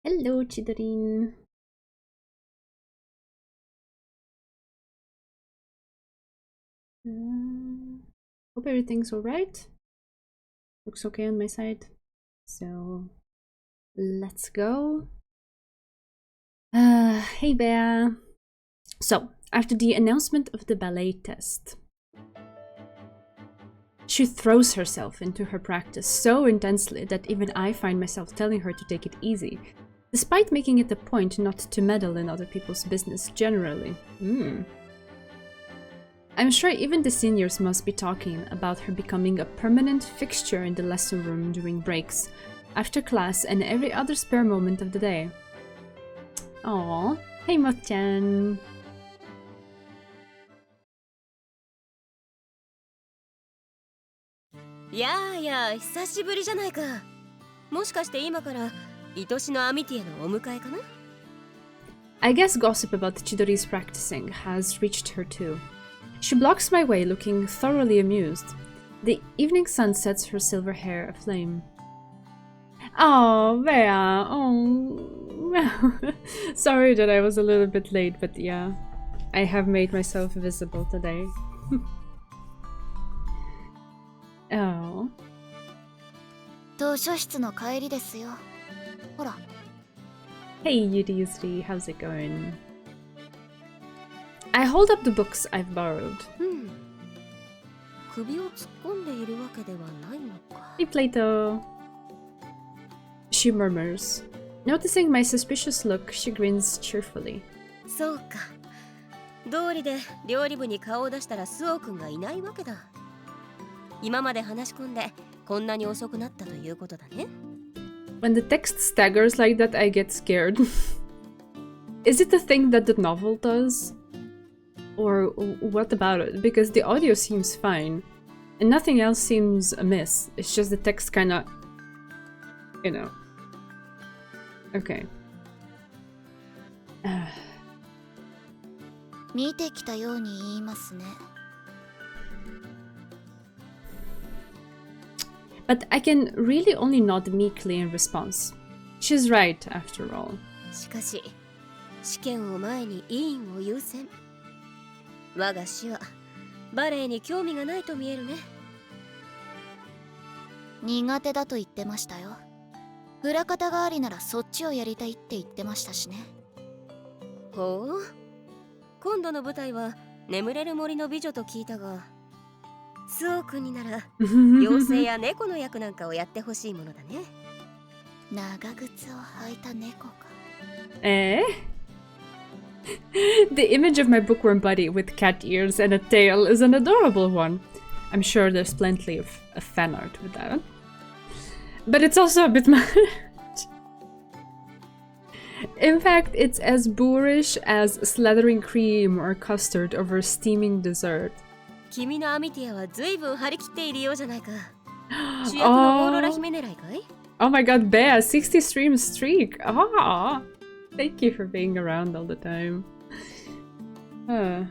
Hello, Chidorin. Hope everything's alright. Looks okay on my side. So, let's go. Hey, Bear. So, after the announcement of the ballet test, she throws herself into her practice so intensely that even I find myself telling her to take it easy, despite making it a point not to meddle in other people's business generally. I'm sure even the seniors must be talking about her becoming a permanent fixture in the lesson room during breaks, after class, and every other spare moment of the day. Aww. Hey, Mo-chan. やあやあ、久しぶりじゃないか。もしかして今から愛しのアミティへのお迎えかな？ I guess gossip about Chidori's practicing has reached her too. She blocks my way, looking thoroughly amused. The evening sun sets her silver hair aflame. Oh, Bea. Oh. Sorry that I was a little bit late, but yeah. I have made myself visible today. Oh. 図書室の帰りですよ。ほら。 Hey, Yudizri, how's it going? I hold up the books I've borrowed. 首を突っ込んでいるわけではないのか。 Hey, Plato. She murmurs. Noticing my suspicious look, she grins cheerfully. そうか。道理で料理部に顔を出したらスオ君がいないわけだ。今まで話し込んでこんなに遅くなったということだね。 When the text staggers like that, I get scared. Is it the thing that the novel does? Or what about it? Because the audio seems fine, and nothing else seems amiss. It's just the text kinda... you know. Okay. 見てきたように言いますね。 But I can really only nod meekly in response. She's right, after all. しかし試験を前に委員を優先。我が師はバレエに興味がないと見えるね。苦手だと言ってましたよ。裏方がありならそっちをやりたいって言ってましたしね。ほう。今度の舞台は眠れる森の美女と聞いたが、スオ君になら妖精や猫の役なんかをやってほしいものだね。長靴を履いた猫か。Eh? The image of my bookworm buddy with cat ears and a tail is an adorable one. I'm sure there's plenty of fan art with that. But it's also a bit much. In fact, it's as boorish as slathering cream or custard over steaming dessert. 君のアミティアは随分張り切っているようじゃないか。主役のオーロラ姫狙いかい？ Oh my god, Bea, 60 stream streak. Ah, thank you for being around all the time. Huh.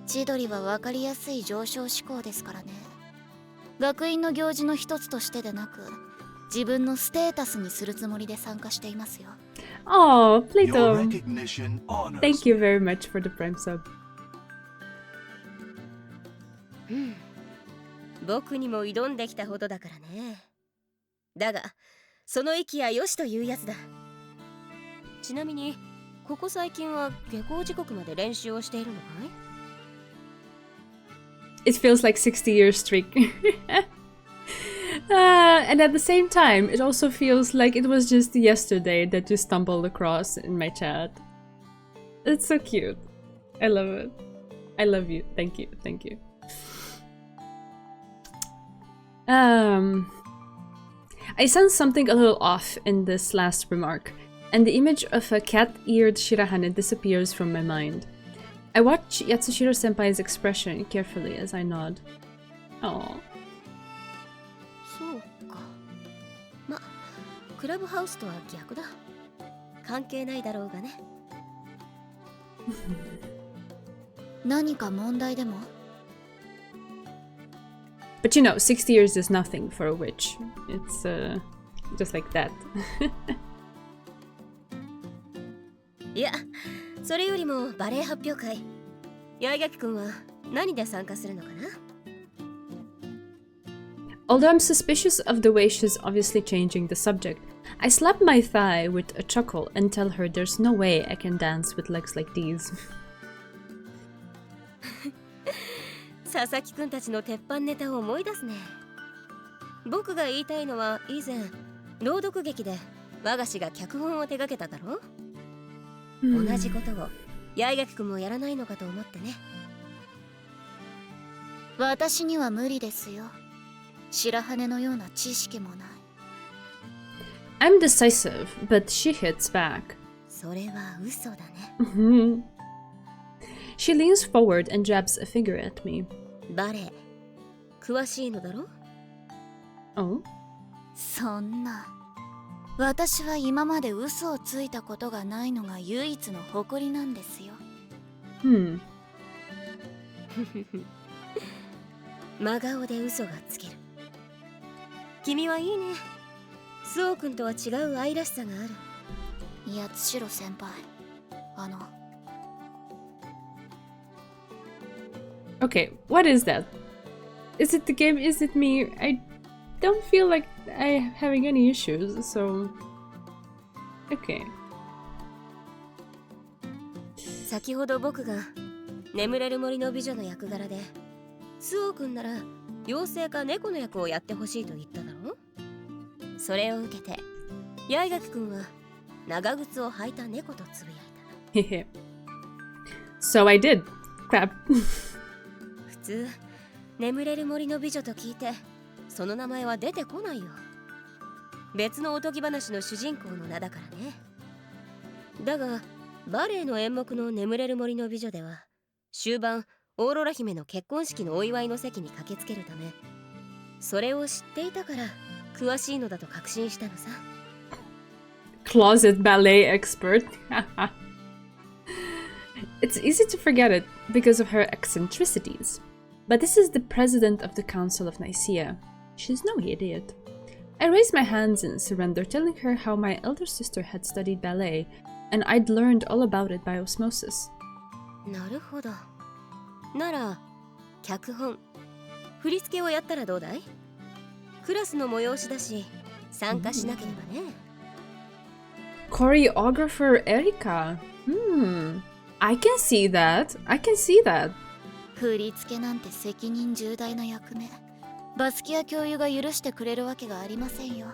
千鳥は分かりやすい上昇志向ですからね。学院の行事の一つとしてでなく、自分のステータスにするつもりで参加していますよ。Oh, Plato. Your recognition honors Thank you very much for the prime sub. 僕にも挑んできたほどだからね。だが、その息はよしというやつだ。ちなみに、ここ最近は下校時刻まで練習をしているのかい？ It feels like 60 years streak. And at the same time, it also feels like it was just yesterday that you stumbled across in my chat. It's so cute. I love it. I love you. Thank you. Thank you. I sense something a little off in this last remark, and the image of a cat-eared Shirahane disappears from my mind. I watch Yatsushiro-senpai's expression carefully as I nod. Aww. そうか。ま、クラブハウスとは逆だ。関係ないだろうがね。何か問題でも？ But you know, 60 years is nothing for a witch. It's just like that. いや、それよりもバレエ発表会。八重垣くんは何で参加するのかな？ Although I'm suspicious of the way she's obviously changing the subject, I slap my thigh with a chuckle and tell her there's no way I can dance with legs like these. 佐々木くんたちの鉄板ネタを思い出すね。僕が言いたいのは以前、朗読劇で我が氏が脚本を手掛けただろ？同じことを八重垣くんもやらないのかと思ってね。私には無理ですよ。白羽のような知識もない。I'm decisive, but she hits back. それは嘘だね。She leans forward and jabs a finger at me. バレエ、詳しいのだろ？ Oh? そんな。私は今まで嘘をついたことがないのが唯一の誇りなんですよ。Hmm. 真顔で嘘がつける。君はいいね。スオ君とは違う愛らしさがある。八代先輩、Okay, what is that? Is it the game? Is it me? I don't feel like I'm having any issues, so... Okay. 先ほど僕が眠れる森の美女の役柄で、スオ君なら妖精か猫の役をやってほしいと言っただろ？それを受けて、八重垣君は長靴を履いた猫とつぶやいた。So I did. Crap. 普通、眠れる森の美女と聞いて、その名前は出てこないよ。別のおとぎ話の主人公の名だからね。だが、バレエの演目の眠れる森の美女では、終盤、オーロラ姫の結婚式のお祝いの席に駆けつけるため、それを知っていたから詳しいのだと確信したのさ。Closet ballet expert. It's easy to forget it because of her eccentricities. But this is the president of the Council of Nicaea. She's no idiot. I raised my hands in surrender, telling her how my elder sister had studied ballet, and I'd learned all about it by osmosis. なるほど。なら、脚本、振り付けをやったらどうだい？クラスの催しだし、参加しなければね。Choreographer Erika. I can see that. I can see that. 振り付けなんて責任重大な役目。バスキア教諭が許してくれるわけがありませんよ。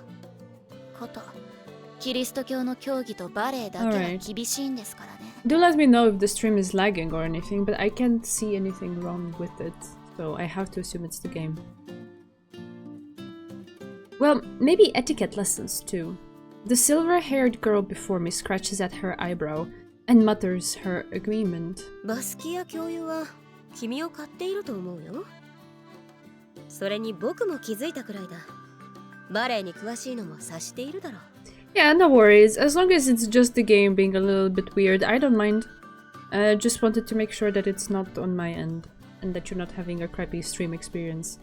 こと、キリスト教の教義とバレエだけは厳しいんですからね。Do let me know if the stream is lagging or anything, but I can't see anything wrong with it, so I have to assume it's the game. Well, maybe etiquette lessons too. The silver-haired girl before me scratches at her eyebrow and mutters her agreement. バスキア教諭は君を買っていると思うよ。それに僕も気づいたくらいだ。バレエに詳しいのも察しているだろう。Yeah, no worries. As long as it's just the game being a little bit weird, I don't mind. Just wanted to make sure that it's not on my end and that you're not having a crappy stream experience.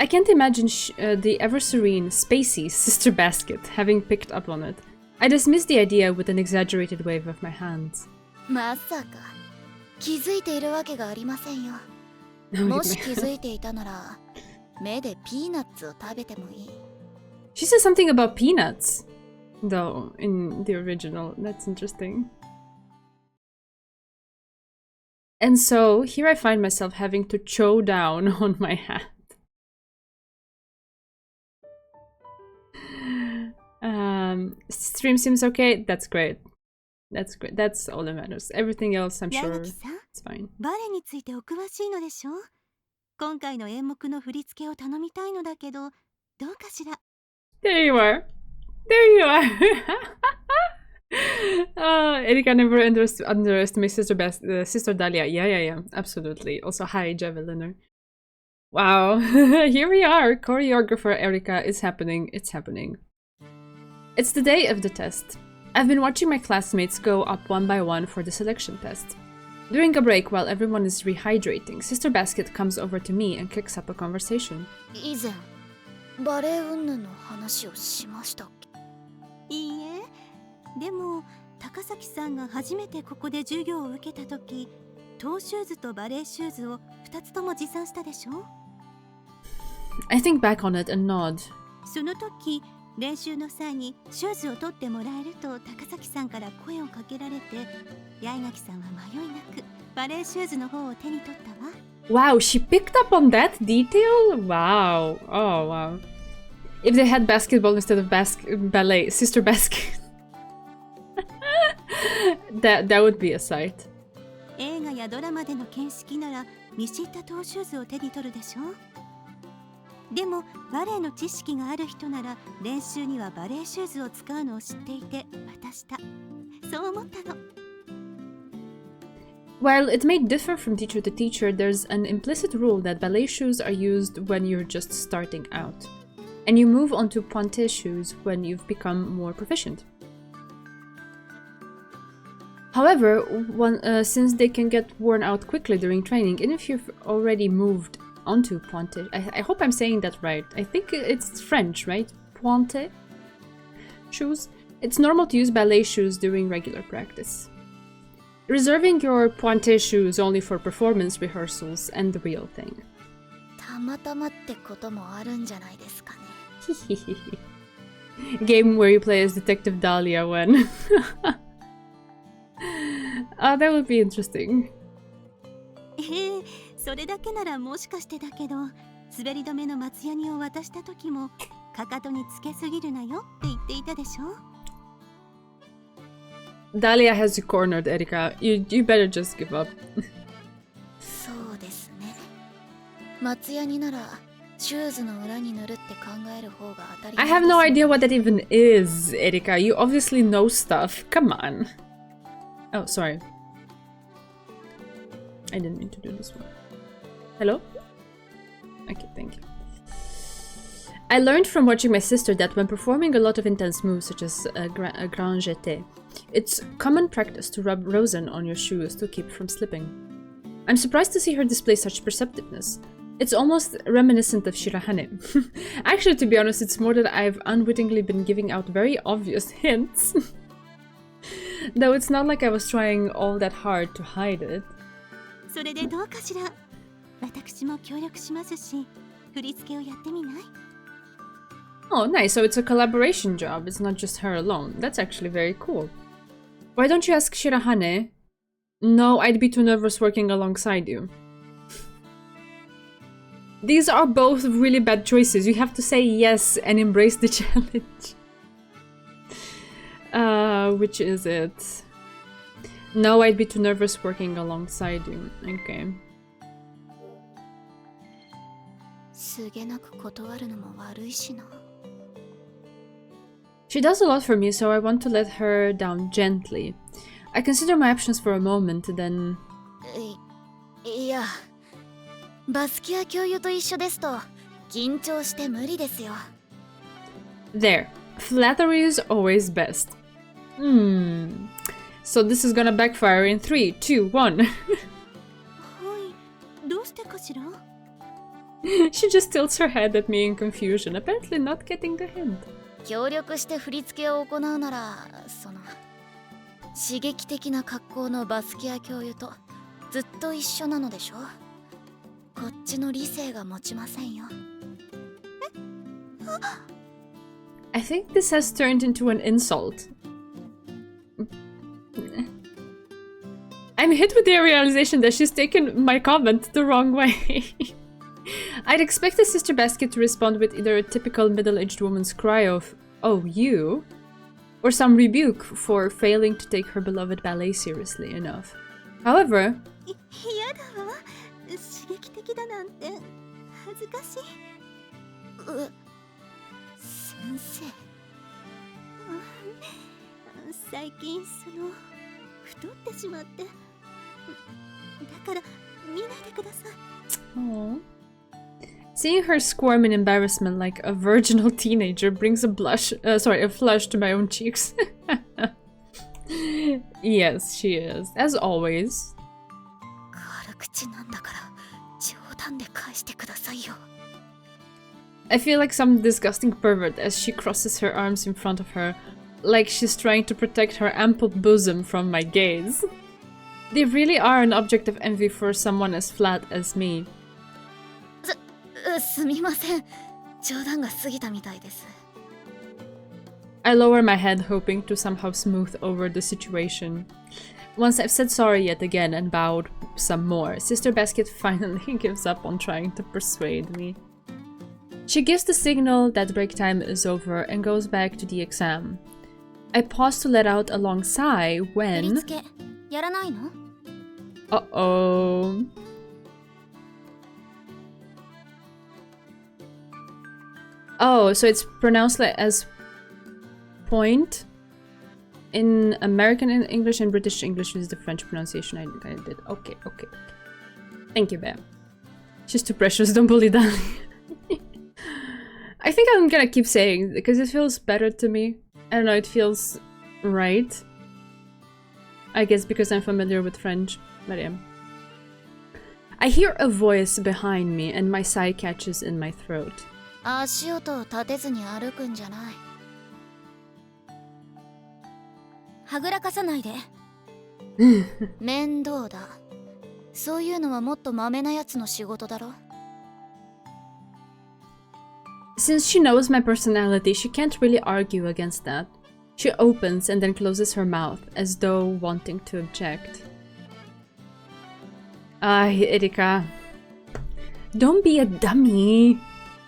I can't imagine the ever-serene, spacey Sister Basket having picked up on it. I dismiss the idea with an exaggerated wave of my hands. まさか気づいているわけがありませんよ。もし気づいていたなら、目でピーナッツを食べてもいい。She says something about peanuts, though, in the original. That's interesting. And so, here I find myself having to chow down on my hand. Stream seems okay. That's great. That's great. That's all that matters. Everything else, I'm sure it's fine. バレエについてお詳しいのでしょ？今回の演目の振り付けを頼みたいのだけど、どうかしら？ There you are. There you are. Erika never underestimates Sister Dahlia. Yeah. Absolutely. Also, hi, Javeliner. Wow. Here we are. Choreographer Erika is happening. It's happening. It's the day of the test. I've been watching my classmates go up one by one for the selection test. During a break, while everyone is rehydrating, Sister Basket comes over to me and kicks up a conversation. 以前バレエ云々の話をしましたっけ？いいえ、でも高崎さんが初めてここで授業を受けた時、トーシューズとバレエシューズを2つとも持参したでしょ？ I think back on it and nod. その時練習の際にシューズを取ってもらえると高崎さんから声をかけられて、八重垣さんは迷いなくバレエシューズの方を手に取ったわ。Wow, she picked up on that detail? Wow. Oh, wow. If they had basketball instead of ballet, Sister Basket. that would be a sight. 映画やドラマでの見識なら見知ったトーシューズを手に取るでしょ。でもバレエの知識がある人なら練習にはバレエシューズを使うのを知っていて渡した。そう思ったの。While it may differ from teacher to teacher, there's an implicit rule that ballet shoes are used when you're just starting out, and you move on to pointe shoes when you've become more proficient. However, since they can get worn out quickly during training, even if you've already moved onto pointe, I hope I'm saying that right. I think it's French, right? Pointe shoes. It's normal to use ballet shoes during regular practice. Reserving your pointe shoes only for performance rehearsals and the real thing. たまたまってこともあるんじゃないですかね。Game where you play as Detective Dahlia when... that would be interesting. それだけならもしかしてだけど、滑り止めの松ヤニを渡した時もかかとにつけすぎるなよって言っていたでしょ。Dahlia has you cornered, Erika. You better just give up. そうですね。松ヤニならシューズの裏に塗るって考える方が当たり前です。 I have no idea what that even is, Erika. You obviously know stuff. Come on. Oh, sorry. I didn't mean to do this one. Hello? Okay, thank you. I learned from watching my sister that when performing a lot of intense moves such as a grand jeté, it's common practice to rub rosin on your shoes to keep from slipping. I'm surprised to see her display such perceptiveness. It's almost reminiscent of Shirahane. Actually, to be honest, it's more that I've unwittingly been giving out very obvious hints. Though it's not like I was trying all that hard to hide it. それでどうかしら。私も協力しますし、振り付けをやってみない？ Oh, nice. So it's a collaboration job. It's not just her alone. That's actually very cool. Why don't you ask Shirahane? No, I'd be too nervous working alongside you. These are both really bad choices. You have to say yes and embrace the challenge. Which is it? No, I'd be too nervous working alongside you. Okay. すげなく断るのも悪いしな。She does a lot for me, so I want to let her down gently. I consider my options for a moment, then... いや、バスキア教諭と一緒ですと緊張して無理ですよ。There. Flattery is always best. So this is gonna backfire in 3, 2, 1. はい、どうしてかしら？ She just tilts her head at me in confusion, apparently not getting the hint. 協力して振り付けを行うなら、その刺激的な格好のバスキア教諭とずっと一緒なのでしょ。こっちの理性が持ちませんよ。I think this has turned into an insult. I'm hit with the realization that she's taken my comment the wrong way. I'd expect a Sister Basket to respond with either a typical middle-aged woman's cry of, "Oh, you?" or some rebuke for failing to take her beloved ballet seriously enough. However... 嫌だわ。刺激的だなんて恥ずかしい。先生。最近太ってしまって。だから見ないでください。Aww. Seeing her squirm in embarrassment like a virginal teenager brings a flush to my own cheeks. Yes, she is, as always. 口なんだから冗談で返してくださいよ。 I feel like some disgusting pervert as she crosses her arms in front of her, like she's trying to protect her ample bosom from my gaze. They really are an object of envy for someone as flat as me. すみません。冗談が過ぎたみたいです。 I lower my head, hoping to somehow smooth over the situation. Once I've said sorry yet again and bowed some more, Sister Basket finally gives up on trying to persuade me. She gives the signal that break time is over and goes back to the exam. I pause to let out a long sigh 振り when... 付けやらないの？ Uh-oh. Oh, so it's pronounced like as point in American English, and British English is the French pronunciation. I did. Okay. Thank you, Bam. She's too precious, don't bully darling. I think I'm gonna keep saying because it feels better to me. I don't know, it feels right. I guess because I'm familiar with French, but yeah. I hear a voice behind me and my sigh catches in my throat. 足音を立てずに歩くんじゃない。はぐらかさないで。面倒だ。そういうのはもっとマメなやつの仕事だろ。 Since she knows my personality, she can't really argue against that. She opens and then closes her mouth, as though wanting to object. Erika. Don't be a dummy.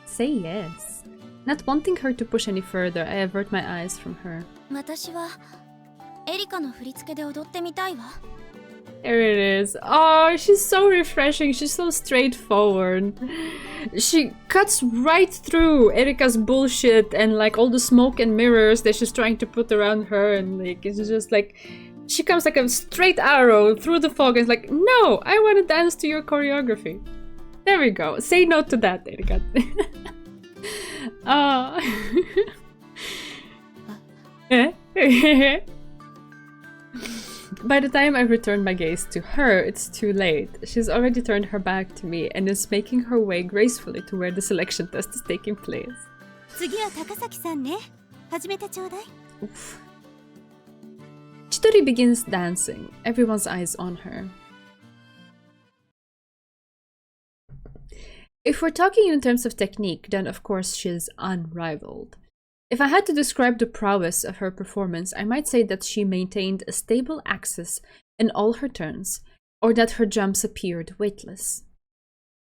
Say yes. Not wanting her to push any further, I avert my eyes from her. 私はエリカの振り付けで踊ってみたいわ。 There it is. Oh, she's so refreshing. She's so straightforward. She cuts right through Erika's bullshit and like all the smoke and mirrors that she's trying to put around her, and like it's just like she comes like a straight arrow through the fog and is like, no, I want to dance to your choreography. There we go. Say no to that, Erika. By the time I return my gaze to her, it's too late. She's already turned her back to me and is making her way gracefully to where the selection test is taking place. 次は高崎さんね。始めてちょうだい。 Oof. Chidori begins dancing, everyone's eyes on her. If we're talking in terms of technique, then of course she's unrivaled. If I had to describe the prowess of her performance, I might say that she maintained a stable axis in all her turns, or that her jumps appeared weightless.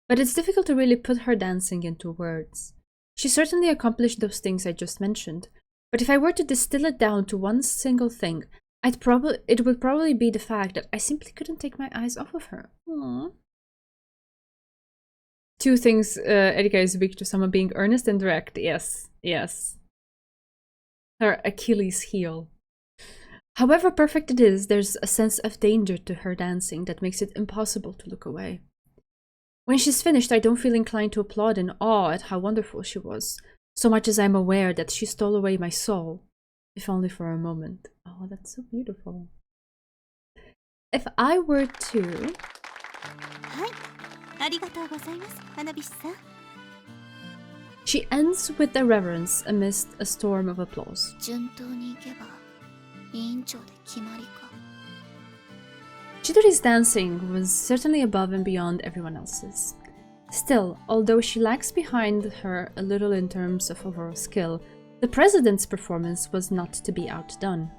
But it's difficult to really put her dancing into words. She certainly accomplished those things I just mentioned, but if I were to distill it down to one single thing, it would probably be the fact that I simply couldn't take my eyes off of her. Aww. Two things Erika is weak to: someone being earnest and direct. Yes. Her Achilles heel. However perfect it is, there's a sense of danger to her dancing that makes it impossible to look away. When she's finished, I don't feel inclined to applaud in awe at how wonderful she was, so much as I'm aware that she stole away my soul, if only for a moment. Oh, that's so beautiful. If I were to... はい、ありがとうございます、花火師さん。 She ends with a reverence amidst a storm of applause. 順当にいけば委員長で決まりか。 Chidori's dancing was certainly above and beyond everyone else's. Still, although she lags behind her a little in terms of overall skill, the president's performance was not to be outdone.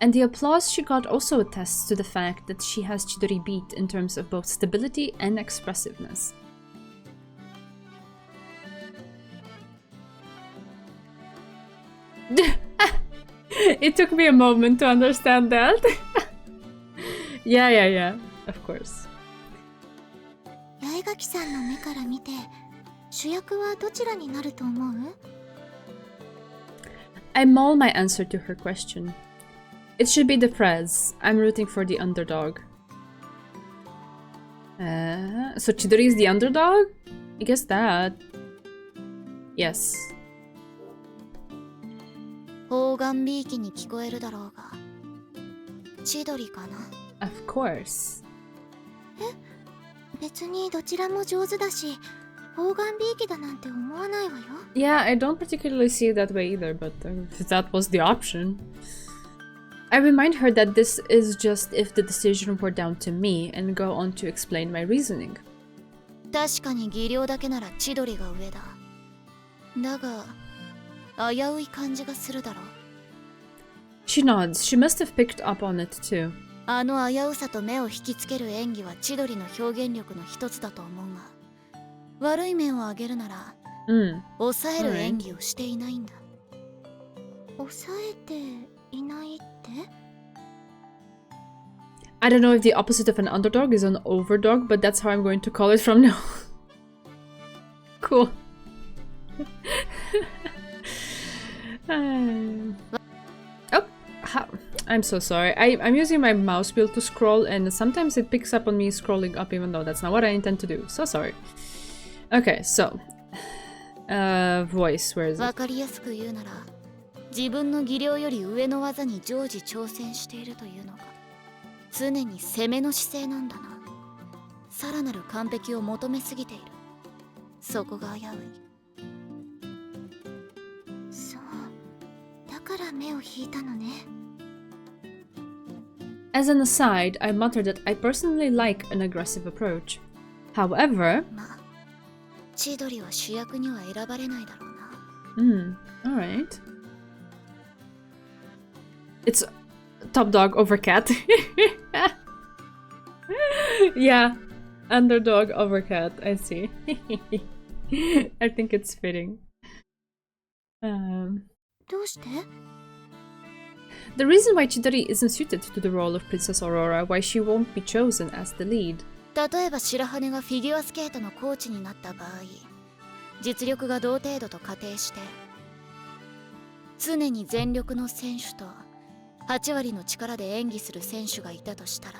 And the applause she got also attests to the fact that she has Chidori beat in terms of both stability and expressiveness. It took me a moment to understand that. Yeah, of course. 八重垣さんの目から見て主役はどちらになると思う？ I mull my answer to her question. It should be the Prez. I'm rooting for the underdog. So Chidori is the underdog? I guess that. Yes. 方眼びいきに聞こえるだろうが千鳥かな。 Of course. 別にどちらも上手だし、方眼びいきだなんて思わないわよ。Yeah, I don't particularly see it that way either, but if that was the option. I remind her that this is just if the decision were down to me and go on to explain my reasoning. 確かに技量だけなら千鳥が上だ。だが、危うい感じがするだろう。She nods. She must have picked up on it too. あの危うさと目を引きつける演技は千鳥の表現力の一つだと思うが、悪い面を挙げるなら、抑える演技をしていないんだ。抑えていないって？ I don't know if the opposite of an underdog is an overdog, but that's how I'm going to call it from now. Cool. Oh, I'm so sorry. I'm using my mouse wheel to scroll, and sometimes it picks up on me scrolling up even though that's not what I intend to do. So sorry. Okay, so... voice, where is it? わかりやすく言うなら、自分の技量より上の技に常時挑戦しているというのが常に攻めの姿勢なんだな。さらなる完璧を求めすぎている。そこが危うい。そう、だから目を引いたのね。As an aside, I mutter that I personally like an aggressive approach. However... まあ、千鳥は主役には選ばれないだろうな。alright. It's top dog over cat. Yeah, underdog over cat, I see. I think it's fitting. どうして？ The reason why Chidori isn't suited to the role of Princess Aurora, why she won't be chosen as the lead. 例えば白羽がフィギュアスケートのコーチになった場合、実力が同程度と仮定して、常に全力の選手と8割の力で演技する選手がいたとしたら、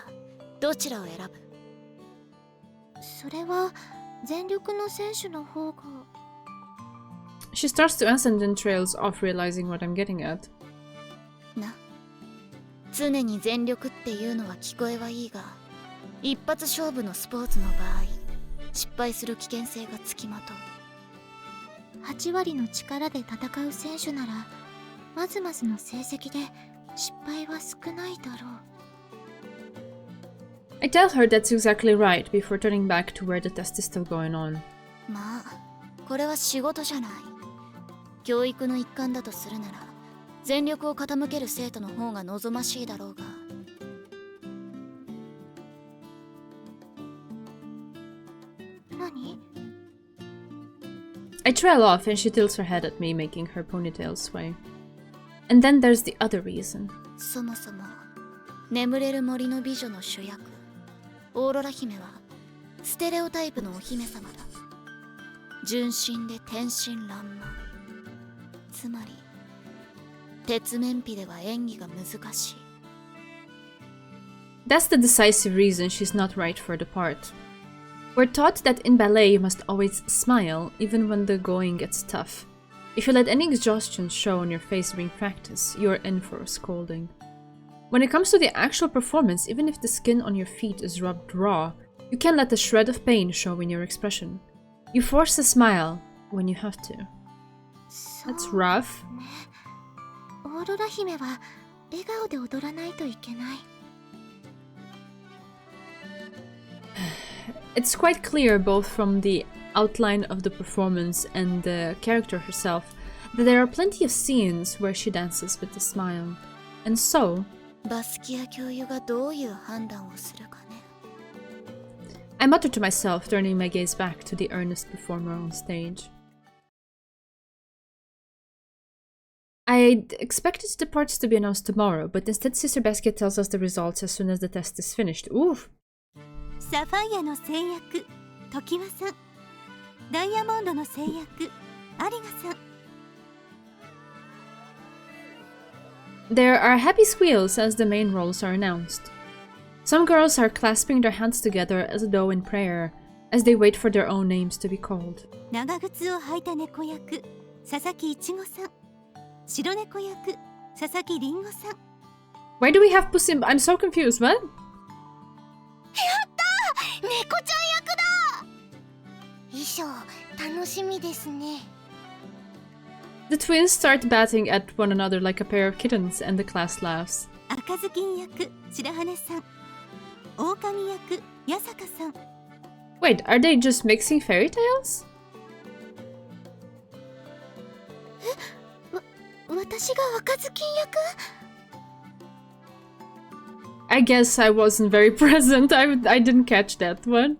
どちらを選ぶ？それは全力の選手の方が。She starts to answer and then trails off, realizing what I'm getting at. な、常に全力っていうのは聞こえはいいが、一発勝負のスポーツの場合、失敗する危険性がつきまとう。8割の力で戦う選手なら、まずまずの成績で失敗は少ないだろう。I tell her that's exactly right before turning back to where the test is still going on. まあ、これは仕事じゃない。教育の一環だとするなら、全力を傾ける生徒の方が望ましいだろうが。何？ I trail off and she tilts her head at me, making her ponytail sway. And then there's the other reason. そもそも、眠れる森の美女の主役、オーロラ姫はステレオタイプのお姫様だ。純真で天真爛漫。つまり、鉄面皮では演技が難しい。That's the decisive reason she's not right for the part. We're taught that in ballet you must always smile, even when the going gets tough. If you let any exhaustion show on your face during practice, you're in for a scolding. When it comes to the actual performance, even if the skin on your feet is rubbed raw, you can't let a shred of pain show in your expression. You force a smile when you have to. That's rough. オーロラ姫は笑顔で踊らないといけない。It's quite clear both from the outline of the performance and the character herself that there are plenty of scenes where she dances with a smile. And so, バスキア教諭がどういう判断をするかね。I mutter to myself, turning my gaze back to the earnest performer on stage. I'd expected the parts to be announced tomorrow, but instead Sister Basket tells us the results as soon as the test is finished. Oof! サファイアの制約、トキワさん。ダイヤモンドの制約、アリガさん。There are happy squeals as the main roles are announced. Some girls are clasping their hands together as though in prayer, as they wait for their own names to be called. 長靴を履いた猫役、佐々木いちごさん。白猫役、佐々木りんごさん。Why do we have Puss in... I'm so confused, what? やったー！猫ちゃん役だ衣装楽しみですね。 The twins start batting at one another like a pair of kittens, and the class laughs. 赤ずきん役白羽さん、狼役八坂さん。 Wait, are they just mixing fairy tales? 私が赤ずきん役？ I guess I wasn't very present. I didn't catch that one.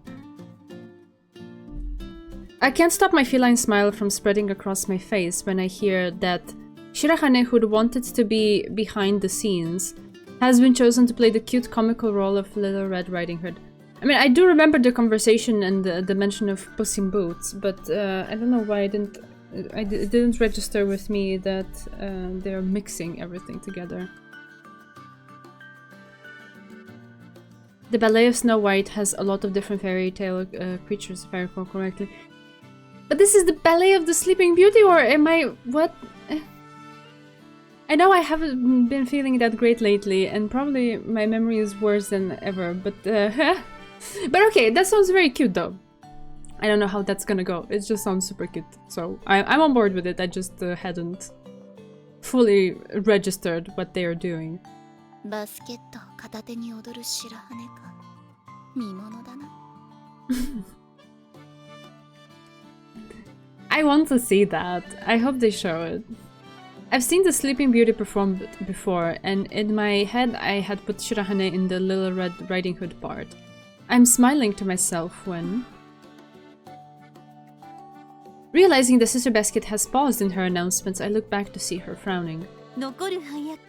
I can't stop my feline smile from spreading across my face when I hear that Shirahane, who'd wanted to be behind the scenes, has been chosen to play the cute comical role of Little Red Riding Hood. I mean, I do remember the conversation and the mention of Puss in Boots, but I don't know why it didn't register with me that they're mixing everything together. The Ballet of Snow White has a lot of different fairy tale creatures, if I recall correctly. But this is the Ballet of the Sleeping Beauty, or am I... what? I know I haven't been feeling that great lately, and probably my memory is worse than ever, but... but okay, that sounds very cute though. I don't know how that's gonna go, it just sounds super cute. So I'm on board with it, I just hadn't fully registered what they are doing. バスケット片手に踊る白羽か。見物だな。 I want to see that. I hope they show it. I've seen the Sleeping Beauty perform before, and in my head I had put Shirahane in the Little Red Riding Hood part. I'm smiling to myself when... Realizing the Sister Basket has paused in her announcements, I look back to see her frowning. 残る配役、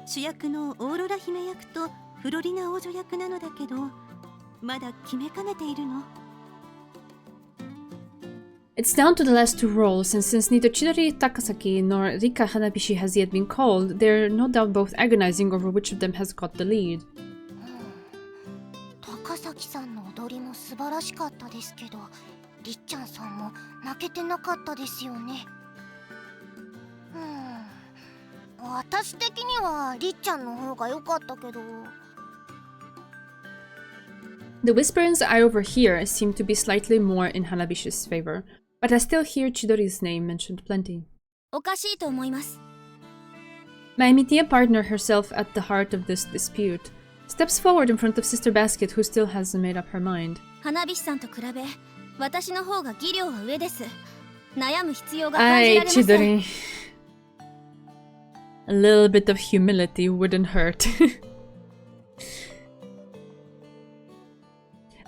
主役のオーロラ姫役とフロリナ王女役なのだけど、まだ決めかねているの。 It's down to the last two roles, and since neither Chidori Takasaki nor Rika Hanabishi has yet been called, they're no doubt both agonizing over which of them has got the lead. 高崎さんの踊りも素晴らしかったですけど、りっちゃんさんも泣けてなかったですよね。私的にはりっちゃんの方が良かったけど。 The whisperings I overhear seem to be slightly more in Hanabishi's favor, but I still hear Chidori's name mentioned plenty. おかしいと思います。 My Mitiya partner, herself at the heart of this dispute, steps forward in front of Sister Basket, who still hasn't made up her mind. 花火師さんと比べ、私の方が技量は上です。悩む必要が感じられません。Chidori. A little bit of humility wouldn't hurt.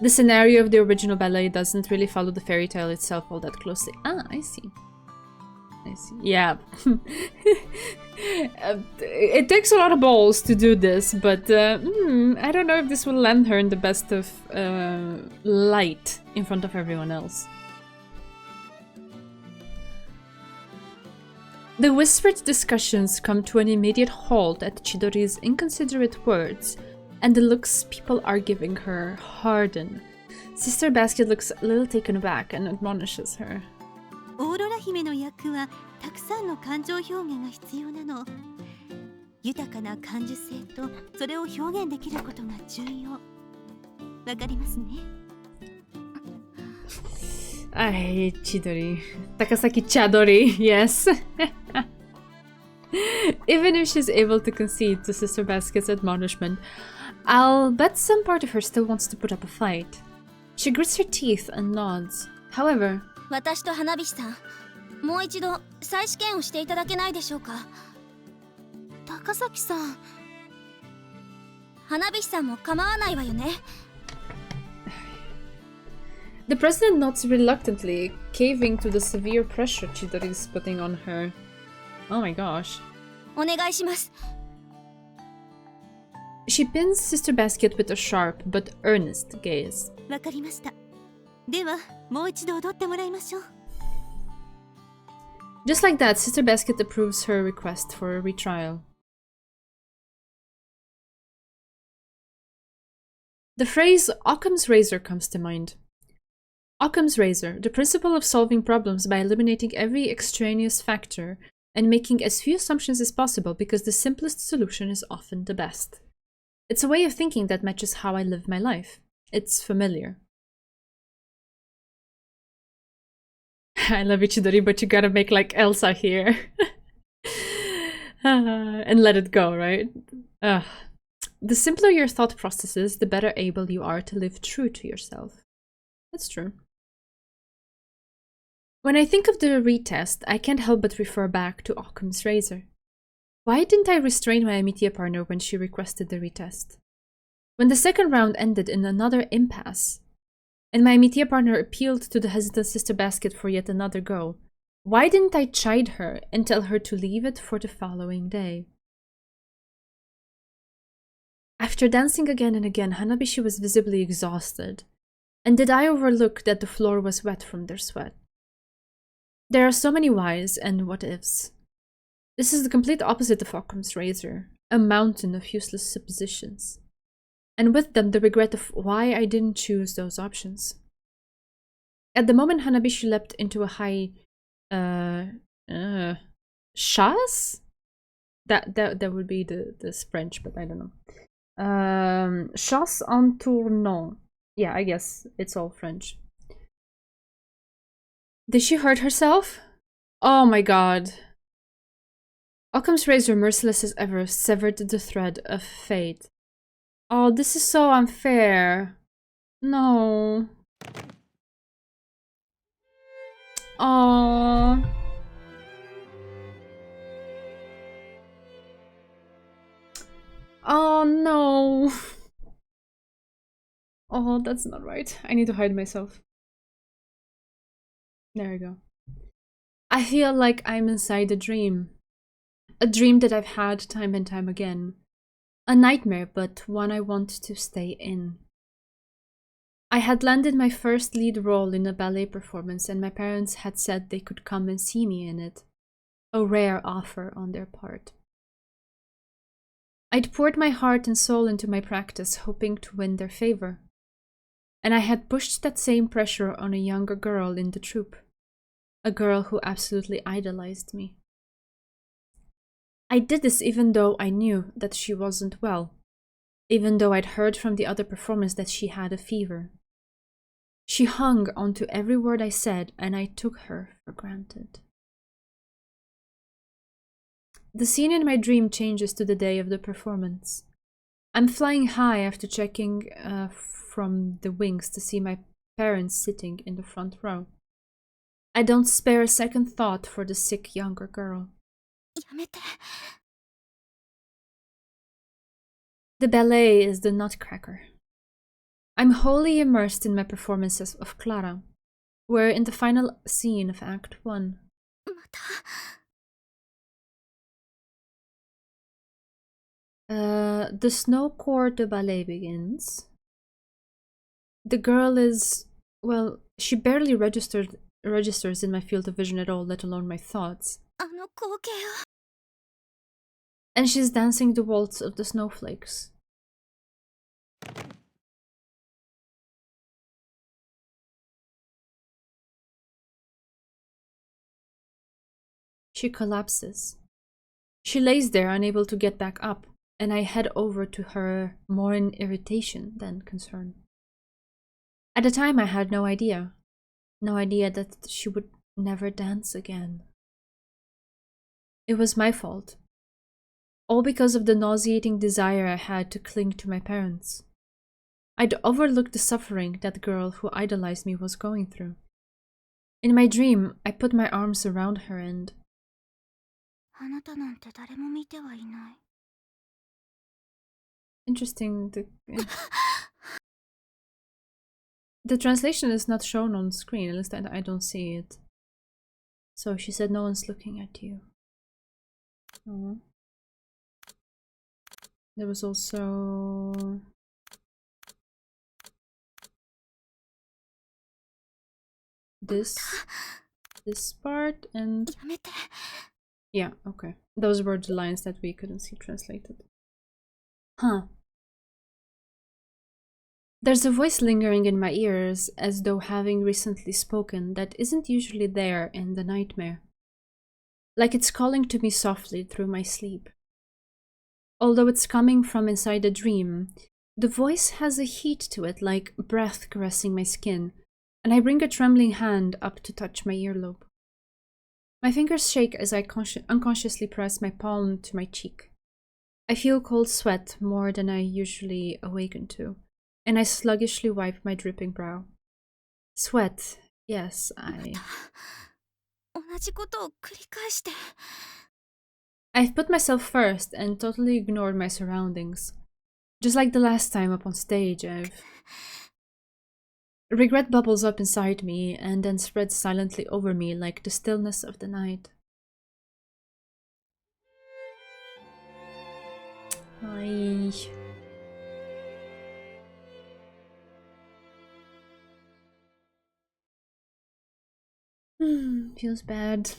The scenario of the original ballet doesn't really follow the fairy tale itself all that closely. Ah, I see. I see. Yeah. It takes a lot of balls to do this, but I don't know if this will land her in the best of light in front of everyone else. The whispered discussions come to an immediate halt at Chidori's inconsiderate words, and the looks people are giving her harden. Sister Basket looks a little taken aback and admonishes her. オーロラ姫の役はたくさんの感情表現が必要なの。豊かな感受性とそれを表現できることが重要。わかりますね。Ay, Chidori. Takasaki Chadori, yes. Even if she's able to concede to Sister Basket's admonishment, I'll bet some part of her still wants to put up a fight. She grits her teeth and nods. However, 私と花火師さん、もう一度再試験をしていただけないでしょうか。高崎さん、花火師さんも構わないわよね。the president nods reluctantly, caving to the severe pressure Chidori is putting on her. Oh my gosh. お願いします。She pins Sister Basket with a sharp but earnest gaze. わかりました。では、もう一度踊ってもらいましょう。Just like that, Sister Basket approves her request for a retrial. The phrase Occam's razor comes to mind. Occam's razor, the principle of solving problems by eliminating every extraneous factor and making as few assumptions as possible because the simplest solution is often the best. It's a way of thinking that matches how I live my life. It's familiar. I love Ichidori, but you gotta make like Elsa here. And let it go, right? The simpler your thought processes, the better able you are to live true to yourself. That's true. When I think of the retest, I can't help but refer back to Occam's razor. Why didn't I restrain my Amitia partner when she requested the retest? When the second round ended in another impasse, and my Amitia partner appealed to the hesitant Sister Basket for yet another go, why didn't I chide her and tell her to leave it for the following day? After dancing again and again, Hanabishi was visibly exhausted. And did I overlook that the floor was wet from their sweat? There are so many whys and what-ifs. This is the complete opposite of Occam's razor, a mountain of useless suppositions. And with them the regret of why I didn't choose those options. At the moment Hanabishi leapt into a high chasse? That would be the French, but I don't know. Chasse en tournant. Yeah, I guess it's all French. Did she hurt herself? Oh my god. Occam's razor, merciless as ever, severed the thread of fate. Oh, this is so unfair. No. Oh. Oh no. Oh, that's not right. I need to hide myself. There we go. I feel like I'm inside a dream. A dream that I've had time and time again. A nightmare, but one I want to stay in. I had landed my first lead role in a ballet performance and my parents had said they could come and see me in it. A rare offer on their part. I'd poured my heart and soul into my practice, hoping to win their favor. And I had pushed that same pressure on a younger girl in the troupe. A girl who absolutely idolized me. I did this even though I knew that she wasn't well. Even though I'd heard from the other performers that she had a fever. She hung onto every word I said and I took her for granted. The scene in my dream changes to the day of the performance. I'm flying high after checking from the wings to see my parents sitting in the front row. I don't spare a second thought for the sick younger girl. The ballet is the Nutcracker. I'm wholly immersed in my performances of Clara. We're in the final scene of Act 1. The Snow Court de Ballet begins. The girl is, well, she barely registers in my field of vision at all, let alone my thoughts. And she's dancing the waltz of the snowflakes. She collapses. She lays there, unable to get back up, and I head over to her more in irritation than concern. At the time, I had no idea. No idea that she would never dance again. It was my fault. All because of the nauseating desire I had to cling to my parents. I'd overlooked the suffering that girl who idolized me was going through. In my dream, I put my arms around her and... Interesting. The translation is not shown on screen, at least I don't see it. So she said, no one's looking at you. Oh. There was also... this part and... Yeah, okay. Those were the lines that we couldn't see translated. Huh. There's a voice lingering in my ears, as though having recently spoken, that isn't usually there in the nightmare. Like it's calling to me softly through my sleep. Although it's coming from inside the dream, the voice has a heat to it, like breath caressing my skin, and I bring a trembling hand up to touch my earlobe. My fingers shake as I unconsciously press my palm to my cheek. I feel cold sweat more than I usually awaken to, and I sluggishly wipe my dripping brow. Sweat, yes, I've put myself first and totally ignored my surroundings. Just like the last time up on stage, Regret bubbles up inside me and then spreads silently over me like the stillness of the night. Ay. Feels bad.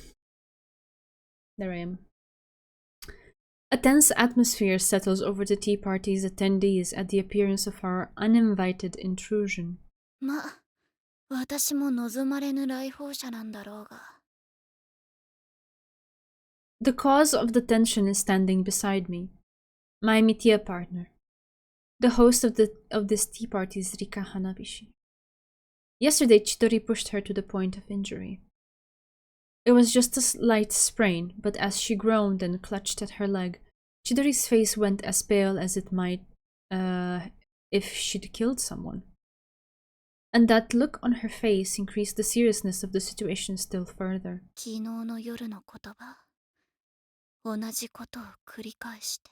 There I am. A tense atmosphere settles over the tea party's attendees at the appearance of our uninvited intrusion. 私も望まれぬ来訪者なんだろうが。The cause of the tension is standing beside me, my Mitya partner, the host of this tea party's Rika Hanabishi. Yesterday, Chidori pushed her to the point of injury. It was just a slight sprain, but as she groaned and clutched at her leg, Chidori's face went as pale as it might if she'd killed someone. And that look on her face increased the seriousness of the situation still further. 昨日の夜の言葉、同じことを繰り返して。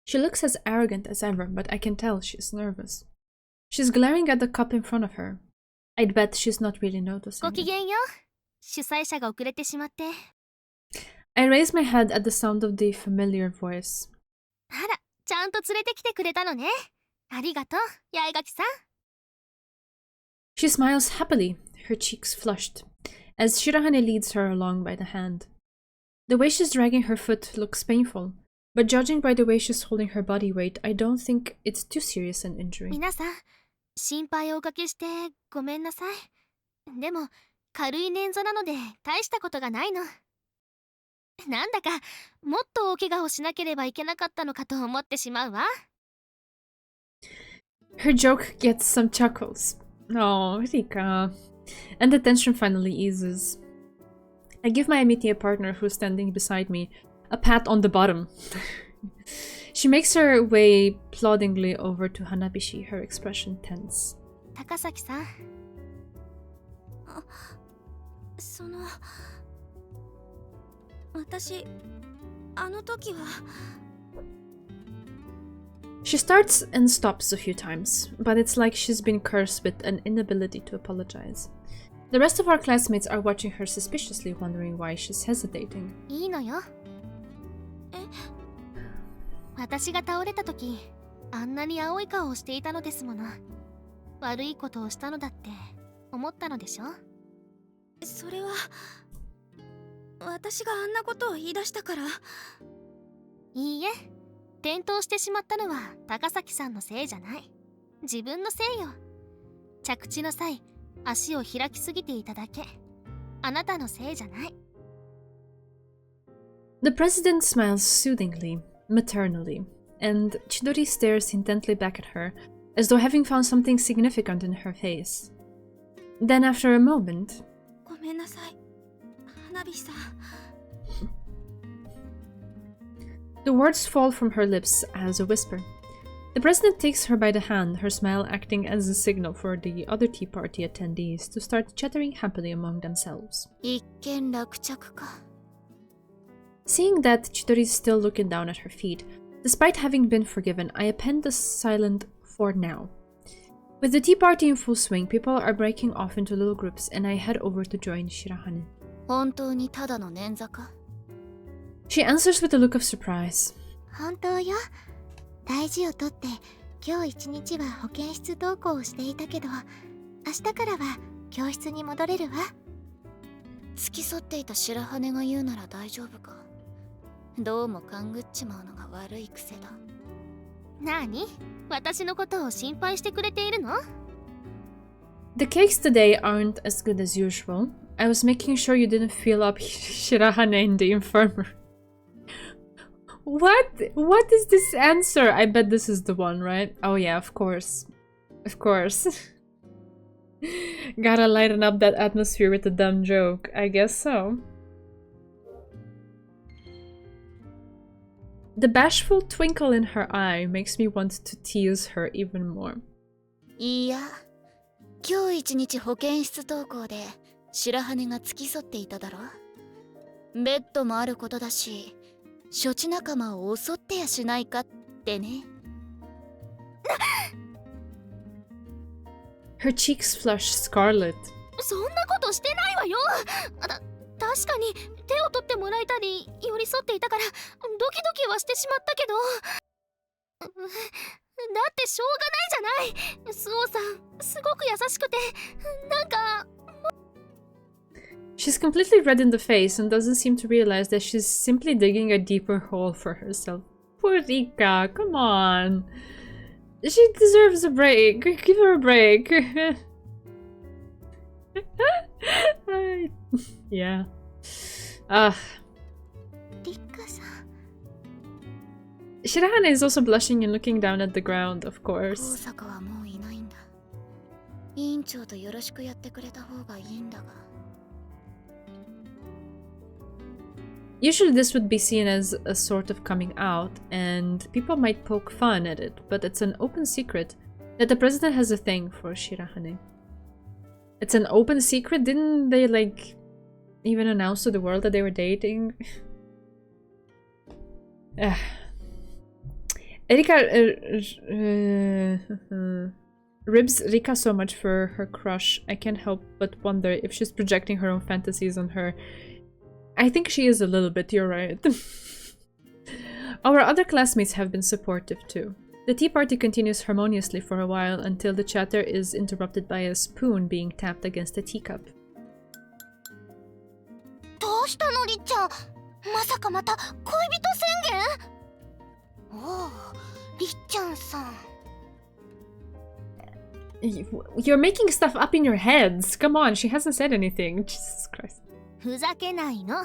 She looks as arrogant as ever, but I can tell she's nervous. She's glaring at the cup in front of her. I'd bet she's not really noticing. ごきげんよう。主催者が遅れてしまって。I raise my head at the sound of the familiar voice. あら、ちゃんと連れてきてくれたのね。ありがとう、八重垣さん。She smiles happily, her cheeks flushed, as Shirahane leads her along by the hand. The way she's dragging her foot looks painful, but judging by the way she's holding her body weight, I don't think it's too serious an injury. 皆さん、心配をおかけしてごめんなさい。でも、軽い捻挫なので大したことがないの。なんだか、もっと大怪我をしなければいけなかったのかと思ってしまうわ。Her joke gets some chuckles. Oh, Rika. And the tension finally eases. I give my Amitia partner, who's standing beside me, a pat on the bottom. She makes her way ploddingly over to Hanabishi, her expression tense. 高崎さん。私、あの時は。She starts and stops a few times, but it's like she's been cursed with an inability to apologize. The rest of our classmates are watching her suspiciously, wondering why she's hesitating. いいのよ。私が倒れた時、あんなに青い顔をしていたのですもの。悪いことをしたのだって思ったのでしょ？それは、私があんなことを言い出したから。いいえ。転倒してしまったのは高崎さんのせいじゃない。自分のせいよ。着地の際、足を開きすぎていただけ。あなたのせいじゃない。The president smiles soothingly, maternally, and Chidori stares intently back at her, as though having found something significant in her face. Then after a moment... ごめんなさい、花火さん。The words fall from her lips as a whisper. The president takes her by the hand, her smile acting as a signal for the other tea party attendees to start chattering happily among themselves. 一見落着か。Seeing that Chidori's still looking down at her feet, despite having been forgiven, I append the silent "for now." With the tea party in full swing, people are breaking off into little groups, and I head over to join Shirahane. 本当にただの捻挫か？ She answers with a look of surprise. 本当よ。大事をとって今日一日は保健室登校をしていたけど、明日からは教室に戻れるわ。付き添っていた白羽が言うなら大丈夫か。どうも勘ぐっちまうのが悪い癖だ。なあに？私のことを心配してくれているの？ The cakes today aren't as good as usual. I was making sure you didn't fill up Shirahane in the infirmary. What? What is this answer? I bet this is the one, right? Oh yeah, of course. Of course. Gotta lighten up that atmosphere with a dumb joke. I guess so. The bashful twinkle in her eye makes me want to tease her even more. いや、今日一日保健室登校で白羽が付き添っていただろ。ベッドもあることだし、処置仲間を襲ってやしないかってね。Her cheeks flush scarlet. そんなことしてないわよ。確かに手を取ってもらえたり寄り添っていたからドキドキはしてしまったけど、だってしょうがないじゃない。スオさんすごく優しくて、なんか。 She's completely red in the face and doesn't seem to realize that she's simply digging a deeper hole for herself. Poor Rika, come on. She deserves a break. Give her a break. Yeah. Shirahane is also blushing and looking down at the ground, of course. Usually this would be seen as a sort of coming out, and people might poke fun at it, but it's an open secret that the president has a thing for Shirahane. It's an open secret? Didn't they, like, even announce to the world that they were dating? Erika ribs Rika so much for her crush. I can't help but wonder if she's projecting her own fantasies on her. I think she is a little bit, you're right. Our other classmates have been supportive too. The tea party continues harmoniously for a while until the chatter is interrupted by a spoon being tapped against a teacup. どうしたのりっちゃん、まさかまた恋人宣言？おお、りっちゃんさん。You're making stuff up in your heads. Come on, she hasn't said anything. Jesus Christ. ふざけないの。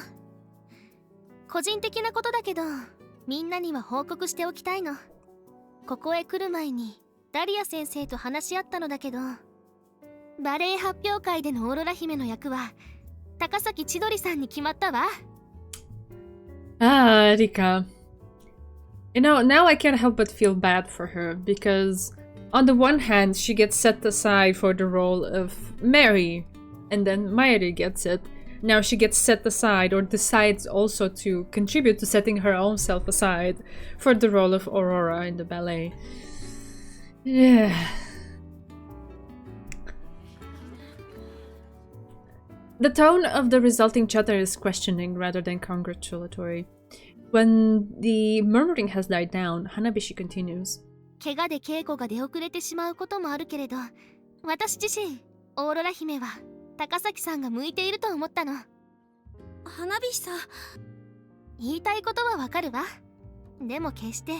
個人的なことだけど、みんなには報告しておきたいの。ここへ来る前にダリア先生と話し合ったのだけど、バレエ発表会でのオーロラ姫の役は高崎千鳥さんに決まったわ。Ah, Rika. You know, now I can't help but feel bad for her, because on the one hand she gets set aside for the role of Mary, and then Mayuri gets it. Now she gets set aside, or decides also to contribute to setting her own self aside for the role of Aurora in the ballet. Yeah. The tone of the resulting chatter is questioning rather than congratulatory. When the murmuring has died down, Hanabishi continues. 怪我で稽古が出遅れてしまうこともあるけれど、私自身、オーロラ姫は高崎さんが向いていると思ったの。花火さん、言いたいことはわかるわ。でも決して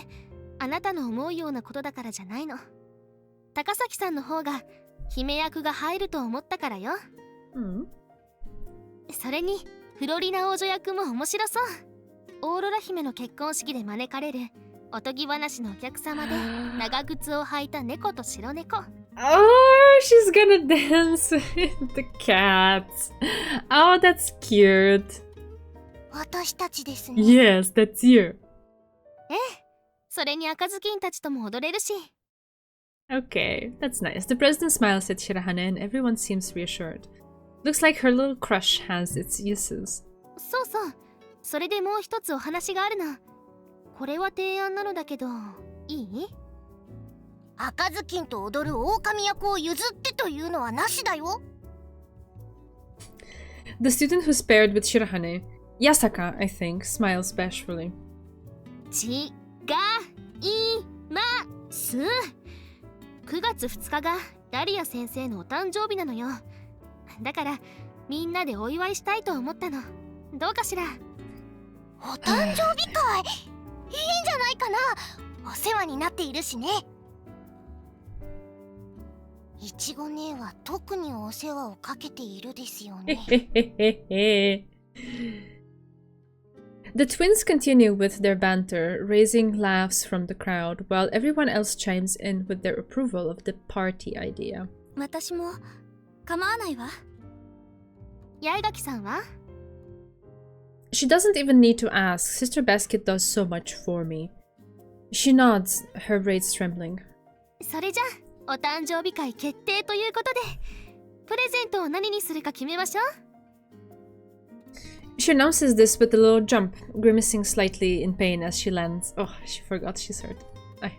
あなたの思うようなことだからじゃないの。高崎さんの方が姫役が入ると思ったからよ。それにフロリナ王女役も面白そう。オーロラ姫の結婚式で招かれるおとぎ話のお客様で長靴を履いた猫と白猫。Oh, she's gonna dance with the cats. Oh, that's cute. 私たちですね。Yes, that's you. ええ、それに赤ずきんたちとも踊れるし。Okay, that's nice. The president smiles at Shirahane and everyone seems reassured. Looks like her little crush has its uses. そうそう。それでもう一つお話があるの。これは提案なのだけど、いい？赤ずきんと踊る狼役を譲ってというのはなしだよ。The student who's paired with Shirahane, Yasaka, I think, smiles bashfully. 違います。9月2日がダリア先生のお誕生日なのよ。だからみんなでお祝いしたいと思ったの。どうかしら。お誕生日会いいんじゃないかな。お世話になっているしね。いちご姉は特にお世話をかけているですよね。The twins continue with their banter, raising laughs from the crowd, while everyone else chimes in with their approval of the party idea. 私も構わないわ。八重垣さんは？ She doesn't even need to ask. Sister Basket does so much for me. She nods, her braids trembling. それじゃお誕生日会決定ということで、プレゼントを何にするか決めましょう。She announces this with a little jump, grimacing slightly in pain as she lands. Oh, she forgot she's hurt. Ay.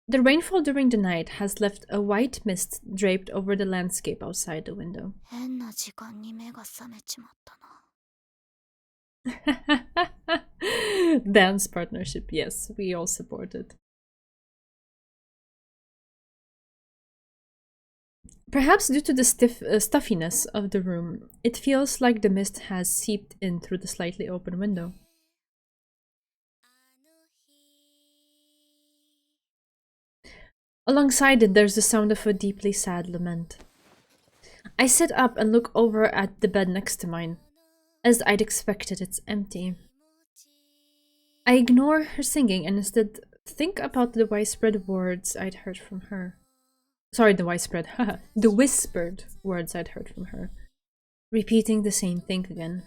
The rainfall during the night has left a white mist draped over the landscape outside the window. 変な時間に目が覚めちまったな。Dance partnership, yes, we all support it. Perhaps due to the stuffiness of the room, it feels like the mist has seeped in through the slightly open window. Alongside it, there's the sound of a deeply sad lament. I sit up and look over at the bed next to mine. As I'd expected, it's empty. I ignore her singing and instead think about the widespread words I'd heard from her. Sorry, the widespread, the whispered words I'd heard from her. Repeating the same thing again.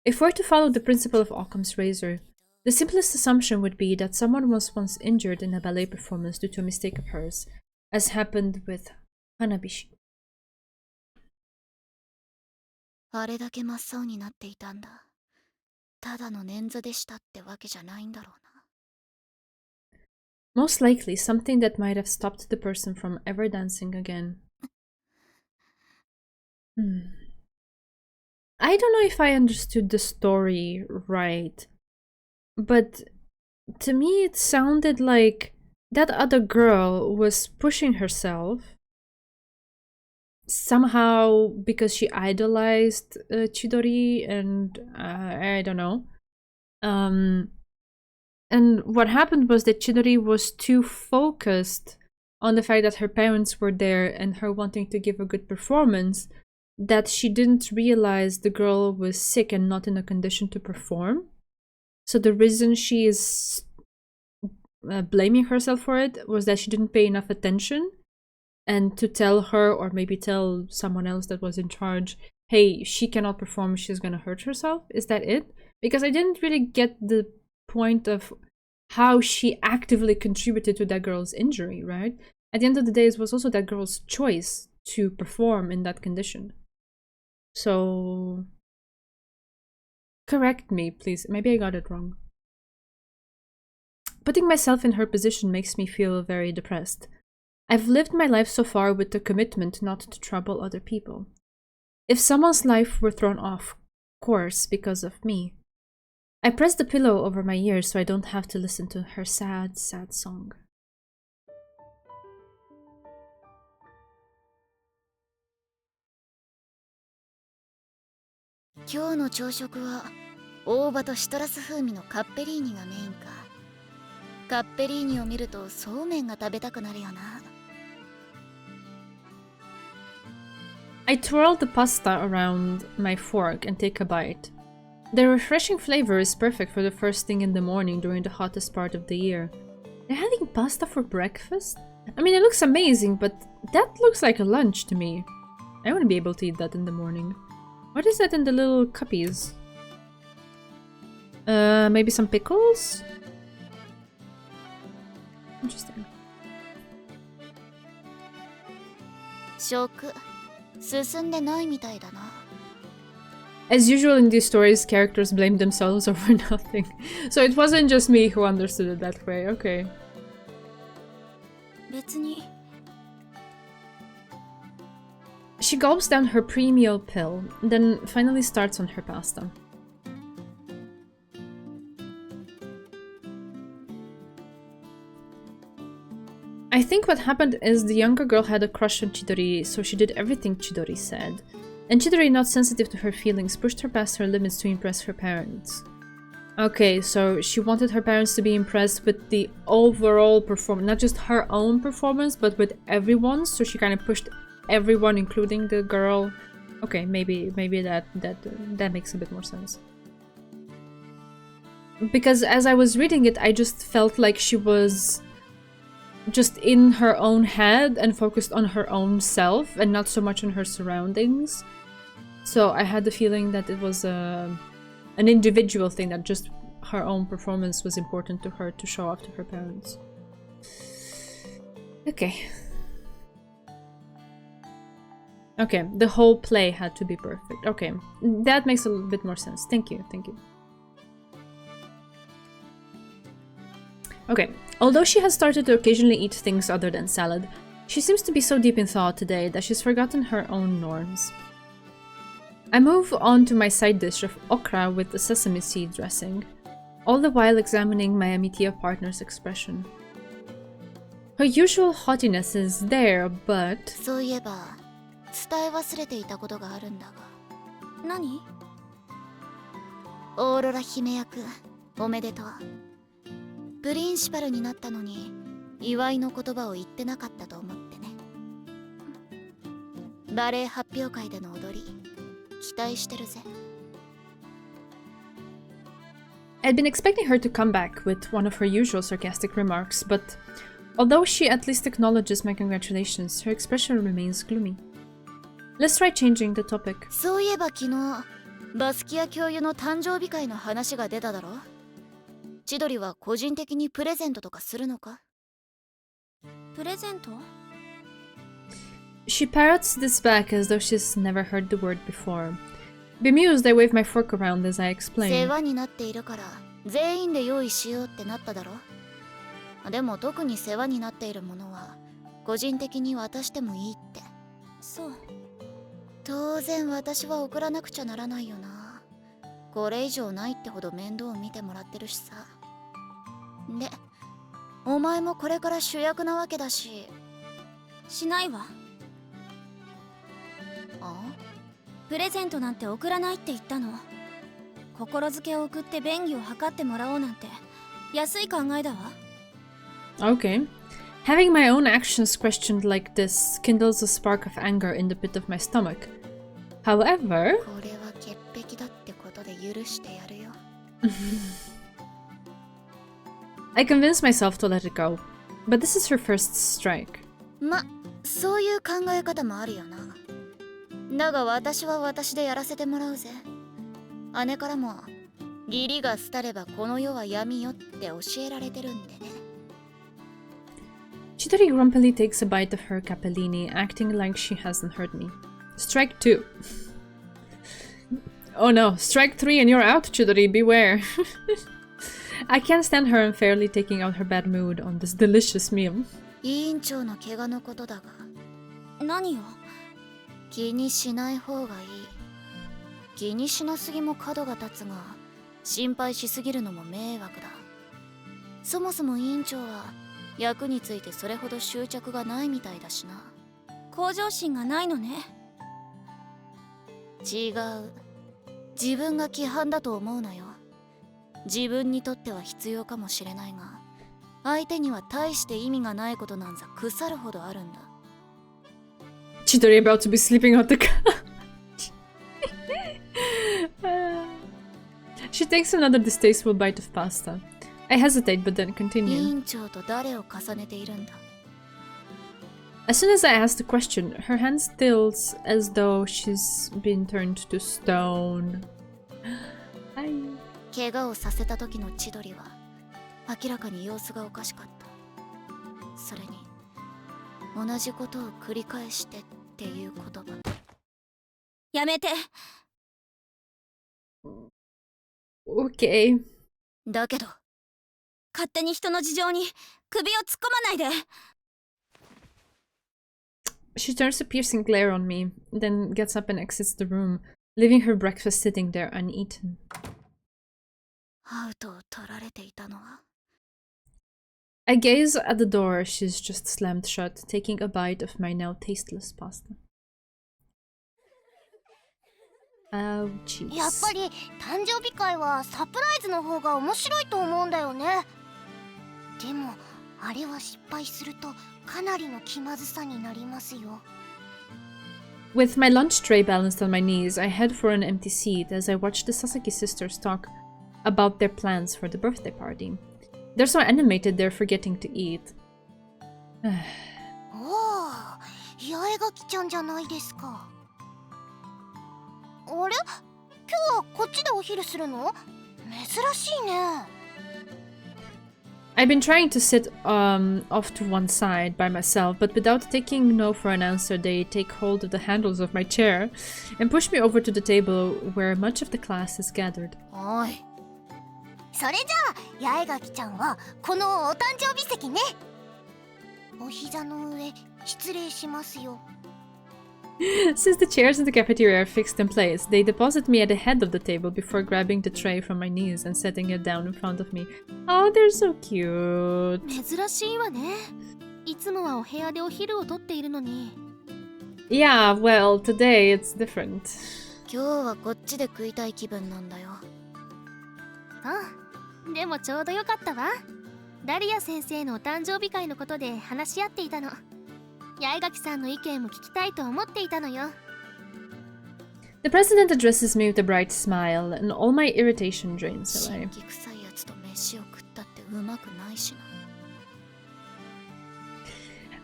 If we're to follow the principle of Occam's razor, the simplest assumption would be that someone was once injured in a ballet performance due to a mistake of hers, as happened with Hanabishi. あれだけ真っ青になっていたんだ。ただの捻挫でしたってわけじゃないんだろうな。 Most likely something that might have stopped the person from ever dancing again. I don't know if I understood the story right, but to me it sounded like that other girl was pushing herself somehow because she idolized Chidori and I don't know. And what happened was that Chidori was too focused on the fact that her parents were there and her wanting to give a good performance that she didn't realize the girl was sick and not in a condition to perform. So the reason she is blaming herself for it was that she didn't pay enough attention, and to tell her, or maybe tell someone else that was in charge, hey, she cannot perform, she's gonna hurt herself. Is that it? Because I didn't really get the point of how she actively contributed to that girl's injury, right? At the end of the day, it was also that girl's choice to perform in that condition. So correct me, please. Maybe I got it wrong. Putting myself in her position makes me feel very depressed. I've lived my life so far with the commitment not to trouble other people. If someone's life were thrown off course because of me, I press the pillow over my ears so I don't have to listen to her sad, sad song. Today's の朝食は大葉とシトラス風味のカッペリーニがメインか。カッペリーニを見るとそうめんが食べたくなるよな。I twirl the pasta around my fork and take a bite. The refreshing flavor is perfect for the first thing in the morning during the hottest part of the year. They're having pasta for breakfast? I mean, it looks amazing, but that looks like a lunch to me. I wouldn't be able to eat that in the morning. What is that in the little cuppies? Maybe some pickles? Interesting. 食進んでないみたいだな。As usual in these stories, characters blame themselves over nothing. So it wasn't just me who understood it that way, okay. 別に。 She gulps down her pre-meal pill, then finally starts on her pasta. I think what happened is the younger girl had a crush on Chidori, so she did everything Chidori said. And Chidori, not sensitive to her feelings, pushed her past her limits to impress her parents. Okay, so she wanted her parents to be impressed with the overall performance, not just her own performance, but with everyone's. So she kind of pushed everyone, including the girl. Okay, maybe that makes a bit more sense. Because as I was reading it, I just felt like she was just in her own head and focused on her own self and not so much on her surroundings. So I had the feeling that it was an individual thing, that just her own performance was important to her to show off to her parents. Okay. Okay, the whole play had to be perfect. Okay, that makes a little bit more sense. Thank you, thank you. Okay, although she has started to occasionally eat things other than salad, she seems to be so deep in thought today that she's forgotten her own norms. I move on to my side dish of okra with the sesame seed dressing, all the while examining my Amitia partner's expression. Her usual haughtiness is there, but... そういえば、伝え忘れていたことがあるんだが。何？オーロラ姫役、おめでとう。プリンシパルになったのに、祝いの言葉を言ってなかったと思ってね。バレエ発表会での踊り、期待してるぜ。I'd been expecting her to come back with one of her usual sarcastic remarks, but although she at least acknowledges my congratulations, her expression remains gloomy. Let's try changing the topic. そういえば昨日、バスキア教諭の誕生日会の話が出ただろ。千鳥は個人的にプレゼントとかするのか？プレゼント？ She parrots this back as though she's never heard the word before. Bemused, I wave my fork around as I 世 explain. 話になっているから全員で用意しようってなっただろ。でも特に世話になっているものは個人的に渡してもいいって。そう。当然私は送らなくちゃならないよな。これ以上ないってほど面倒を見てもらってるしさ。で、お前もこれから主役なわけだし。しないわ。あ？プレゼントなんて送らないって言ったの。心づけを送って便宜を図ってもらおうなんて安い考えだわ。Okay. Having my own actions questioned like this kindles a spark of anger in the pit of my stomach. However... これは潔癖だってことで許してやるよ。I convince myself to let it go, but this is her first strike. ま、そういう考え方もあるよな。だが私は私でやらせてもらうぜ。姉からも義理が廃ればこの世は闇よって教えられてるんでね。Chidori grumpily takes a bite of her capellini, acting like she hasn't heard me. Strike 2. Oh no, strike 3 and you're out, Chidori, beware. I can't stand her unfairly taking out her bad mood on this delicious meal. 委員長の怪我のことだが。何よ？気にしない方がいい。気にしなすぎも角が立つが、心配しすぎるのも迷惑だ。そもそも委員長は役についてそれほど執着がないみたいだしな。向上心がないのね。違う。自分が規範だと思うなよ。自分にとっては必要かもしれないが、相手には大して意味がないことなんざ腐るほどあるんだ。Chidori about to be sleeping on the couch. She takes another distasteful bite of pasta. I hesitate, but then 委 continue. 員長と誰を重ねているんだ。 As soon as I ask the question, her hand stills as though she's been turned to stone. 怪我をさせた時の千鳥は明らかに様子がおかしかった。それに同じことを繰り返してっていう言葉。やめて。Okay. だけど勝手に人の事情に首を突っ込まないで。She turns a piercing glare on me, then gets up and exits the room, leaving her breakfast sitting there uneaten. アウトを取られていたのは。 I gaze at the door she's just slammed shut, taking a bite of my now tasteless pasta. Ouchies. やっぱり誕生日会はサプライズの方が面白いと思うんだよね。でもあれは失敗するとかなりの気まずさになりますよ。With my lunch tray balanced on my knees, I head for an empty seat as I watch the Sasaki sisters talk about their plans for the birthday party. They're so animated they're forgetting to eat. おお、八重垣ちゃんじゃないですか。あれ？今日はこっちでお昼するの？珍しいね。I've been trying to sit off to one side by myself, but without taking no for an answer, they take hold of the handles of my chair and push me over to the table where much of the class is gathered. おい。それじゃあ八重垣ちゃんはこのお誕生日席ね。お膝の上失礼しますよ。Since the chairs in the cafeteria are fixed in place, they deposit me at the head of the table before grabbing the tray from my knees and setting it down in front of me. Oh, they're so cute. 珍しいわね。いつもはお部屋でお昼をとっているのに。Yeah, well, today it's different. 今日はこっちで食いたい気分なんだよ。うん。でもちょうどよかったわ。ダリア先生のお誕生日会のことで話し合っていたの。八重垣さんの意見も聞きたいと思っていたのよ。The president addresses me with a bright smile, and all my irritation drains away. 臭いやつと飯を食ったってうまくないしな。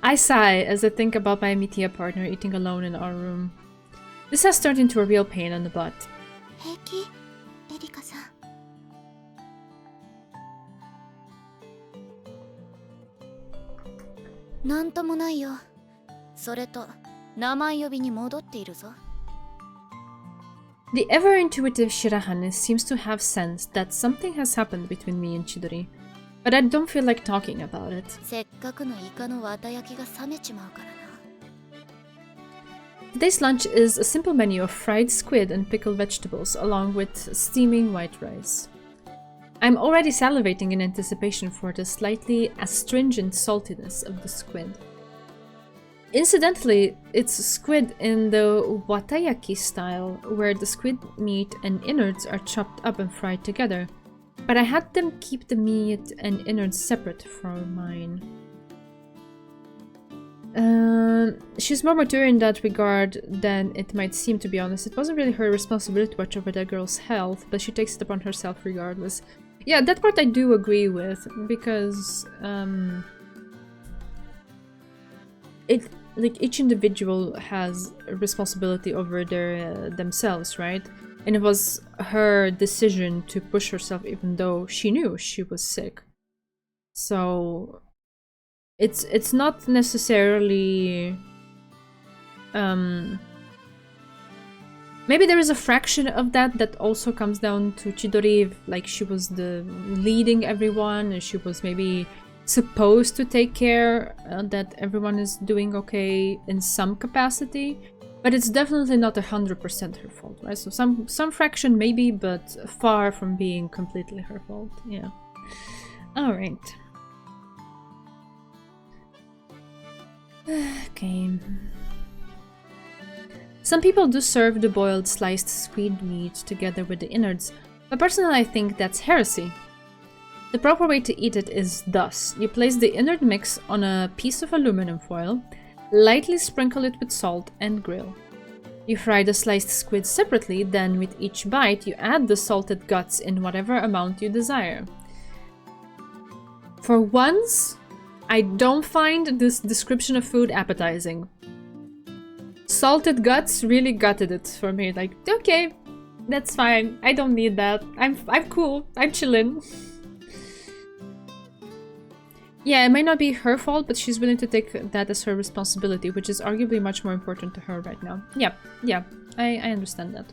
I sigh as I think about my Amitia partner eating alone in our room. This has turned into a real pain in the butt. 平気？エリカさん。なんともないよ。それと名前呼びに戻っているぞ。The ever-intuitive Shirahane seems to have sensed that something has happened between me and Chidori, but I don't feel like talking about it. せっかくのイカの綿焼きが冷めちまうからな。Today's lunch is a simple menu of fried squid and pickled vegetables, along with steaming white rice. I'm already salivating in anticipation for the slightly astringent saltiness of the squid. Incidentally, it's squid in the watayaki style, where the squid meat and innards are chopped up and fried together, but I had them keep the meat and innards separate for mine. She's more mature in that regard than it might seem, to be honest. It wasn't really her responsibility to watch over that girl's health, but she takes it upon herself regardless. Yeah, that part I do agree with, because each individual has a responsibility over their themselves, right? And it was her decision to push herself even though she knew she was sick. So it's not necessarily maybe there is a fraction of that also comes down to Chidori, like she was the leading everyone and she was maybe supposed to take care that everyone is doing okay in some capacity, but it's definitely not 100% her fault, right? So some fraction maybe, but far from being completely her fault. Yeah. All right. Okay. Some people do serve the boiled sliced squid meat together with the innards, but personally I think that's heresy. The proper way to eat it is thus. You place the innard mix on a piece of aluminum foil, lightly sprinkle it with salt and grill. You fry the sliced squid separately, then with each bite you add the salted guts in whatever amount you desire. For once, I don't find this description of food appetizing. Salted guts really gutted it for me. Like, okay, that's fine. I don't need that. I'm cool. I'm chillin'. Yeah, it might not be her fault, but she's willing to take that as her responsibility, which is arguably much more important to her right now. Yeah, I understand that.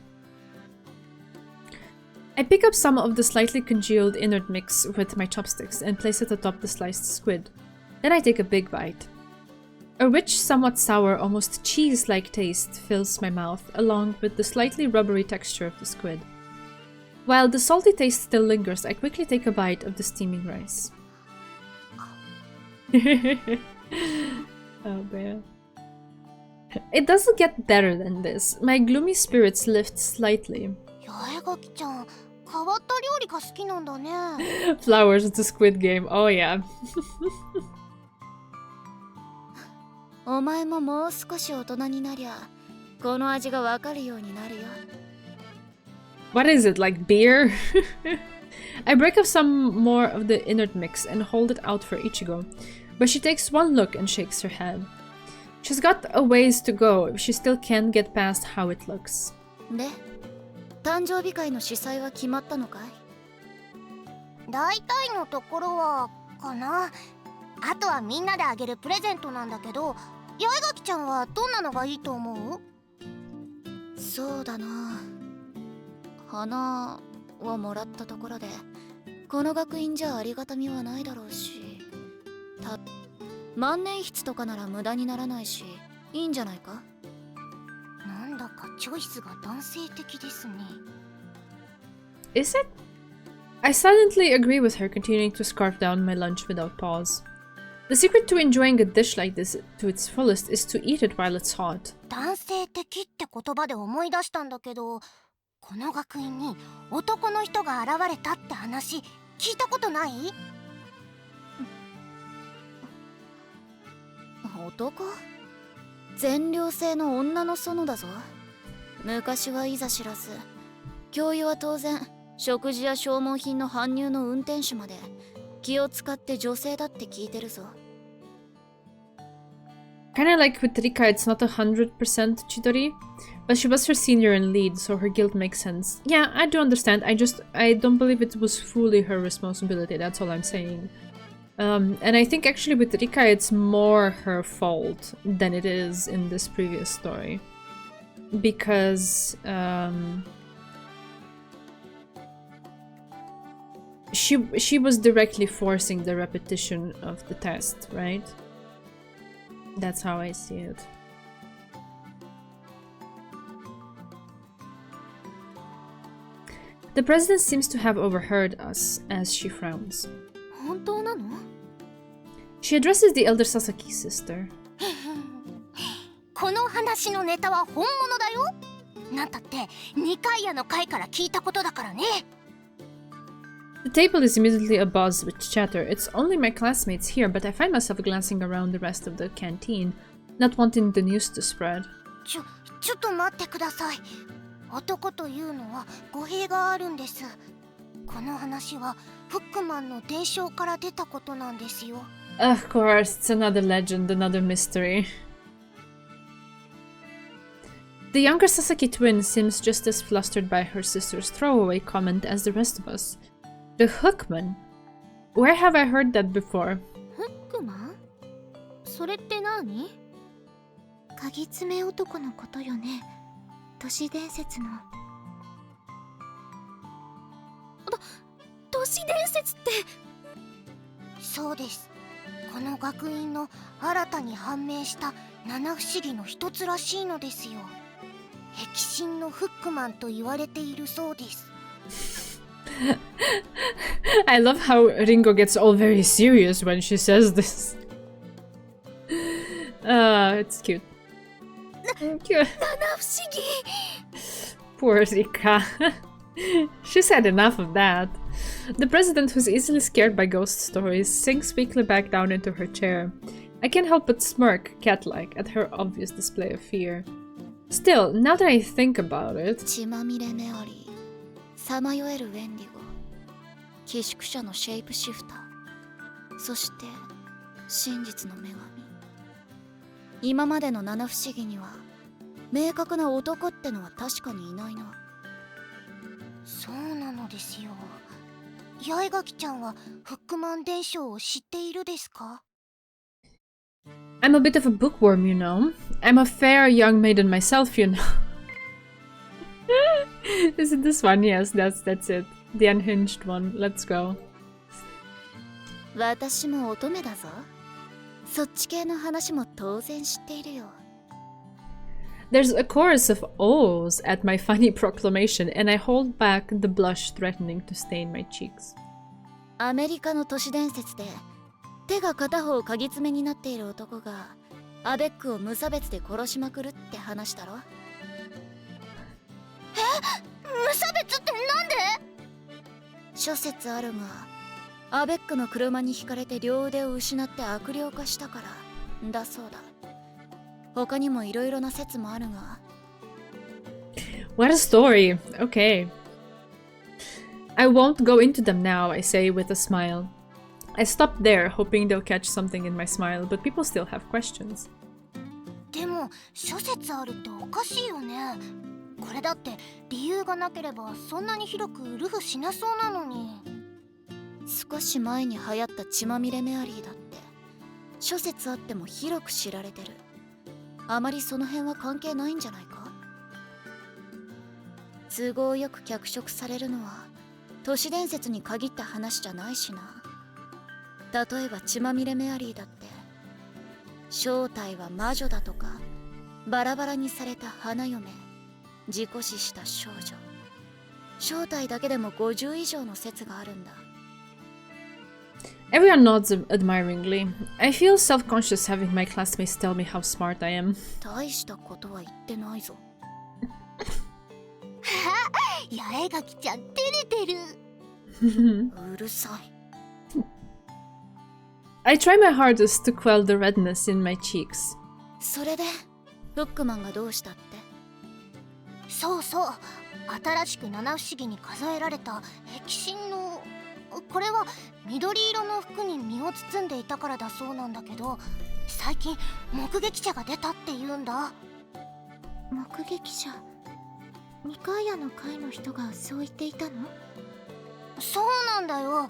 I pick up some of the slightly congealed innard mix with my chopsticks and place it atop the sliced squid. Then I take a big bite. A rich, somewhat sour, almost cheese-like taste fills my mouth, along with the slightly rubbery texture of the squid. While the salty taste still lingers, I quickly take a bite of the steaming rice. Oh man. It doesn't get better than this. My gloomy spirits lift slightly. 八重垣ちゃん、変わった料理が好きなんだね。Flowers, it's a squid game. Oh yeah. お前ももう少し大人になりゃ、この味がわかるようになるよ。What is it, like beer? I break up some more of the inert mix and hold it out for Ichigo, but she takes one look and shakes her head. She's got a ways to go if she still can't get past how it looks. で、誕生日会の主催は決まったのかい？大体のところはかな。あとはみんなであげるプレゼントなんだけど、八重垣ちゃんはどんなのがいいと思う？そうだな。花をもらったところで、この学院じゃありがたみはないだろうし、万年筆とかなら無駄にならないし、いいんじゃないか？なんだかチョイスが男性的ですね。Is it? I silently agree with her, continuing to scarf down my lunch without pause. The secret to enjoying a dish like this to its fullest is to eat it while it's hot. 男性的って言葉で思い出したんだけど、この学院に男の人が現れたって話聞いたことない？男？全寮制の女の園だぞ。昔はいざ知らず、教諭は当然食事や消耗品の搬入の運転手まで気を使って女性だって聞いてるぞ。Kinda like with Rika, it's not 100% Chidori, but she was her senior and lead, so her guilt makes sense. Yeah, I do understand. I don't believe it was fully her responsibility, that's all I'm saying. And I think actually with Rika, it's more her fault than it is in this previous story. Because, she was directly forcing the repetition of the test, right? That's how I see it. The president seems to have overheard us as she frowns. 本当なの？ She addresses the elder Sasaki sister. この話のネタは本物だよ。なんたって二階屋の会から聞いたことだからね。The table is immediately abuzz with chatter. It's only my classmates here, but I find myself glancing around the rest of the canteen, not wanting the news to spread. ちょっと待ってください。男というのは語弊があるんです。この話はフックマンの伝承から出たことなんですよ。Of course, it's another legend, another mystery. The younger Sasaki twin seems just as flustered by her sister's throwaway comment as the rest of us. The Hookman? Where have I heard that before? フックマン？それって何？鍵爪男のことよね。都市伝説の。都市伝説って。そうです。この学院の新たに判明した七不思議の一つらしいのですよ。壁神のフックマンと言われているそうです。I love how Ringo gets all very serious when she says this. It's cute. Cute. Poor Rika. She's had enough of that. The president, who's easily scared by ghost stories, sinks weakly back down into her chair. I can't help but smirk, cat-like, at her obvious display of fear. Still, now that I think about it... 血まみれメアリー、さまよえるウェンディゴ、寄宿舎のシェイプシフター、そして真実の女神。今までの七不思議には明確な男ってのは確かにいないな。そうなのですよ。八重垣ちゃんはフックマン伝承を知っているですか？ I'm a bit of a bookworm, you know. I'm a fair young maiden myself, you know. Is it this one? Yes, that's it. The unhinged one. Let's go. 私も乙女だぞ。そっち系の話も当然知っているよ。There's a chorus of ohs at my funny proclamation, and I hold back the blush threatening to stain my cheeks. アメリカの都市伝説で手が片方鍵爪になっている男がアベックを無差別で殺しまくるって話だろ。無差別ってなんで？諸説あるが、アベックの車にひかれて両腕を失って悪霊化したからだそうだ。他にもいろいろな説もあるが。What a story. Okay. I won't go into them now, I say with a smile. I stopped there, hoping they'll catch something in my smile, but people still have questions. でも諸説あるっておかしいよね。これだって理由がなければそんなに広くルフしなそうなのに。少し前に流行った血まみれメアリーだって諸説あっても広く知られてる。あまりその辺は関係ないんじゃないか。都合よく脚色されるのは都市伝説に限った話じゃないしな。例えば血まみれメアリーだって正体は魔女だとか、バラバラにされた花嫁、事故死した少女、正体だけでも50以上の説があるんだ。Everyone nods admiringly. I feel self-conscious having my classmates tell me how smart I am. 大したことは言ってないぞ。八重垣ちゃん照れてる。うるさい。I try my hardest to quell the redness in my cheeks. それでフックマンがどうしたって？そうそう、新しく七不思議に数えられた壁神の、これは緑色の服に身を包んでいたからだそうなんだけど、最近目撃者が出たって言うんだ。目撃者？ニカイアの会の人がそう言っていたの？そうなんだよ。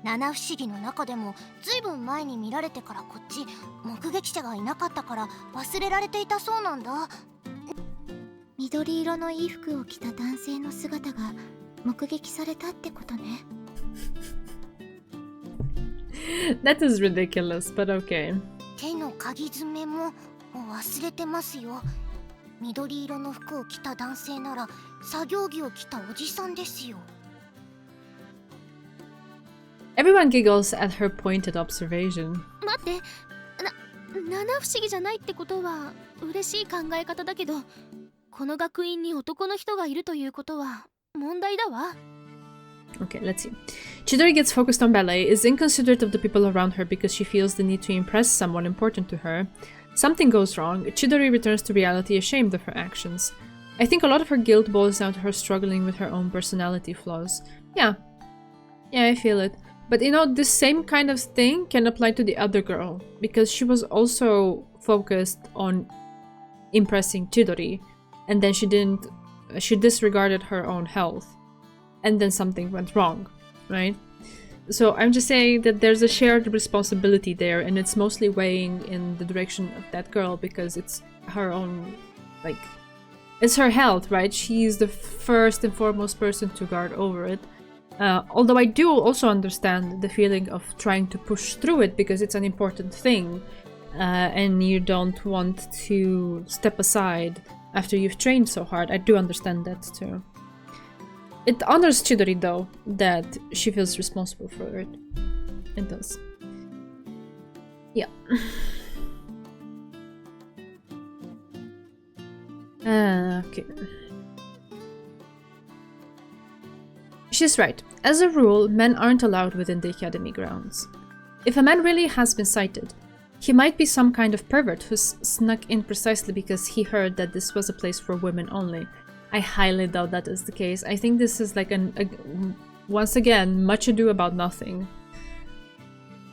七不思議の中でもずいぶん前に見られてからこっち目撃者がいなかったから忘れられていたそうなんだ。緑色の衣服を着た男性の姿が目撃されたってことね。That is ridiculous, but okay. 手の鍵爪も忘れてますよ。緑色の服を着た男性なら作業着を着たおじさんですよ。Everyone giggles at her pointed observation. 待って、七不思議じゃないってことは嬉しい考え方だけど、この学院に男の人がいるということは問題だわ。Okay, let's see. Chidori gets focused on ballet, is inconsiderate of the people around her because she feels the need to impress someone important to her. Something goes wrong. Chidori returns to reality ashamed of her actions. I think a lot of her guilt boils down to her struggling with her own personality flaws. Yeah, I feel it. But you know, this same kind of thing can apply to the other girl, because she was also focused on impressing Chidori, and then she disregarded her own health, and then something went wrong, right? So I'm just saying that there's a shared responsibility there, and it's mostly weighing in the direction of that girl because it's her own, like, it's her health, right? She's the first and foremost person to guard over it. Although I do also understand the feeling of trying to push through it because it's an important thing, and you don't want to step aside after you've trained so hard. I do understand that too. It honors Chidori though, that she feels responsible for it. It does. Yeah. Okay. She's right. As a rule, men aren't allowed within the academy grounds. If a man really has been sighted, he might be some kind of pervert who's snuck in precisely because he heard that this was a place for women only. I highly doubt that is the case. I think this is like once again, much ado about nothing.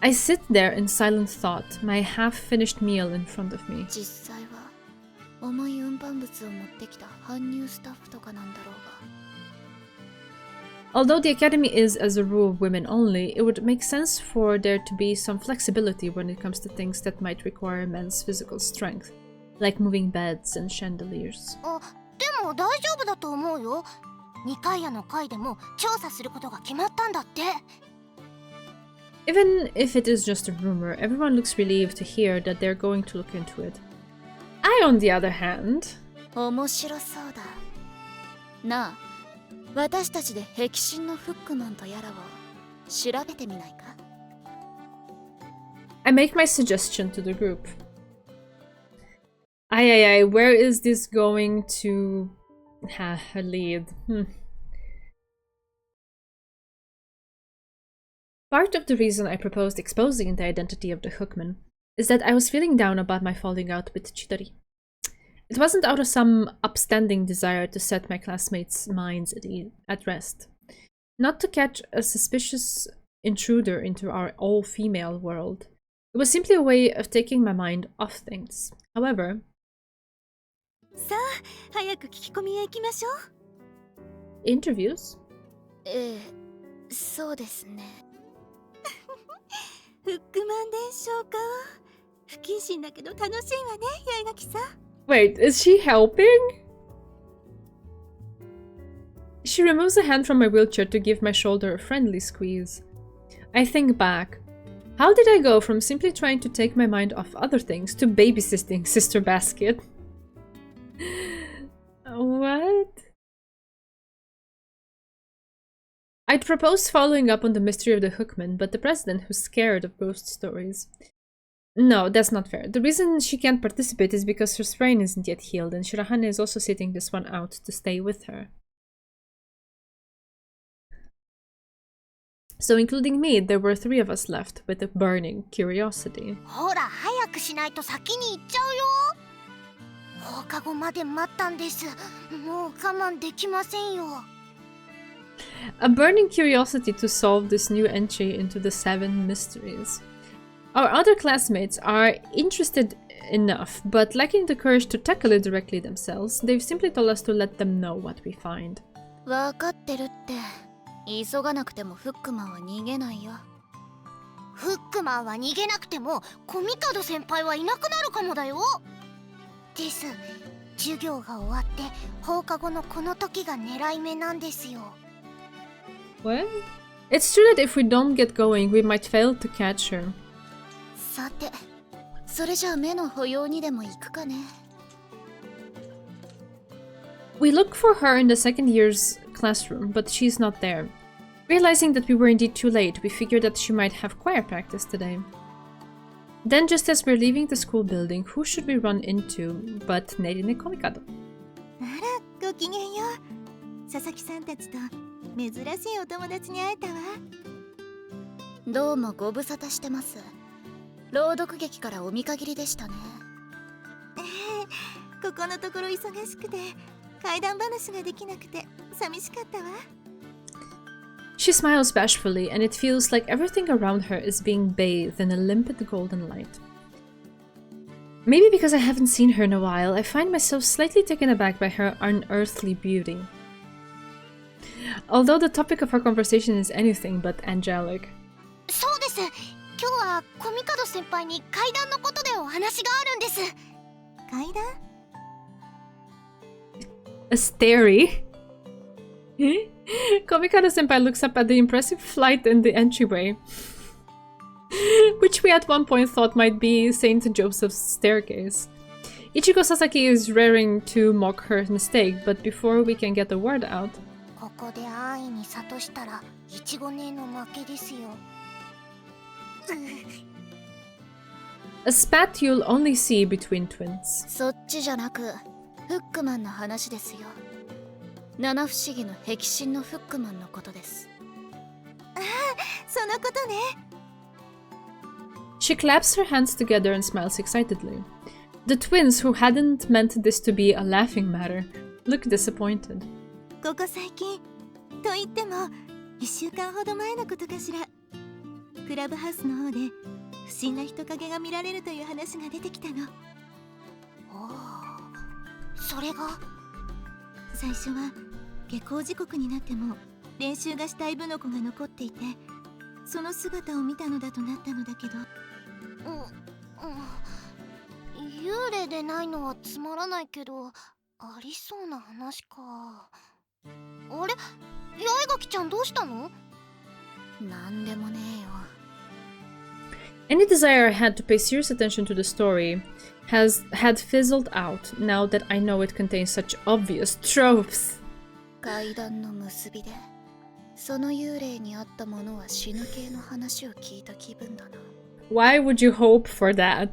I sit there in silent thought, my half-finished meal in front of me. 実際は重い運搬物を持ってきた搬入スタッフとかなんだろうが。Although the academy is, as a rule, women only, it would make sense for there to be some flexibility when it comes to things that might require men's physical strength, like moving beds and chandeliers. でも大丈夫だと思うよ。ニカイアの会でも調査することが決まったんだって。Even if it is just a rumor, everyone looks relieved to hear that they're going to look into it. I, on the other hand... 面白そうだ。なあ、私たちで壁神のフックマンとやらを調べてみないか？ I make my suggestion to the group. Ay, where is this going to lead? Part of the reason I proposed exposing the identity of the Hookman is that I was feeling down about my falling out with Chidori. It wasn't out of some upstanding desire to set my classmates' minds at rest. Not to catch a suspicious intruder into our all-female world. It was simply a way of taking my mind off things. However... さあ、早く聞き込みへ行きましょう。 Interviews? そうですね。フックマン伝承か。不謹慎だけど楽しいわね、八重垣さん。 Wait, is she helping? She removes a hand from my wheelchair to give my shoulder a friendly squeeze. I think back. How did I go from simply trying to take my mind off other things to babysitting Sister Basket? What? I'd proposed following up on the mystery of the Hookman, but the president, who's scared of ghost stories... No, that's not fair. The reason she can't participate is because her sprain isn't yet healed, and Shirahane is also sitting this one out to stay with her. So including me, there were 3 of us left with a burning curiosity. ほら、早くしないと先に行っちゃうよ。放課後まで待ったんです。もう我慢できませんよ。A burning curiosity to solve this new entry into the 7 mysteries. Our other classmates are interested enough, but lacking the courage to tackle it directly themselves, they've simply told us to let them know what we find. わかってるって。急がなくてもフックマンは逃げないよ。フックマンは逃げなくてもコミカド先輩はいなくなるかもだよ。です。授業が終わって放課後のこの時が狙い目なんですよ。What? It's true that if we don't get going, we might fail to catch her. さて、それじゃあ目の保養にでも行くかね。We look for her in the second year's classroom, but she's not there. Realizing that we were indeed too late, we figured that she might have choir practice today. Then, just as we're leaving the school building, who should we run into but Nerine Komikado? あら、ごきげんよう。佐々木さんたちと珍しいお友達に会えたわ。どうもご無沙汰してます。朗読劇からお見限りでしたね。ここのところ忙しくて怪談話ができなくて寂しかったわ。She smiles bashfully, and it feels like everything around her is being bathed in a limpid golden light. Maybe because I haven't seen her in a while, I find myself slightly taken aback by her unearthly beauty. Although the topic of our conversation is anything but angelic. そうです。今日はコミカド先輩に怪談のことでお話があるんです。怪談 A starey. Komikado-senpai looks up at the impressive flight in the entryway, which we at one point thought might be Saint Joseph's staircase. Ichigo Sasaki is raring to mock her mistake, but before we can get a word out... ここで安易に諭したらイチゴ姉の負けですよ。A spat you'll only see between twins. そっちじゃなく、フックマンの話ですよ。七不思議の壁心のフックマンのことです。そのことね。She claps her hands together and smiles excitedly. The twins, who hadn't meant this to be a laughing matter, look disappointed. ここ最近と言っても1週間ほど前のことかしら。クラブハウスの方で不審な人影が見られるという話が出てきたの。それが最初は下校時刻になっても練習がしたい部の子が残っていて、その姿を見たのだとなったのだけど、幽霊でないのはつまらないけど、ありそうな話か。あれ、八重垣ちゃんどうしたの？なんでもねえよ。Any desire I had to pay serious attention to the story had fizzled out now that I know it contains such obvious tropes. 階段の結びで、その幽霊に会った者は死ぬ系の話を聞いた気分だな。Why would you hope for that?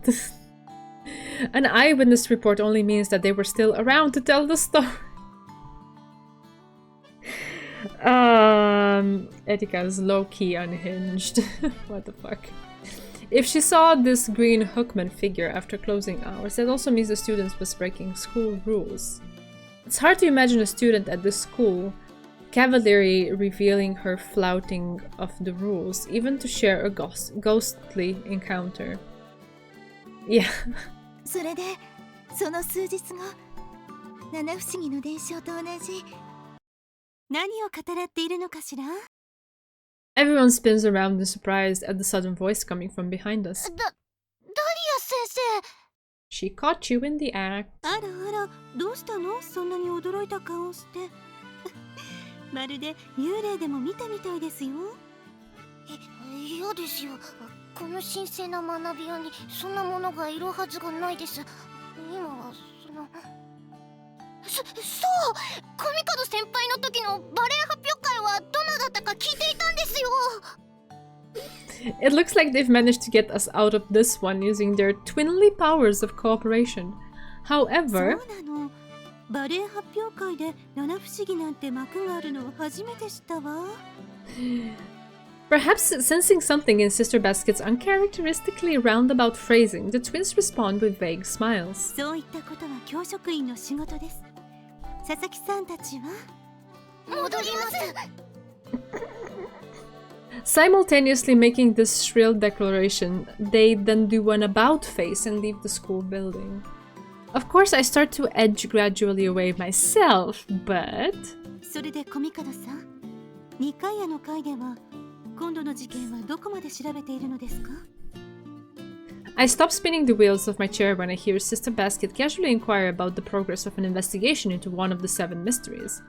An eyewitness report only means that they were still around to tell the story. Etika is low-key unhinged. What the fuck? If she saw this green Hookman figure after closing hours, that also means the student was breaking school rules. It's hard to imagine a student at this school cavalierly revealing her flouting of the rules, even to share a ghostly encounter. Yeah. それでその数日後、七不思議の伝承と同じ何を語らっているのかしら？ Everyone spins around in surprise at the sudden voice coming from behind us. ダリア先生。 She caught you in the act. あらあら、どうしたの？そんなに驚いた顔をして。まるで幽霊でも見たみたいですよ。嫌ですよ。この神聖な学び屋にそんなものがいるはずがないです。今はそう神門先輩の時のバレエ発表会はどんなだったか聞いていたんですよ。 It looks like they've managed to get us out of this one using their twinly powers of cooperation. However, そうなの。バレエ発表会で七不思議なんて幕があるのを初めて知ったわ。perhaps sensing something in Sister Basket's uncharacteristically roundabout phrasing, the twins respond with vague smiles. そういったことは教職員の仕事です。佐々木さんたちは戻ります。 Simultaneously making this shrill declaration, they then do an about face and leave the school building. Of course, I start to edge gradually away myself, but... それで神門さん、二階屋の会では今度の事件はどこまで調べているのですか？ I stop spinning the wheels of my chair when I hear Sister Basket casually inquire about the progress of an investigation into one of the 7 mysteries.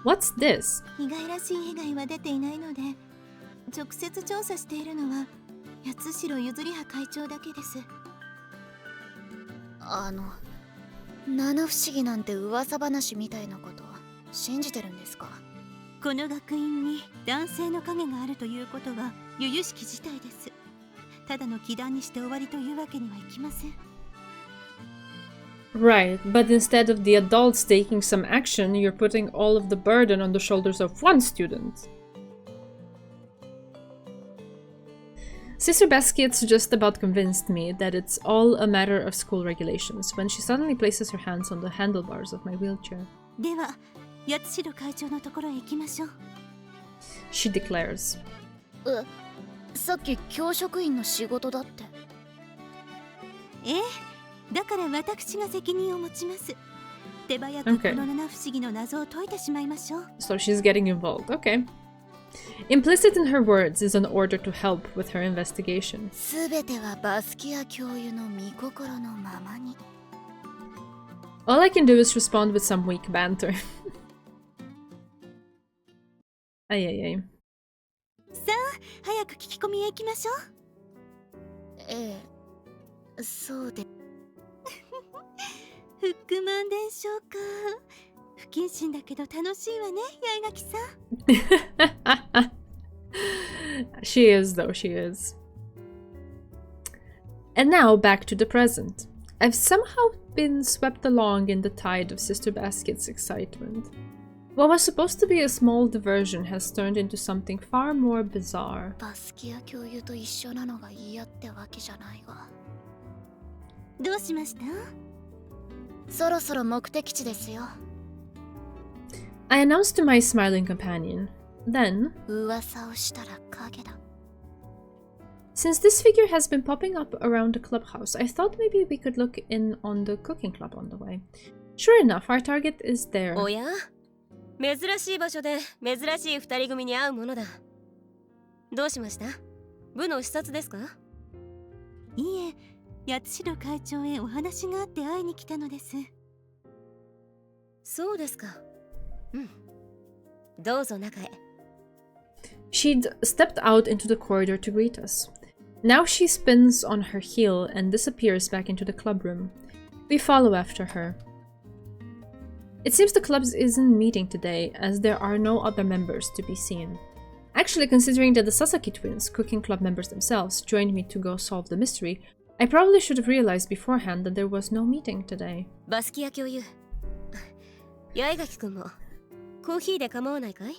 What's this? 被害らしい被害は出ていないので、直接調査しているのは八代ゆずり葉会長だけです。七不思議なんて噂話みたいなこと信じてるんですか？この学院に男性の影があるということは由々しき事態です。ただの気談にして終わりというわけにはいきません。 Right, but instead of the adults taking some action, you're putting all of the burden on the shoulders of one student. Sister Basket's just about convinced me that it's all a matter of school regulations when she suddenly places her hands on the handlebars of my wheelchair. では、八代会長のところへ行きましょう。 She declares. さっき教職員の仕事だって。ええ、だから私が責任を持ちます。手早くこの七不思議の謎を解いてしまいましょう。 So she's getting involved, okay. Implicit in her words is an order to help with her investigation. すべてはバスキア教諭の御心のままに。 All I can do is respond with some weak banter. Ay, ay, ay. さあ、早く聞き込みへ行きましょう。ええ、そうで。フックマン伝承か。不謹慎だけど楽しいわね、八重垣さん。She is, though, she is. And now back to the present. I've somehow been swept along in the tide of Sister Basket's excitement. What was supposed to be a small diversion has turned into something far more bizarre. バスキア教諭と一緒なのが嫌ってわけじゃないが。どうしました？そろそろ目的地ですよ。I announced to my smiling companion. Then, 噂をしたら影だ。 since this figure has been popping up around the clubhouse, I thought maybe we could look in on the cooking club on the way. Sure enough, our target is there. おや？珍しい場所で珍しい二人組に会うものだ。どうしました？部の視察ですか？いいえ、八代会長へお話があって会いに来たのです。そうですか。うん。どうぞ中へ。She'd stepped out into the corridor to greet us. Now she spins on her heel and disappears back into the club room. We follow after her. It seems the club isn't meeting today, as there are no other members to be seen. Actually, considering that the Sasaki twins, cooking club members themselves, joined me to go solve the mystery, I probably should have realized beforehand that there was no meeting today. バスキア教諭。八重垣くんもコーヒーで構わないかい？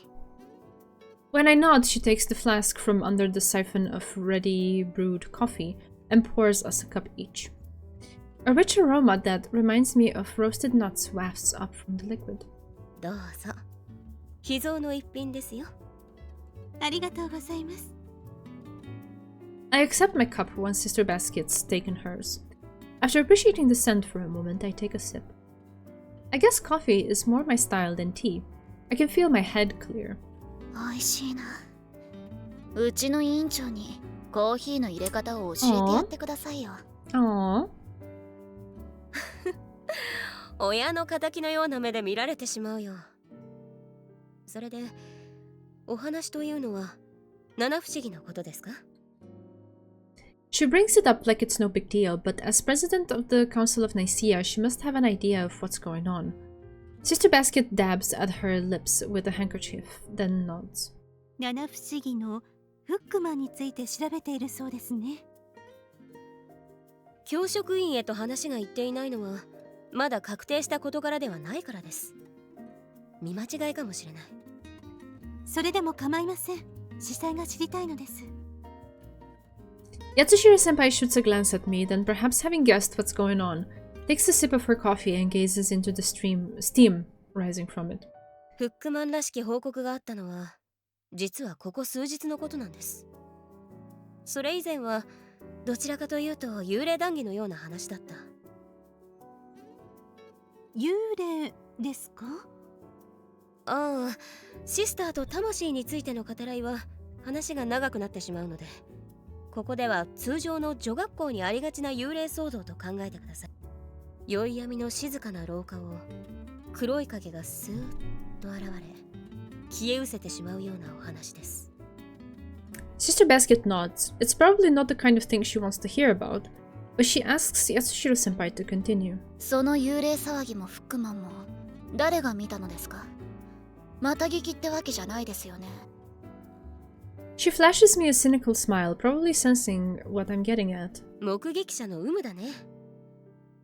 When I nod, she takes the flask from under the siphon of ready brewed coffee and pours us a cup each. A rich aroma that reminds me of roasted nuts wafts up from the liquid. どうぞ。秘蔵の一品ですよ。ありがとうございます。I accept my cup once Sister Basket's taken hers. After appreciating the scent for a moment, I take a sip. I guess coffee is more my style than tea. I can feel my head clear. おいしいな。うちの委員長にコーヒーの入れ方を教えてやってくださいよ。Aww. 親の仇のような目で見られてしまうよ。それで、お話というのは七不思議のことですか？ She brings it up like it's no big deal, but as president of the Council of Nicaea, she must have an idea of what's going on. Sister Basket dabs at her lips with a handkerchief, then nods. 七不思議のフックマンについて調べているそうですね。教職員へと話がいっていないのはまだ確定した事柄ではないからです。見間違いかもしれない。それでも構いません。司祭が知りたいのです。Yatsushiro-senpai shoots a glance at me, then perhaps having guessed what's going on, takes a sip of her coffee and gazes into the steam rising from it. フックマンらしき報告があったのは実はここ数日のことなんです。それ以前はどちらかというと幽霊談義のような話だった。幽霊ですか？ああ、シスターと魂についての語らいは話が長くなってしまうので、ここでは通常の女学校にありがちな幽霊騒動と考えてください。宵闇の静かな廊下を黒い影がスーッと現れ消え失せてしまうようなお話です。 Sister Basket nods. It's probably not the kind of thing she wants to hear about, but she asks Yatsushiro-senpai to continue. その幽霊騒ぎもフックマンも誰が見たのですか？また聞きってわけじゃないですよね。She flashes me a cynical smile, probably sensing what I'm getting at. 目撃者の有無だね。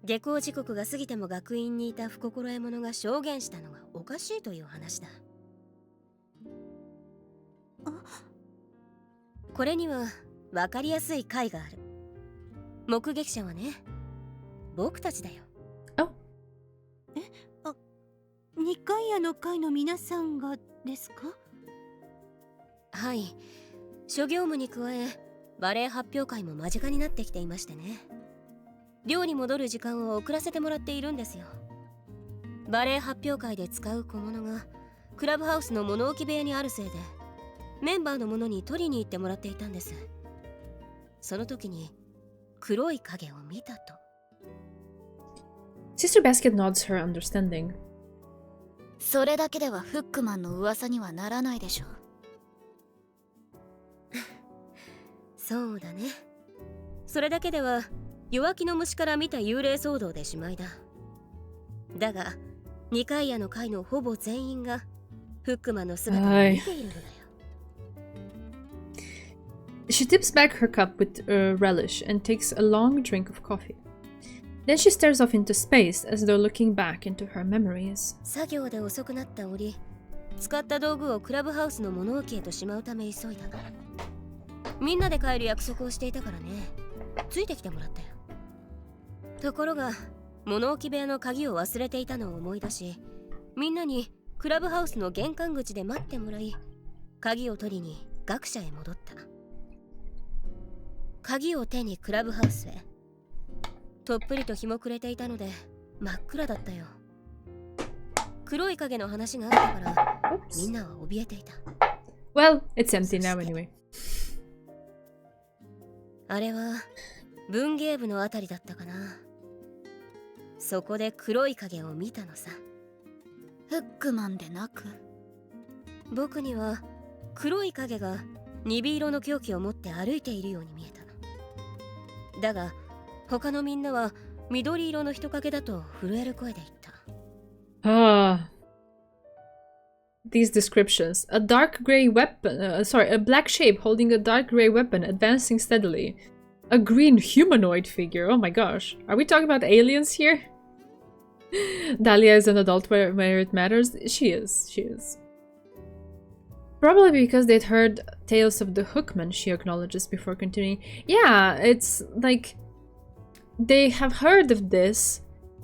下校時刻が過ぎても学院にいた不心得者が証言したのがおかしいという話だ。これには分かりやすい解がある。目撃者はね、僕たちだよ。二階屋の会の皆さんがですか？はい、諸業務に加えバレエ発表会も間近になってきていましてね。寮に戻る時間を遅らせてもらっているんですよ。バレエ発表会で使う小物がクラブハウスの物置部屋にあるせいで、メンバーのものに取りに行ってもらっていたんです。その時に黒い影を見たと。 Sister Basket nods her understanding. それだけではフックマンの噂にはならないでしょう。そうだね。それだけでは弱気の虫から見た幽霊騒動でしまいだ。だが二階屋の会のほぼ全員がフックマンの姿を見ているのだよ。She tips back her cup with relish and takes a long drink of coffee. Then she stares off into space as though looking back into her memories. 作業で遅くなった折、使った道具をクラブハウスの物置へとしまうため急いだ。みんなで帰る約束をしていたからね。ついてきてもらったよ。ところが物置部屋の鍵を忘れていたのを思い出し、みんなにクラブハウスの玄関口で待ってもらい、鍵を取りに学舎へ戻った。鍵を手にクラブハウスへ。とっぷりと日も暮れていたので真っ暗だったよ。黒い影の話があったからみんなは怯えていた。 Well, it's empty now anyway. あれは文芸部のあたりだったかな。そこで黒い影を見たのさ。フックマンでなく、僕には黒い影が鈍色の凶器を持って歩いているように見えた。だが他のみんなは緑色の人影だと震える声で言った。Ah. These descriptions. A dark gray weapon, a black shape holding a dark gray weapon advancing steadily. A green humanoid figure. Oh my gosh. Are we talking about aliens here? Dahlia is an adult where it matters. She is. She is. Probably because they'd heard tales of the Hookman, she acknowledges before continuing. Yeah, it's like they have heard of this.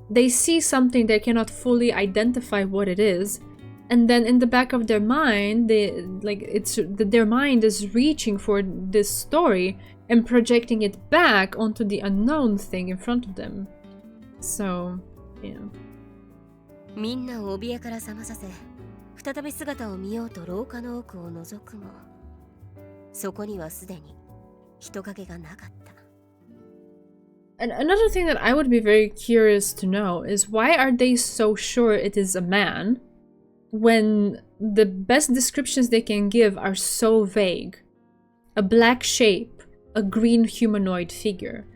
They see something they cannot fully identify what it is. And then in the back of their mind, their mind is reaching for this story and projecting it back onto the unknown thing in front of them. So, yeah. みんなを怯えから覚まさせ、再び姿を見ようと廊下の奥を覗くも、そこにはすでに人影がなかった。And another thing that I would be very curious to know is why are they so sure it is a man when the best descriptions they can give are so vague? A black shape, a green humanoid figure.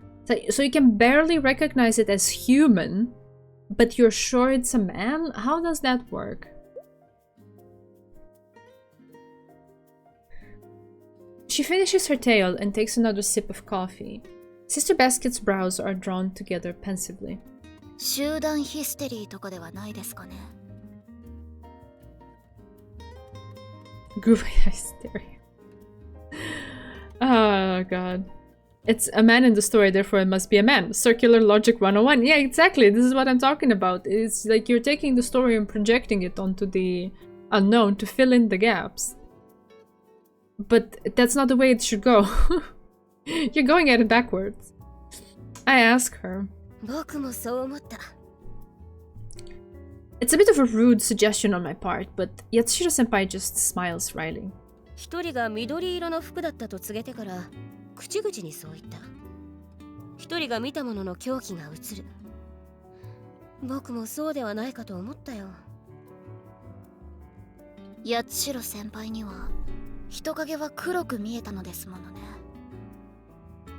So you can barely recognize it as human, but you're sure it's a man? How does that work? She finishes her tale and takes another sip of coffee. Sister Basket's brows are drawn together pensively. 集団ヒステリーとかではないですかね。Group hysteria. Oh god. It's a man in the story, therefore it must be a man. Circular logic 101. Yeah, exactly. This is what I'm talking about. It's like you're taking the story and projecting it onto the unknown to fill in the gaps. But that's not the way it should go. You're going at it backwards. I ask her. 僕もそう思った。It's a bit of a rude suggestion on my part, but Yatsushiro-senpai just smiles wryly. 一人が緑色の服だったと告げてから、口々にそう言った。一人が見たものの狂気が移る。僕もそうではないかと思ったよ。八代先輩には人影は黒く見えたのですものね。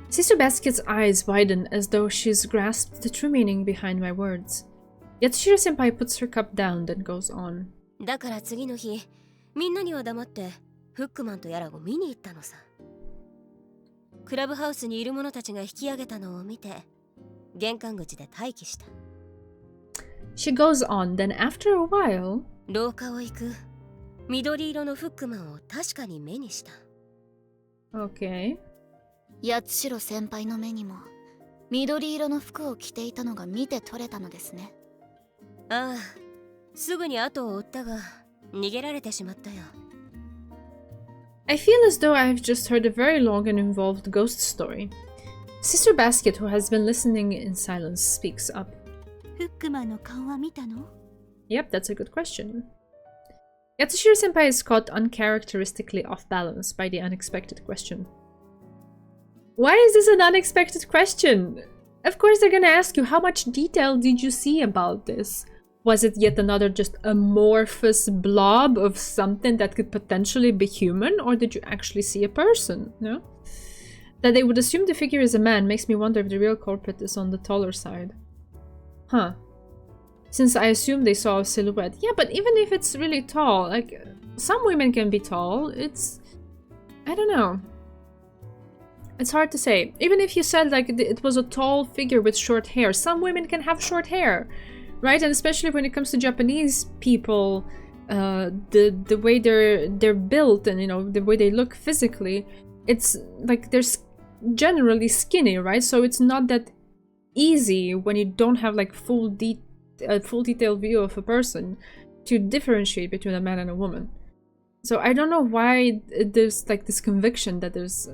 Sister Basket's eyes widen as though she's grasped the true meaning behind my words. Yatsushiro-senpai puts her cup down, then goes on. だから次の日、みんなには黙ってフックマンとやらを見に行ったのさ。クラブハウスにいる者たちが引き上げたのを見て、玄関口で待機した。She goes on, then after a while... 廊下を行く緑色のフックマンを確かに目にした。Okay. 八代先輩の目にも緑色の服を着ていたのが見て取れたのですね。ああ、すぐに後を追ったが逃げられてしまったよ。I feel as though I've just heard a very long and involved ghost story. Sister Basket, who has been listening in silence, speaks up. フックマンの顔は見たの？ Yep, that's a good question. Yatsushiro-senpai is caught uncharacteristically off balance by the unexpected question. Why is this an unexpected question? Of course they're gonna ask you, how much detail did you see about this? Was it yet another just amorphous blob of something that could potentially be human? Or did you actually see a person? No? That they would assume the figure is a man makes me wonder if the real culprit is on the taller side. Huh. Since I assume they saw a silhouette. Yeah, but even if it's really tall, like, some women can be tall. It's... I don't know. It's hard to say. Even if you said, like, it was a tall figure with short hair, some women can have short hair, right? And especially when it comes to Japanese people, the way they're built and, you know, the way they look physically, it's like they're generally skinny, right? So it's not that easy when you don't have, like, full detailed view of a person to differentiate between a man and a woman. So I don't know why there's, like, this conviction that there's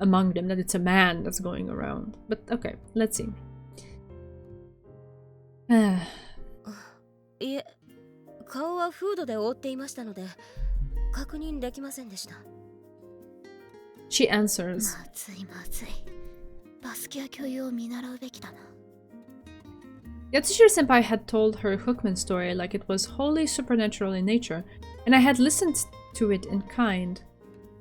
among them that it's a man that's going around. But okay, let's see. いえ、顔はフードで覆っていましたので確認できませんでした。She answers. まずいまずい。バスケア教諭を見習うべきだな。Yatsushiro-senpai had told her Hookman story like it was wholly supernatural in nature, and I had listened to it in kind.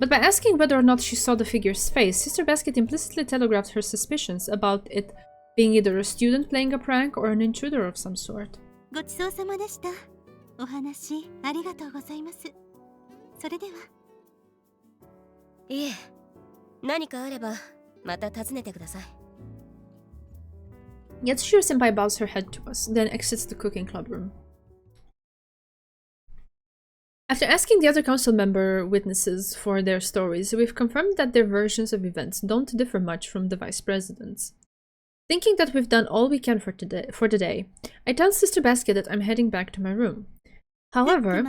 But by asking whether or not she saw the figure's face, Sister Basket implicitly telegraphed her suspicions about it being either a student playing a prank or an intruder of some sort. ごちそうさまでした。お話ありがとうございます。それでは。いえ、何かあればまた訪ねてください。 Yatsushiro Senpai bows her head to us, then exits the cooking club room. After asking the other council member witnesses for their stories, we've confirmed that their versions of events don't differ much from the vice president's. Thinking that we've done all we can for today, I tell Sister Basket that I'm heading back to my room. However,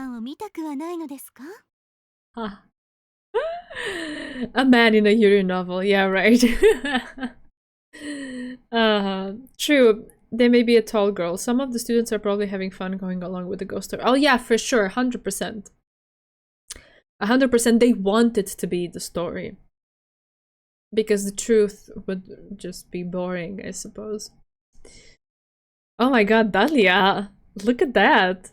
a man in a Yuri novel, yeah, right. True, they may be a tall girl. Some of the students are probably having fun going along with the ghost story. Oh yeah, for sure, 100%. 100% they want it to be the story. Because the truth would just be boring, I suppose. Oh my god, Dahlia! Look at that!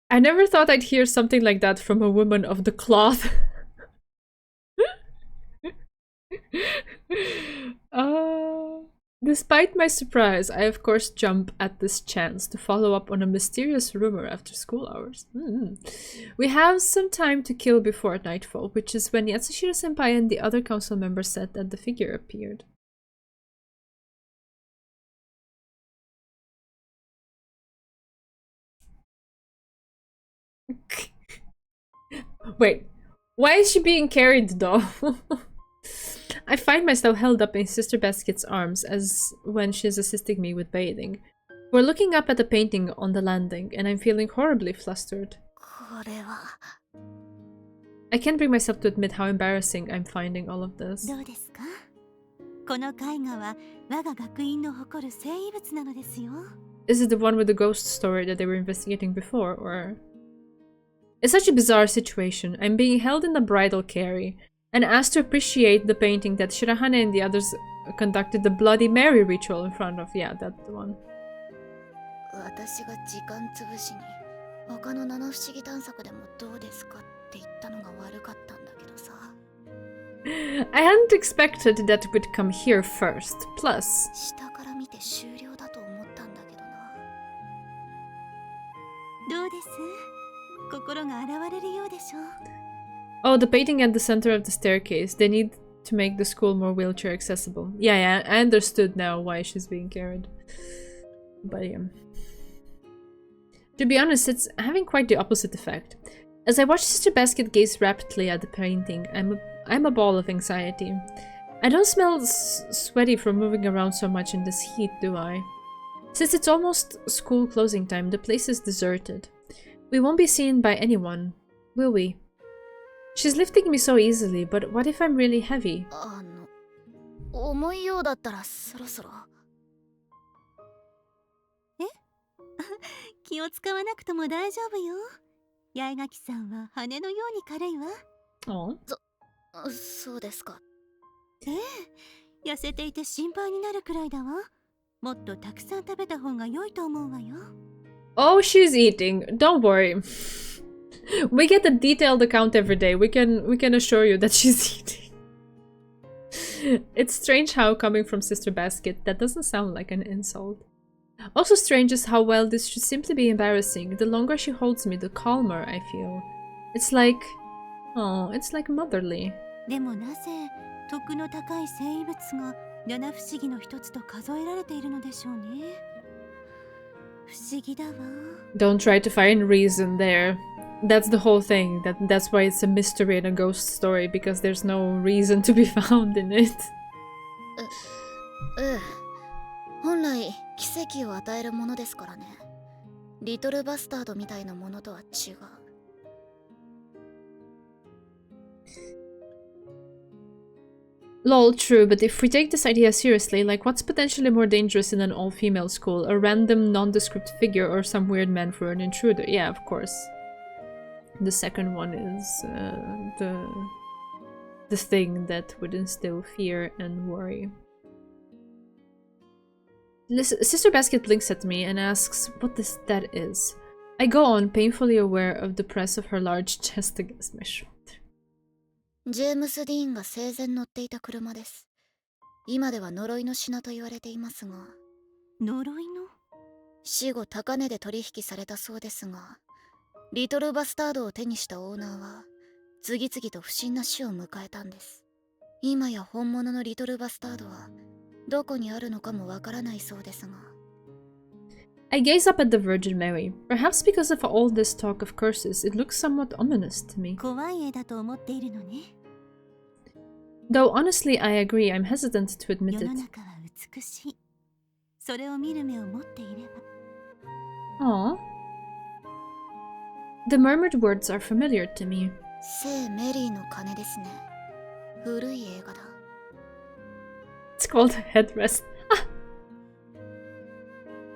I never thought I'd hear something like that from a woman of the cloth. Despite my surprise, I of course jump at this chance to follow up on a mysterious rumor after school hours. We have some time to kill before nightfall, which is when Yatsushiro Senpai and the other council members said that the figure appeared. Wait, why is she being carried though? I find myself held up in Sister Basket's arms as when she's assisting me with bathing. We're looking up at a painting on the landing, and I'm feeling horribly flustered. I can't bring myself to admit how embarrassing I'm finding all of this. Is it the one with the ghost story that they were investigating before, or...? It's such a bizarre situation. I'm being held in a bridal carry and asked to appreciate the painting that Shirahane and the others conducted the Bloody Mary ritual in front of. Yeah, that's the one. I hadn't expected that it would come here first. Plus... Oh, the painting at the center of the staircase. They need to make the school more wheelchair accessible. Yeah, I understood now why she's being carried. But yeah. To be honest, it's having quite the opposite effect. As I watch Sister Basket gaze rapidly at the painting, I'm a ball of anxiety. I don't smell sweaty from moving around so much in this heat, do I? Since it's almost school closing time, the place is deserted. We won't be seen by anyone, will we? She's lifting me so easily, but what if I'm really heavy? Oh. Oh, she's eating. Don't worry. We get a detailed account every day. We can assure you that she's eating. It's strange how, coming from Sister Basket, that doesn't sound like an insult. Also strange is how well this should simply be embarrassing. The longer she holds me, the calmer I feel. It's like... oh, it's like motherly. Don't try to find reason there. That's the whole thing. That's why it's a mystery and a ghost story, because there's no reason to be found in it. Lol, true, but if we take this idea seriously, like what's potentially more dangerous in an all-female school? A random, nondescript figure or some weird man for an intruder? Yeah, of course. The second one is the thing that would instill fear and worry. Sister Basket blinks at me and asks what that is. I go on, painfully aware of the press of her large chest against my shoulder. ジェームス・ディーンが生前乗っていた車です。今では呪いの品と言われていますが。呪いの？死後高値で取引されたそうですが、リトルバスタードを手にしたオーナーは次々と不審な死を迎えたんです。今や本物のリトルバスタードはどこにあるのかもわからないそうですが。I gaze up at the Virgin Mary. Perhaps because of all this talk of curses, it looks somewhat ominous to me. 怖い絵だと思っているのね。Though honestly, I agree. I'm hesitant to admit 世の it. 中は美しい。それを見る目を持っていれば。Aww. The murmured words are familiar to me. 聖メリーの鐘ですね。古い映画だ。It's called Headrest.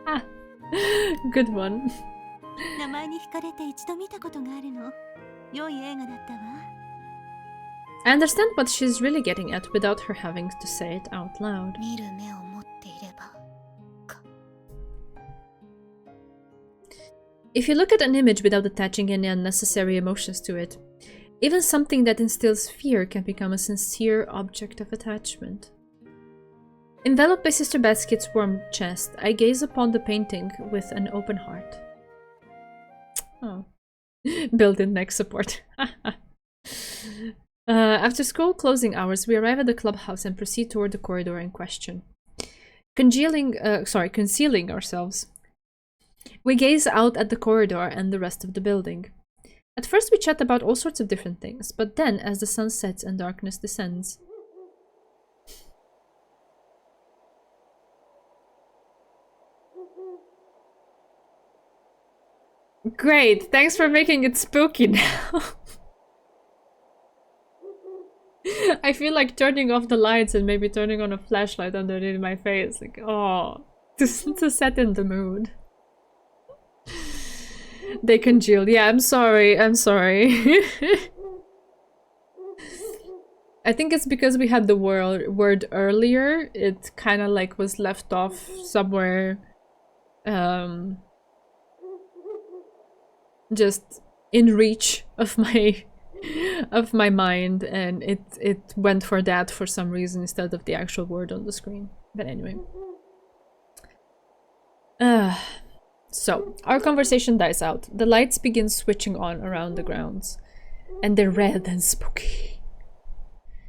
Ah. Good one. 名前に惹かれて一度見たことがあるの。良い映画だったわ。I understand what she's really getting at without her having to say it out loud. 見る目を持っていれば。If you look at an image without attaching any unnecessary emotions to it, even something that instills fear can become a sincere object of attachment. Enveloped by Sister Basket's warm chest, I gaze upon the painting with an open heart. Oh. Built-in neck support. After school closing hours, we arrive at the clubhouse and proceed toward the corridor in question. Concealing ourselves, we gaze out at the corridor and the rest of the building. At first we chat about all sorts of different things, but then as the sun sets and darkness descends... Great, thanks for making it spooky now. I feel like turning off the lights and maybe turning on a flashlight underneath my face. Like, oh, to set in the mood. They congealed. Yeah, I'm sorry. I think it's because we had the word earlier. It kind of like was left off somewhere. Just in reach of my mind, and it went for that for some reason instead of the actual word on the screen. But anyway. So, our conversation dies out. The lights begin switching on around the grounds. And they're red and spooky.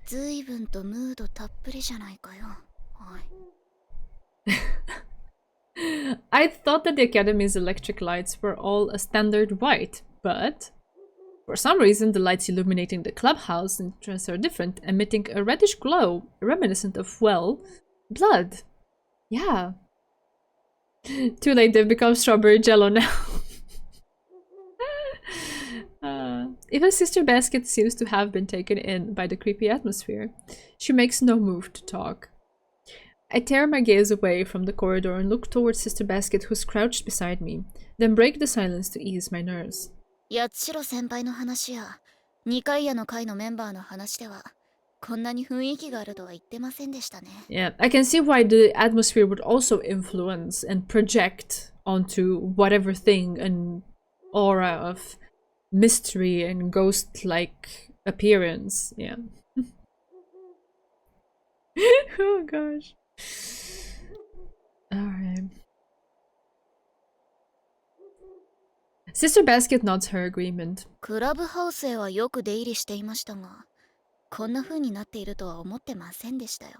随分とムードたっぷりじゃないかよ。はい。I thought that the Academy's electric lights were all a standard white, but for some reason the lights illuminating the clubhouse entrance are different, emitting a reddish glow reminiscent of, well, blood. Yeah. Too late, they've become strawberry jello now. Even Sister Basket seems to have been taken in by the creepy atmosphere. She makes no move to talk. I tear my gaze away from the corridor and look towards Sister Basket, who's crouched beside me, then break the silence to ease my nerves. 八代先輩の話や二階屋の会のメンバーの話ではこんなに雰囲気があるとは言ってませんでしたね。Yeah, I can see why the atmosphere would also influence and project onto whatever thing an aura of mystery and ghost-like appearance. Yeah. Oh gosh. Alright. Sister Basket nods her agreement. クラブハウスへはよく出入りしていましたが、こんな風になっているとは思ってませんでしたよ。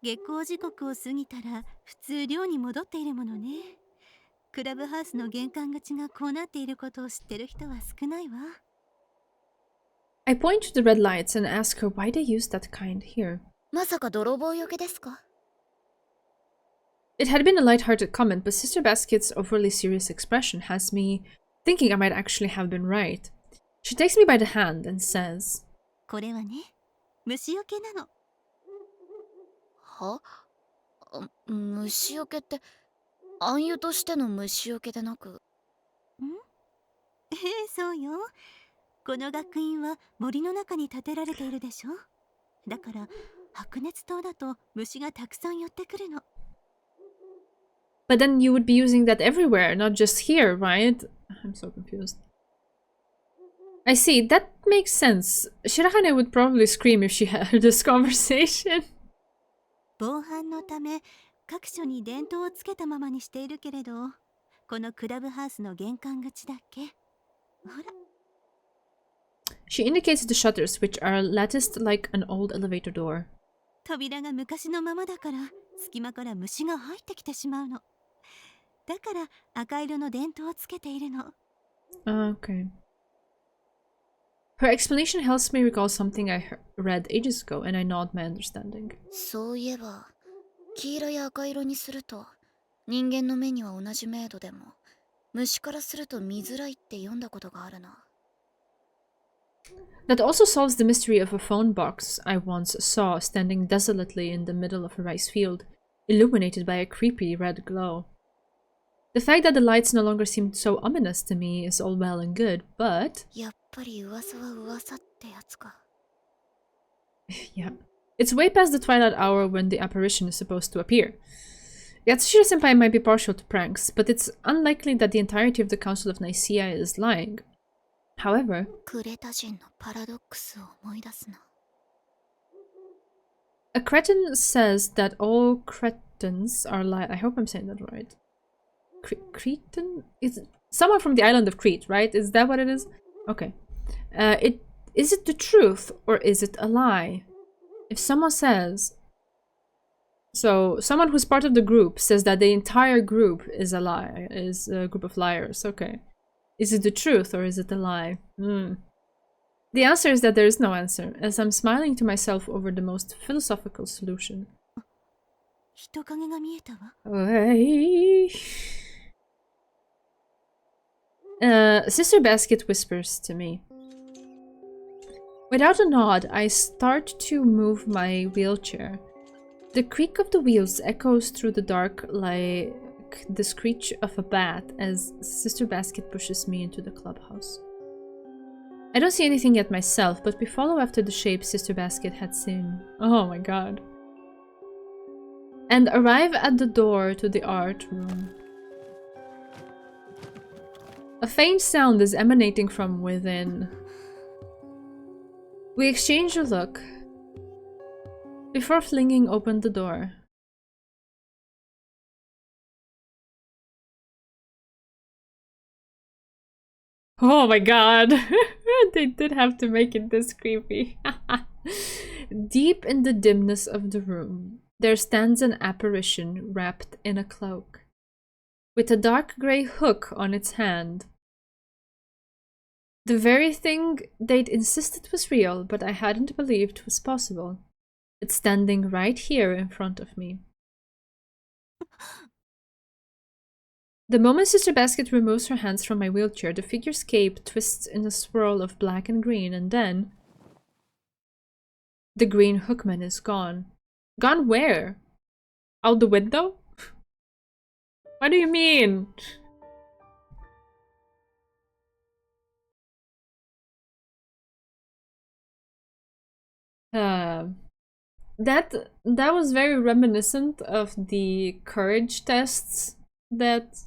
下校時刻を過ぎたら普通寮に戻っているものね。クラブハウスの玄関口がこうなっていることを知ってる人は少ないわ。I point to the red lights and ask her why they use that kind here. まさか泥棒よけですか? It had been a light-hearted comment, but Sister Basket's overly serious expression has me thinking I might actually have been right. She takes me by the hand and says, これはね、虫よけなの。は？虫よけって暗喩としての虫よけでなく。ん？そうよ。この学院は森の中に建てられているでしょ。だから白熱灯だと虫がたくさん寄ってくるの。But then you would be using that everywhere, not just here, right? I'm so confused. I see, that makes sense. Shirahane would probably scream if she heard this conversation. 防犯のため各所に電灯をつけたままにしているけれど、このクラブハウスの玄関口だけ。ほら。She indicates the shutters, which are latticed like an old elevator door. 扉が昔のままだから隙間から虫が入ってきてしまうの。だから赤色の電灯をつけているの。Okay. Her explanation helps me recall something I read ages ago, and I nod my understanding. そういえば、黄色や赤色にすると、人間の目には同じ明度でも、虫からすると見づらいって読んだことがあるな。That also solves the mystery of a phone box I once saw standing desolately in the middle of a rice field, illuminated by a creepy red glow. The fact that the lights no longer seemed so ominous to me is all well and good, but... やっぱり噂は噂ってやつか。Yeah. It's way past the twilight hour when the apparition is supposed to appear. Yatsushiro-senpai might be partial to pranks, but it's unlikely that the entirety of the Council of Nicaea is lying. However... クレタ人のパラドックスを思い出すな。A cretin says that all cretins are I hope I'm saying that right. Cretan? Is someone from the island of Crete, right? Is that what it is? Okay. Is it the truth or is it a lie? If someone says... So, someone who's part of the group says that the entire group is a lie, is a group of liars. Okay. Is it the truth or is it a lie? The answer is that there is no answer, as I'm smiling to myself over the most philosophical solution. 人影が見えたわ。Sister Basket whispers to me. Without a nod, I start to move my wheelchair. The creak of the wheels echoes through the dark like the screech of a bat as Sister Basket pushes me into the clubhouse. I don't see anything yet myself, but we follow after the shape Sister Basket had seen. Oh my god. And arrive at the door to the art room. A faint sound is emanating from within. We exchange a look before flinging open the door. Oh my god! They did have to make it this creepy. Deep in the dimness of the room, there stands an apparition wrapped in a cloak, with a dark grey hook on its hand. The very thing they'd insisted was real, but I hadn't believed was possible. It's standing right here in front of me. The moment Sister Basket removes her hands from my wheelchair, the figure's cape twists in a swirl of black and green, and then... the green hookman is gone. Gone where? Out the window? What do you mean? That was very reminiscent of the courage tests that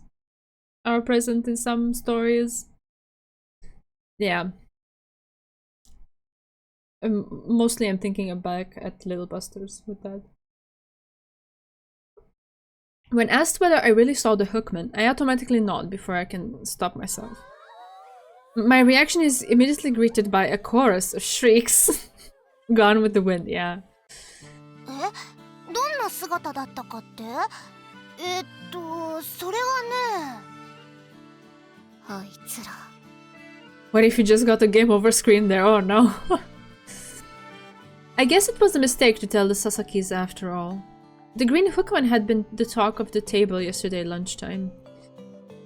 are present in some stories. Yeah. Mostly I'm thinking back at Little Busters with that. When asked whether I really saw the hookman, I automatically nod before I can stop myself. My reaction is immediately greeted by a chorus of shrieks. Gone with the wind, yeah. どんな姿だったかって？それはね。あいつら。What if you just got a game over screen there? Oh no. I guess it was a mistake to tell the Sasakis after all. The green hookman had been the talk of the table yesterday lunchtime.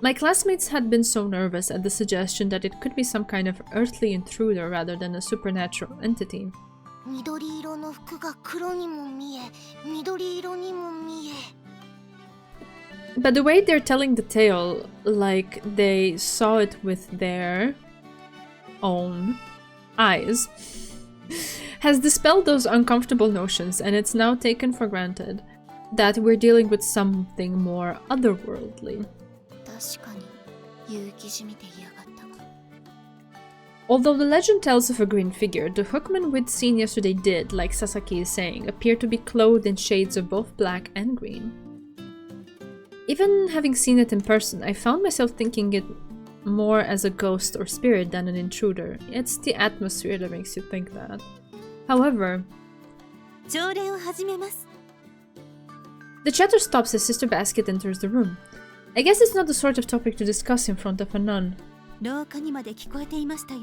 My classmates had been so nervous at the suggestion that it could be some kind of earthly intruder rather than a supernatural entity. 緑色の服が黒にも見え、緑色にも見え。But the way they're telling the tale, like they saw it with their own eyes, has dispelled those uncomfortable notions, and it's now taken for granted that we're dealing with something more otherworldly. 確かに勇気じみていやがったが。 Although the legend tells of a green figure, the hookman we'd seen yesterday did, like Sasaki is saying, appear to be clothed in shades of both black and green. Even having seen it in person, I found myself thinking it more as a ghost or spirit than an intruder. It's the atmosphere that makes you think that. However, 朝礼を始めます。 the chatter stops as Sister Basket enters the room. I guess it's not the sort of topic to discuss in front of a nun. 廊下にまで聞こえていましたよ。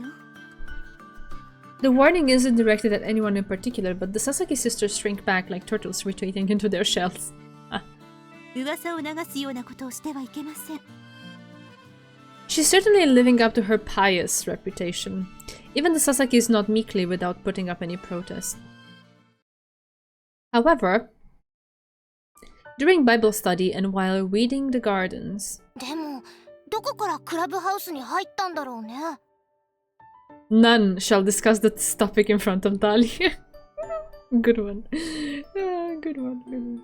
The warning isn't directed at anyone in particular, but the Sasaki sisters shrink back like turtles retreating into their shells. 噂を流すようなことをしてはいけません。 She's certainly living up to her pious reputation. Even the Sasaki is not meekly without putting up any protest. However, during Bible study and while weeding the gardens... でも、どこからクラブハウスに入ったんだろうね。 None shall discuss this topic in front of Dali. Good one. Good one.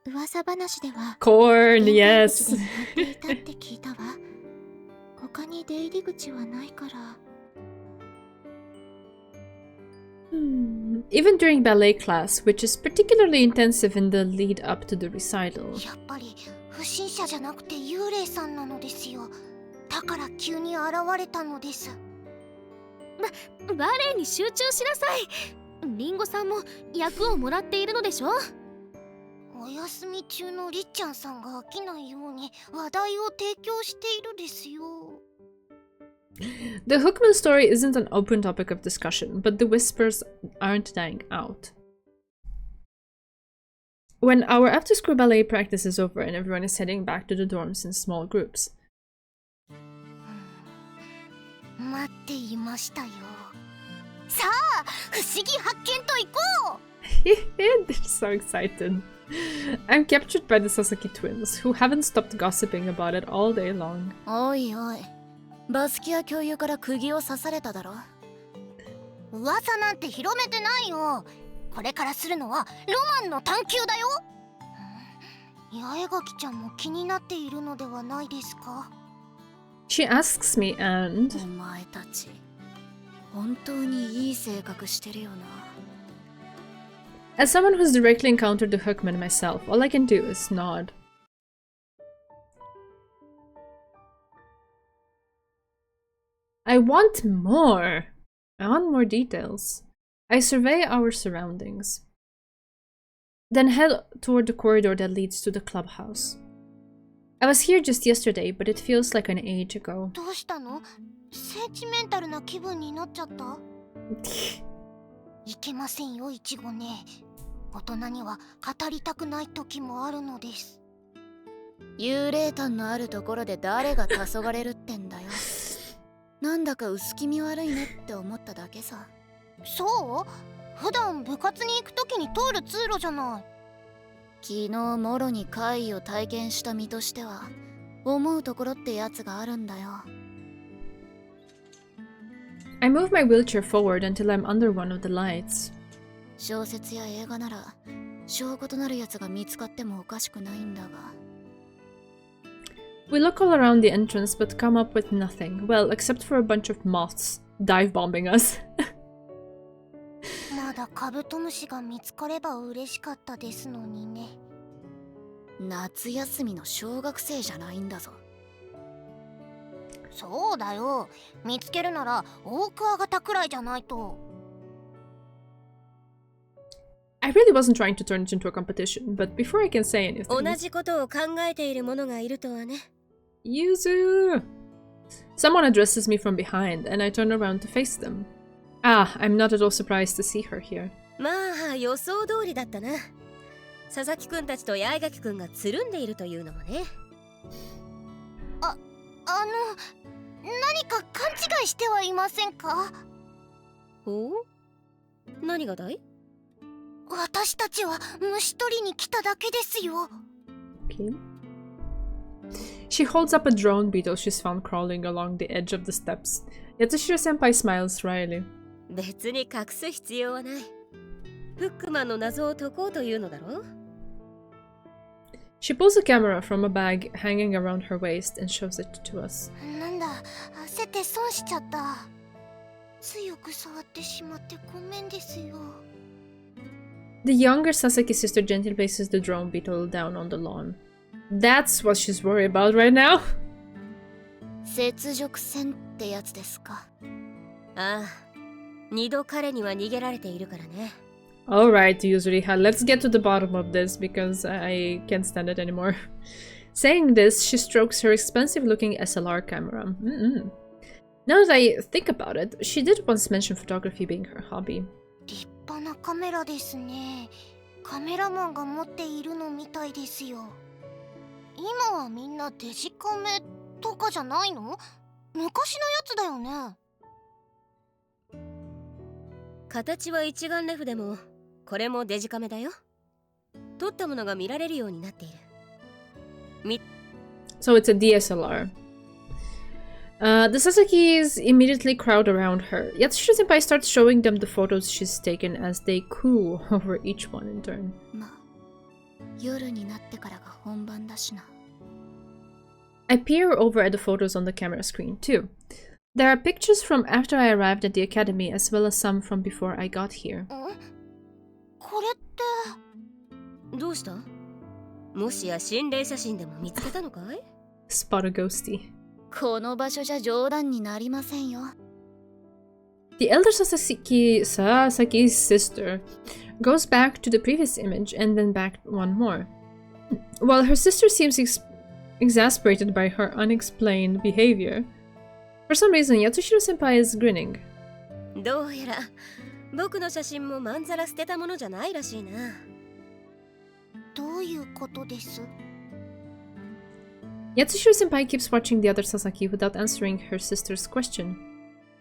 噂話では Corn, yes. 出入り口で回っていたって聞いたわ。他に出入り口はないから。Even during ballet class, which is particularly intensive in the lead up to the recital. やっぱり不審者じゃなくて幽霊さんなのですよ。だから急に現れたのです。バレエに集中しなさい。リンゴさんも役をもらっているのでしょ。お休み中のりっちゃんさんが飽きないように話題を提供しているですよ。The Hookman story isn't an open topic of discussion, but the whispers aren't dying out. When our after-school ballet practice is over and everyone is heading back to the dorms in small groups. 待っていましたよ。さあ、不思議発見と行こう。 They're so excited. I'm captured by the Sasaki twins, who haven't stopped gossiping about it all day long. おいおい、バスキア教諭から釘を刺されただろ。噂なんて広めてないよ。これからするのはロマンの探求だよ。八重垣ちゃんも気になっているのではないですか。 She asks me and... お前たち、本当にいい性格してるよな。 As someone who's directly encountered the Hookman myself, all I can do is nod. I want more! I want more details. I survey our surroundings. Then head toward the corridor that leads to the clubhouse. I was here just yesterday, but it feels like an age ago. どうしたの？センチメンタルな気分になっちゃった？いけませんよ、いちごね。大人には語りたくない時もあるのです。幽霊感のあるところで誰が黄昏るってんだよ。なんだか薄気味悪いねって思っただけさ。そう？普段部活に行く時に通る通路じゃない。昨日もろに怪異を体験した身としては思うところってやつがあるんだよ。I move my wheelchair forward until I'm under one of the lights. 小説や映画なら証拠となるやつが見つかってもおかしくないんだが。We look all around the entrance but come up with nothing. Well, except for a bunch of moths dive bombing us. まだカブトムシが見つかれば嬉しかったですのにね。夏休みの小学生じゃないんだぞ。そうだよ。見つけるならオークワガタくらいじゃないと。I really wasn't trying to turn it into a competition, but before I can say anything... 同じことを考えている者がいるとはね。Yuzu! Someone addresses me from behind, and I turn around to face them. Ah, I'm not at all surprised to see her here. まあ予想通りだったな。佐々木くんたちと八重垣くんがつるんでいるというのもね。何か勘違いしてはいませんか？お？何がだい？私たちは虫取りに来ただけですよ。Okay. She holds up a drone beetle she's found crawling along the edge of the steps. Yatsushiro-senpai smiles wryly. 別に隠す必要はない。フックマンの謎を解こうというのだろう。She pulls a camera from a bag hanging around her waist and shows it to us. なんだ、焦って損しちゃった。強く触ってしまってごめんですよ。The younger Sasaki sister gently places the drone beetle down on the lawn. That's what she's worried about right now. 雪辱戦ってやつですか。ああ、二度彼には逃げられているからね。Alright, Yuzuriha, let's get to the bottom of this because I can't stand it anymore. Saying this, she strokes her expensive-looking SLR camera. Now that I think about it, she did once mention photography being her hobby. 立派なカメラですね。カメラマンが持っているのみたいですよ。今はみんなデジカメとかじゃないの？昔のやつだよね。形は一眼レフでも、これもデジカメだよ。撮ったものが見られるようになっている。So it's a DSLR. The Sasakis immediately crowd around her. Yatsushiro Senpai starts showing them the photos she's taken as they coo over each one in turn. まあ、夜になってからが本番だしな。I peer over at the photos on the camera screen, too. There are pictures from after I arrived at the academy as well as some from before I got here. これって。どうした？もしや心霊写真でも見つけたのかい？ Spot a ghosty. この場所じゃ冗談になりませんよ。The elder Sasaki's sister goes back to the previous image and then back one more. While her sister seems exasperated by her unexplained behavior, for some reason Yatsushiro Senpai is grinning. どうやら僕の写真もまんざら捨てたものじゃないらしいな。どういうことです？ Yatsushiro Senpai keeps watching the other Sasaki without answering her sister's question.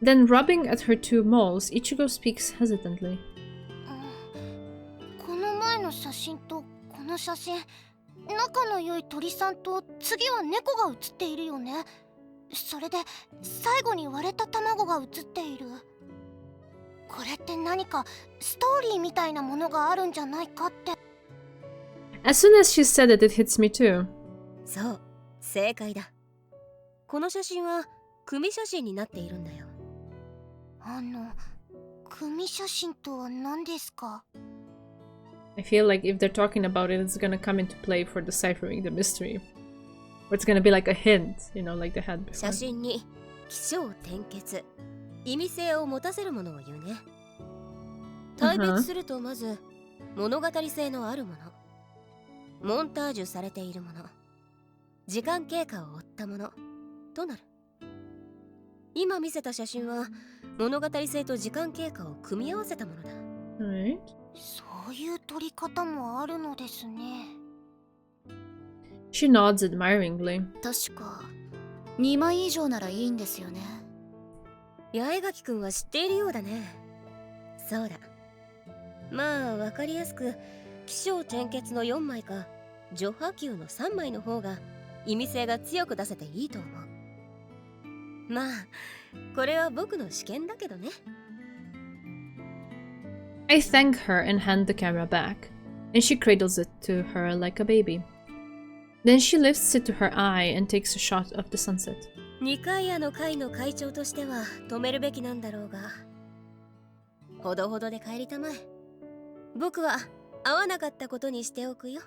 Then, rubbing at her two moles, Ichigo speaks hesitantly. この前の写真とこの写真、仲の良い鳥さんと次は猫が写っているよね。それで最後に割れた卵が写っている。これって何かストーリーみたいなものがあるんじゃないかって。As soon as she said it, it hits me too. そう、正解だ。この写真は組写真になっているんだよ。組写真とは何ですか？ I feel like if they're talking about it, it's gonna come into play for deciphering the mystery. Or it's gonna be like a hint, you know, like they had before. 写真に起承転結、意味性を持たせるものを言うね。対別するとまず物語性のあるもの、モンタージュされているもの、時間経過を追ったものとなる。今見せた写真は物語性と時間経過を組み合わせたものだ。Right. そういう撮り方もあるのですね。She nods admiringly. 確か2枚以上ならいいんですよね。八重垣くんは知っているようだね。そうだ。まあわかりやすく起承転結の4枚か序波球の3枚の方が意味性が強く出せていいと思う。まあこれは僕の試験だけどね。I thank her and hand the camera back, and she cradles it to her like a baby. Then she lifts it to her eye and takes a shot of the sunset. 二階屋の会の会長としては止めるべきなんだろうが、ほどほどで帰りたまえ。僕は会わなかったことにしておくよ。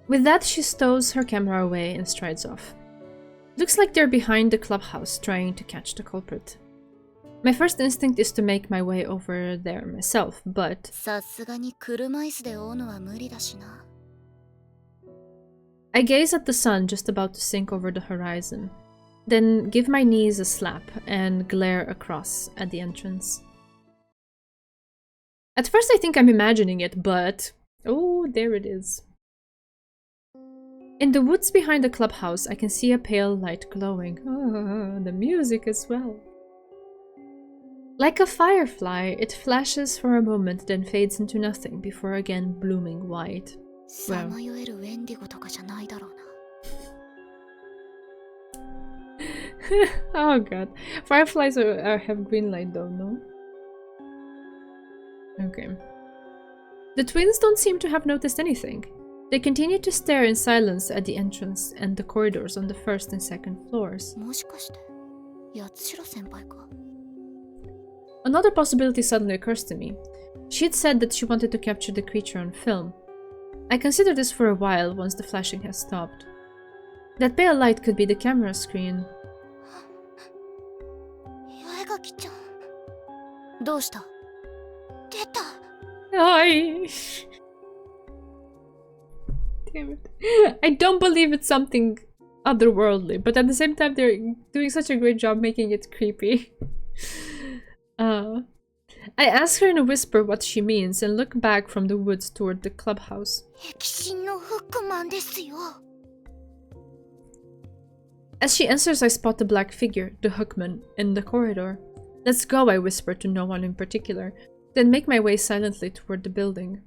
With that, she stows her camera away and strides off. Looks like they're behind the clubhouse trying to catch the culprit. My first instinct is to make my way over there myself, but さすがに車椅子で追うのは無理だしな。I gaze at the sun just about to sink over the horizon, then give my knees a slap and glare across at the entrance. At first I think I'm imagining it, but oh, there it is. In the woods behind the clubhouse, I can see a pale light glowing. Oh, the music as well. Like a firefly, it flashes for a moment, then fades into nothing before again blooming white. さまよえるウェンディゴとかじゃないだろうな。Oh god. Fireflies have green light though, no? Okay. The twins don't seem to have noticed anything. They continue to stare in silence at the entrance and the corridors on the first and second floors. もしかして八代先輩か。 Another possibility suddenly occurs to me. She had said that she wanted to capture the creature on film. I considered this for a while once the flashing has stopped. That pale light could be the camera screen. 八重垣ちゃんどうした？出た。Ay. Damn it. I don't believe it's something otherworldly, but at the same time they're doing such a great job making it creepy. I ask her in a whisper what she means and look back from the woods toward the clubhouse. 壁心のフックマンですよ。 As she enters, I spot the black figure, the hookman, in the corridor. Let's go, I whisper to no one in particular, then make my way silently toward the building.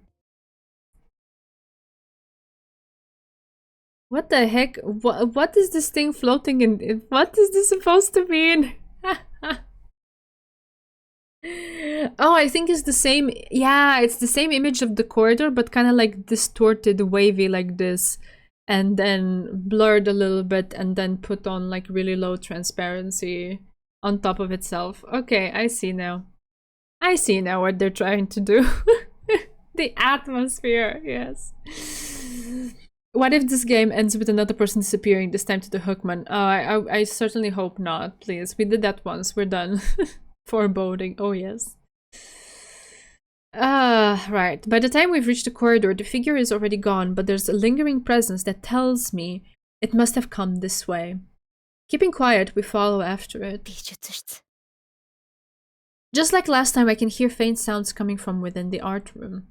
What the heck? What is this thing floating in? What is this supposed to mean? Oh, I think it's the same. Yeah, it's the same image of the corridor, but kind of like distorted, wavy like this. And then blurred a little bit and then put on like really low transparency on top of itself. Okay, I see now. I see now what they're trying to do. The atmosphere, yes. What if this game ends with another person disappearing, this time to the hookman? I certainly hope not, please. We did that once, we're done. Foreboding, oh yes. Right. By the time we've reached the corridor, the figure is already gone, but there's a lingering presence that tells me it must have come this way. Keeping quiet, we follow after it. Just like last time, I can hear faint sounds coming from within the art room.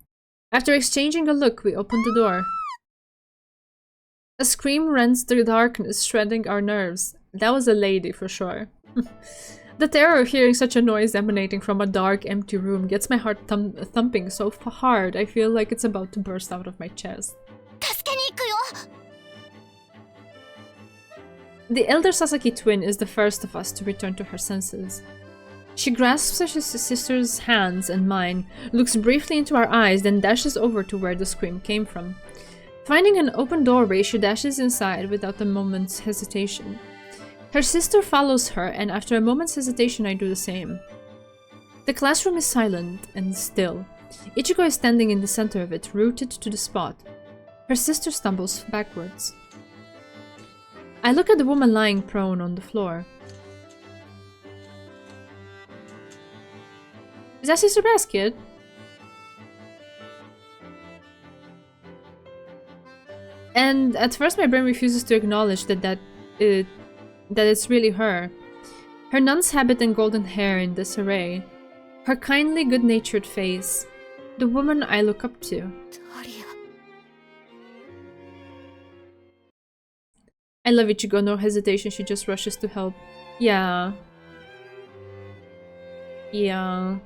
After exchanging a look, we open the door. A scream rends the darkness, shredding our nerves. That was a lady, for sure. The terror of hearing such a noise emanating from a dark, empty room gets my heart thumping so hard I feel like it's about to burst out of my chest. The elder Sasaki twin is the first of us to return to her senses. She grasps her sister's hands and mine, looks briefly into our eyes, then dashes over to where the scream came from. Finding an open doorway, she dashes inside without a moment's hesitation. Her sister follows her, and after a moment's hesitation, I do the same. The classroom is silent and still. Ichigo is standing in the center of it, rooted to the spot. Her sister stumbles backwards. I look at the woman lying prone on the floor. Is that Sister Basket? And at first my brain refuses to acknowledge that it's really her. Her nun's habit and golden hair in disarray. Her kindly, good-natured face. The woman I look up to. I love Ichigo, no hesitation, she just rushes to help. Yeah. Yeah.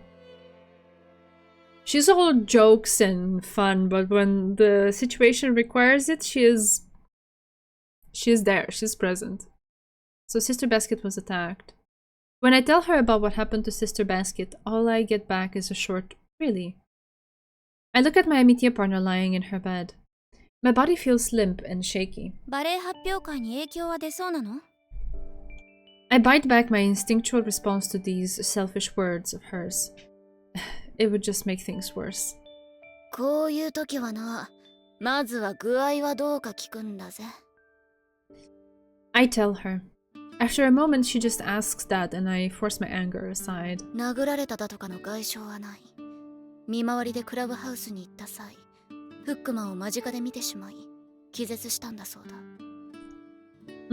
She's all jokes and fun, but when the situation requires it, she is there, she's present. So Sister Basket was attacked. When I tell her about what happened to Sister Basket, all I get back is a short, really. I look at my Amitia partner lying in her bed. My body feels limp and shaky. I bite back my instinctual response to these selfish words of hers. It would just make things worse. I tell her. After a moment, she just asks that, and I force my anger aside. My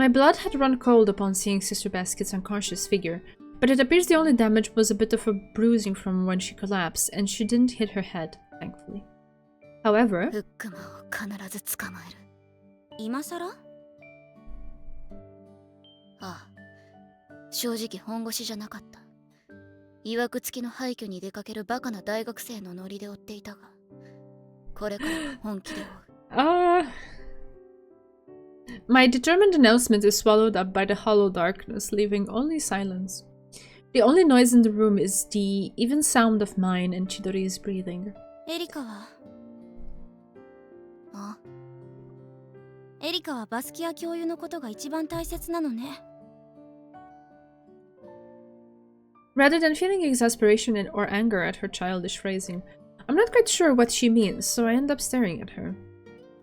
blood had run cold upon seeing Sister Basket's unconscious figure, but it appears the only damage was a bit of a bruising from when she collapsed, and she didn't hit her head, thankfully. However... My determined announcement is swallowed up by the hollow darkness, leaving only silence. The only noise in the room is the even sound of mine and Chidori's breathing. Rather than feeling exasperation or anger at her childish phrasing, I'm not quite sure what she means, so I end up staring at her.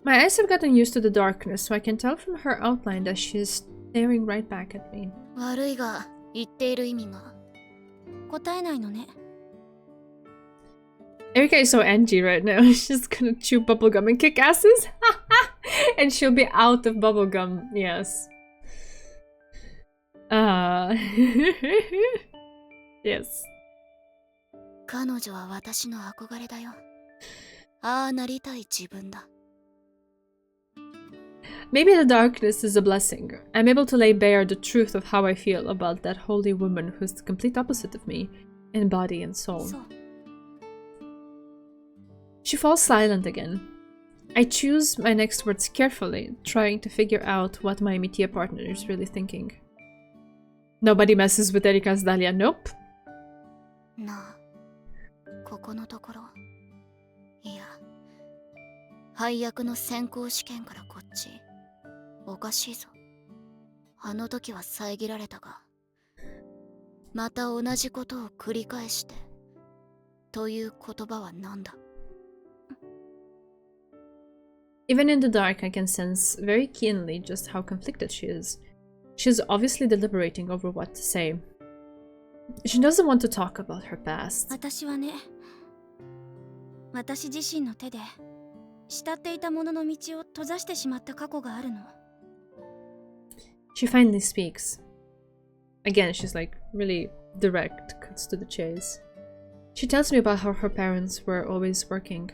My eyes have gotten used to the darkness, so I can tell from her outline that she is staring right back at me. 悪いが言っている意味が答えないのね。 Erika is so angry right now. She's gonna chew bubblegum and kick asses. And she'll be out of bubblegum. Yes. Yes. 彼女は私の憧れだよ。ああなりたい自分だ。 Maybe the darkness is a blessing. I'm able to lay bare the truth of how I feel about that holy woman who's the complete opposite of me, in body and soul. そう。 She falls silent again. I choose my next words carefully, trying to figure out what my Mitia partner is really thinking. Nobody messes with Erika's Dahlia, nope. なあ、ここのところ。いや、配役の選考試験からこっち。おかしいぞ。あの時は遮られたが、また同じことを繰り返して、という言葉は何だ？ Even in the dark, I can sense very keenly just how conflicted she is. She is obviously deliberating over what to say. She doesn't want to talk about her past. 私はね、私自身の手で慕っていたものの道を閉ざしてしまった過去があるの。 She finally speaks. Again, she's like really direct, cuts to the chase. She tells me about how her parents were always working,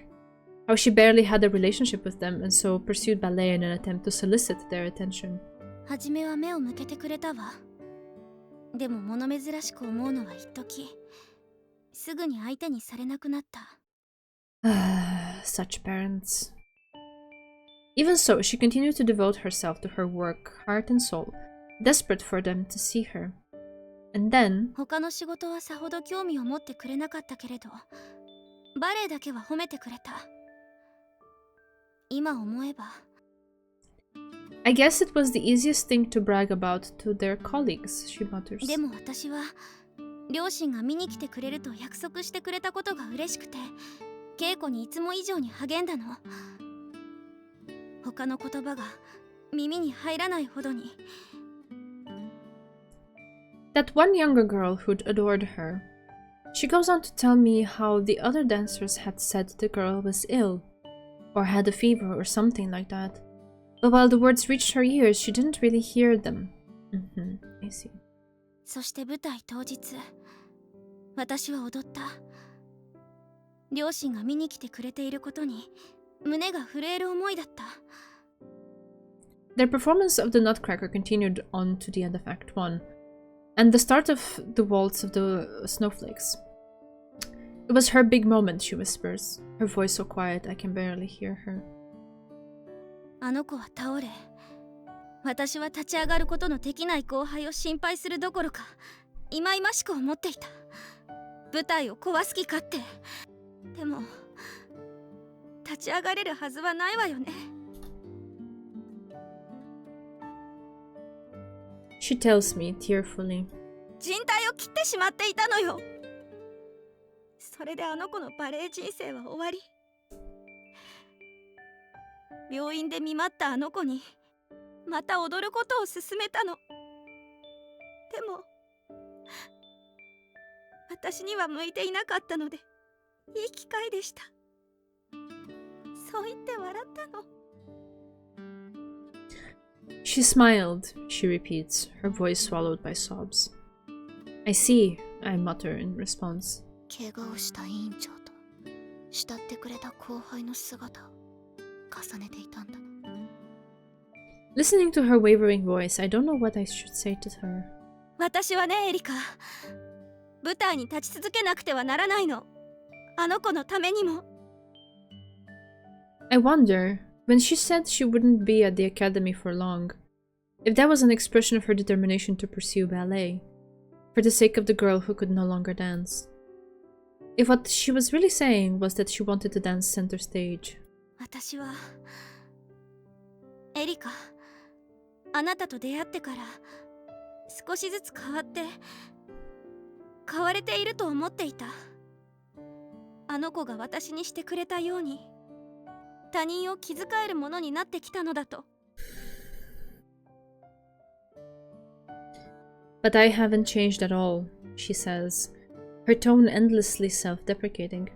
how she barely had a relationship with them and so pursued ballet in an attempt to solicit their attention. 初めは目を向けてくれたわ。でも物珍しく思うのは一時、すぐに相手にされなくなった。Such parents. Even so, she continued to devote herself to her work, heart and soul, desperate for them to see her. And then... 他の仕事はさほど興味を持ってくれなかったけれど、バレエだけは褒めてくれた。今思えば。I guess it was the easiest thing to brag about to their colleagues, she mutters. でも私は、両親が見に来てくれると約束してくれたことが嬉しくて、稽古にいつも以上に励んだの。他の言葉が耳に入らないほどに。That one younger girl who'd adored her. She goes on to tell me how the other dancers had said the girl was ill, or had a fever or something like that. But while the words reached her ears, she didn't really hear them. I see. そして舞台当日、私は踊った。両親が見に来てくれていることに胸が震える思いだった。Their performance of the Nutcracker continued on to the end of Act 1, and the start of the waltz of the snowflakes. It was her big moment, she whispers, her voice so quiet I can barely hear her. あの子は倒れ、私は立ち上がることのできない後輩を心配するどころか、忌々しく思っていた。舞台を壊す気かって。でも、立ち上がれるはずはないわよね。She tells me tearfully. 靭帯を切ってしまっていたのよ。それであの子のバレエ人生は終わり。病院で見舞ったあの子にまた踊ることを勧めたの。でも私には向いていなかったのでいい機会でした。そう言って笑ったの。 She smiled, she repeats, her voice swallowed by sobs. I see, I mutter in response. 怪我をした委員長と慕ってくれた後輩の姿を重ねていたんだ。 Listening to her wavering voice, I don't know what I should say to her. 私はね、エリカ、舞台に立ち続けなくてはならないの。あの子のためにも。 I wonder, when she said she wouldn't be at the academy for long, if that was an expression of her determination to pursue ballet, for the sake of the girl who could no longer dance. If what she was really saying was that she wanted to dance center stage. 私はエリカ、あなたと出会ってから少しずつ変わって変われていると思っていた。あの子が私にしてくれたように他人を気遣えるものになってきたのだと。But I haven't changed at all, she says, her tone endlessly self-deprecating.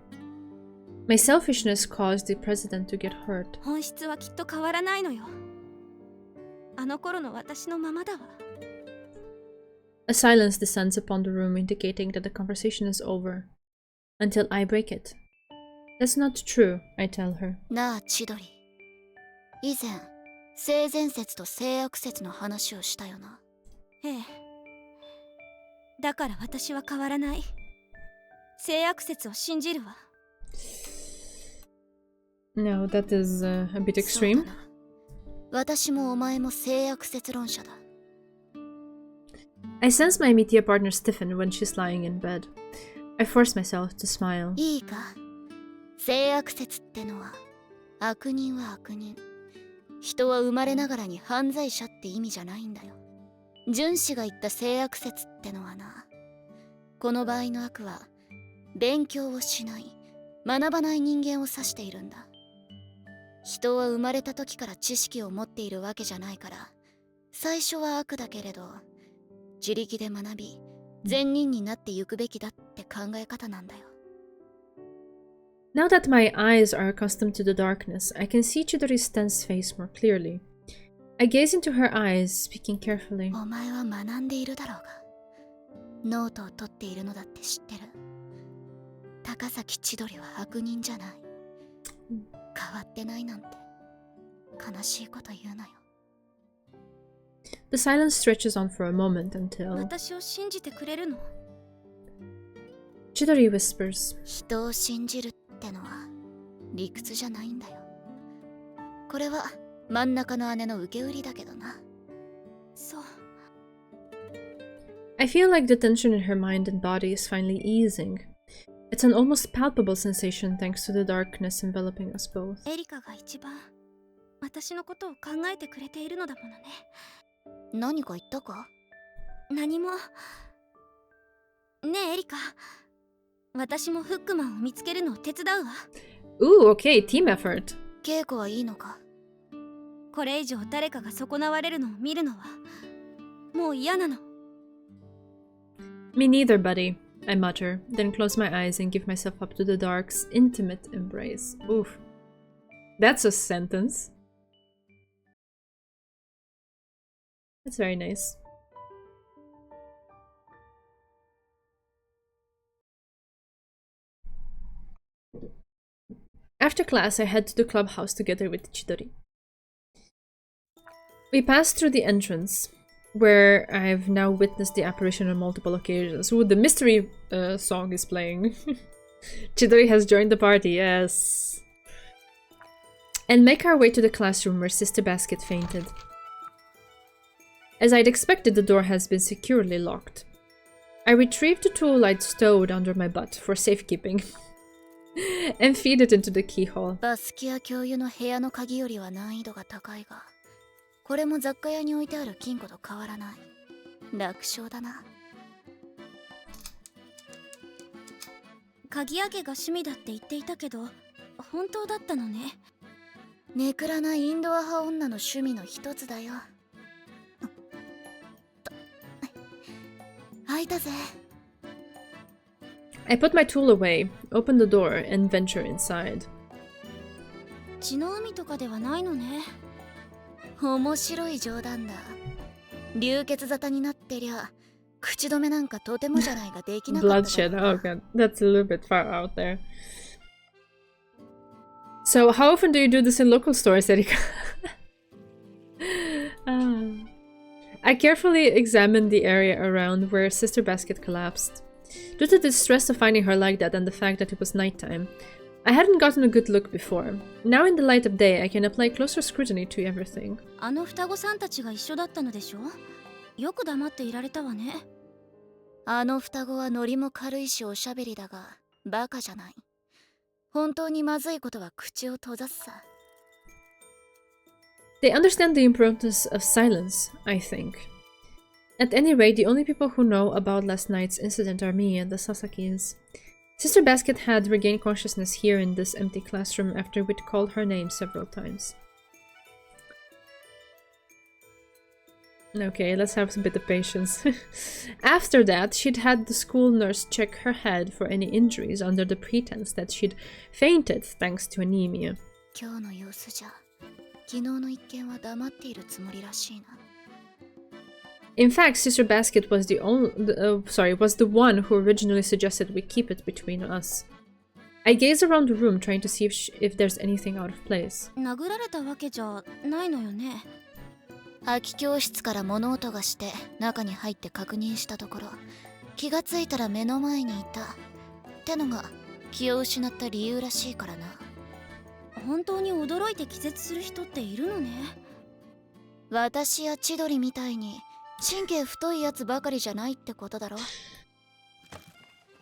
My selfishness caused the president to get hurt. 本質はきっと変わらないのよ。あの頃の私のままだわ。A silence descends upon the room, indicating that the conversation is over. Until I break it. That's not true, I tell her. なあ、千鳥。以前、性善説と性悪説の話をしたよな。ええ。だから私は変わらない。性悪説を信じるわ。No, that is a bit extreme. 私もお前も性悪説論者だ。I sense my media partner stiffen when she's lying in bed. I force myself to smile. いいか、性悪説ってのは、悪人は悪人。人は生まれながらに犯罪者って意味じゃないんだよ。純子が言った性悪説ってのはな、この場合の悪は、勉強をしない、学ばない人間を指しているんだ。人は生まれた時から知識を持っているわけじゃないから、最初は悪だけれど、自力で学び、善人になってゆくべきだって考え方なんだよ。Now that my eyes are accustomed to the darkness, I can see Chidori's tense face more clearly. I gaze into her eyes, speaking carefully. お前は学んでいるだろうが、ノートを取っているのだって知ってる。高崎千鳥は悪人じゃない。変わってないなんて悲しいこと言うなよ。The silence stretches on for a moment until 私を信じてくれるの？ Chidori whispers. 人を信じるってのは理屈じゃないんだよ。これは真ん中の姉の受け売りだけどな。そう。I feel like the tension in her mind and body is finally easing. It's an almost palpable sensation thanks to the darkness enveloping us both. エリカが一番私のことを考えてくれているのだものね。何か言ったか？何も。ねえエリカ、私もフックマンを見つけるのを手伝うわ。Ooh, okay, team effort. 稽古はいいのか？これ以上誰かが損なわれるのを見るのはもう嫌なの。Me neither, buddy, I mutter, then close my eyes and give myself up to the dark's intimate embrace. Oof. That's a sentence. That's very nice. After class, I head to the clubhouse together with Chidori. We pass through the entrance, where I've now witnessed the apparition on multiple occasions. Ooh, the mystery song is playing. Chidori has joined the party, yes. And make our way to the classroom where Sister Basket fainted. As I'd expected, the door has been securely locked. I retrieve the tool I'd stowed under my butt for safekeeping and feed it into the keyhole. バスキア教諭の部屋の鍵よりは難易度が高いが、これも雑貨屋に置いてある金庫と変わらない。楽勝だな。鍵開けが趣味だって言っていたけど、本当だったのね。ネクラなインドア派女の趣味の一つだよ。開いたぜ。I put my tool away, open the door, and venture inside. 血の海とかではないのね。面白い冗談だ。流血沙汰になってりゃ、口止めなんかとてもじゃないができなかった。Bloodshed, oh god, that's a little bit far out there. So, how often do you do this in local stores, Erika? I carefully examined the area around where Sister Basket collapsed. Due to the stress of finding her like that and the fact that it was nighttime, I hadn't gotten a good look before. Now in the light of day, I can apply closer scrutiny to everything. あの双子さんたちが一緒だったのでしょ？よく黙っていられたわね。あの双子はノリも軽いしおしゃべりだが、バカじゃない。本当にまずいことは口を閉ざすさ。They understand the importance of silence, I think. At any rate, the only people who know about last night's incident are me and the Sasakis. Sister Basket had regained consciousness here in this empty classroom after we'd called her name several times. Okay, let's have a bit of patience. After that, she'd had the school nurse check her head for any injuries under the pretense that she'd fainted thanks to anemia. In fact, Sister Basket was was the one who originally suggested we keep it between us. I gaze around the room trying to see if there's anything out of place. 空き教室から物音がして中に入って確認したところ、気がついたら目の前にいたってのが気を失った理由らしいからな。本当に驚いて気絶する人っているのね。私や千鳥みたいに神経太いやつばかりじゃないってことだろ。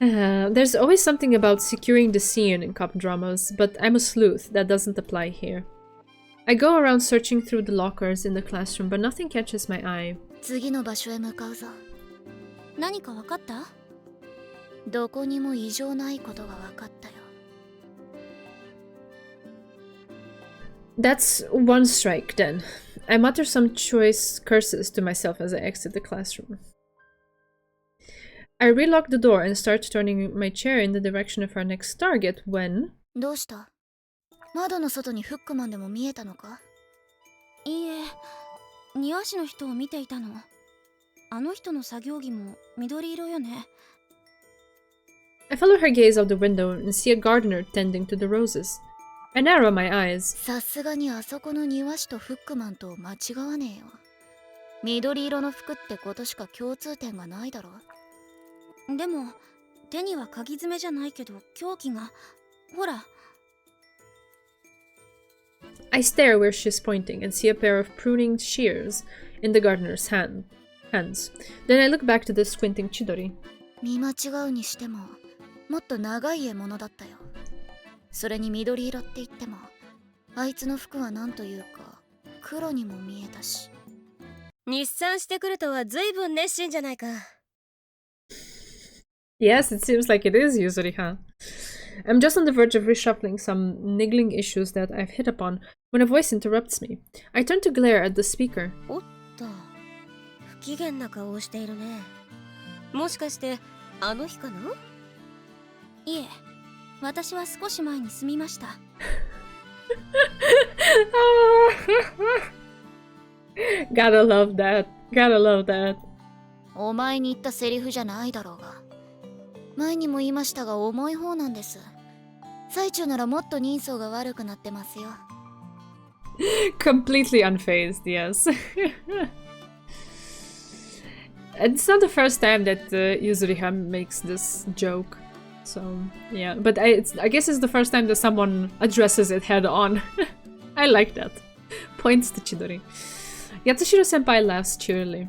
There's always something about securing the scene in cop dramas, but I'm a sleuth. That doesn't apply here. I go around searching through the lockers in the classroom, but nothing catches my eye. 次の場所へ向かうぞ。何か分かった？どこにも異常ないことが分かったよ。That's one strike, then. I mutter some choice curses to myself as I exit the classroom. I relock the door and start turning my chair in the direction of our next target when... どうした？窓の外にフックマンでも見えたのか？いいえ、庭師の人を見ていたの。あの人の作業着も緑色よね。I follow her gaze out the window and see a gardener tending to the roses. I narrow my eyes. さすがにあそこの庭師とフックマンと間違わねえよ。緑色の服ってことしか共通点がないだろ。でも手には鍵爪じゃないけど凶器が、ほら。I stare where she's pointing and see a pair of pruning shears in the gardener's hands. Then I look back to the squinting Chidori. 見間違うにしても、もっと長い獲物だったよ。それに緑色って言っても、あいつの服はなんというか、黒にも見えたし。日産してくるとは随分熱心じゃないか。Yes, it seems like it is, Yuzuriha. I'm just on the verge of reshuffling some niggling issues that I've hit upon when a voice interrupts me. I turn to glare at the speaker. おっと、不機嫌な顔をしているね。もしかしてあの日かな？いえ、私は少し前に住みました。Gotta love that. Gotta love that. お前に言ったセリフじゃないだろうが。前にも言いましたが重い方なんです。最中ならもっと人相が悪くなってますよ。Completely unfazed, yes. It's not the first time that Yuzuriha makes this joke. So, yeah. But I guess it's the first time that someone addresses it head on. I like that. Points to Chidori. Yatsushiro-senpai laughs cheerily.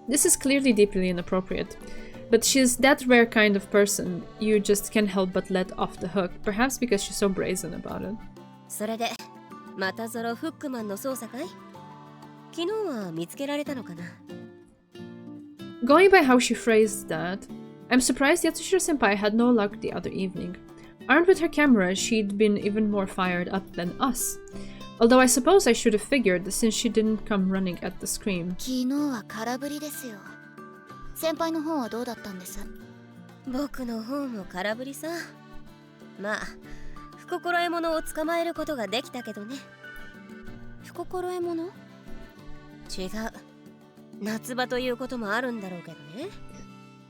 This is clearly deeply inappropriate. But she's that rare kind of person you just can't help but let off the hook, perhaps because she's so brazen about it. それで、またぞろフックマンの捜査かい？昨日は見つけられたのかな？ Going by how she phrased that, I'm surprised Yatsushiro-senpai had no luck the other evening. Armed with her camera, she'd been even more fired up than us. Although I suppose I should have figured since she didn't come running at the scream. 昨日は空振りですよ。先輩の方はどうだったんです？僕の方も空振りさ。まあ、不心得者を捕まえることができたけどね。不心得者？違う。夏場ということもあるんだろうけどね。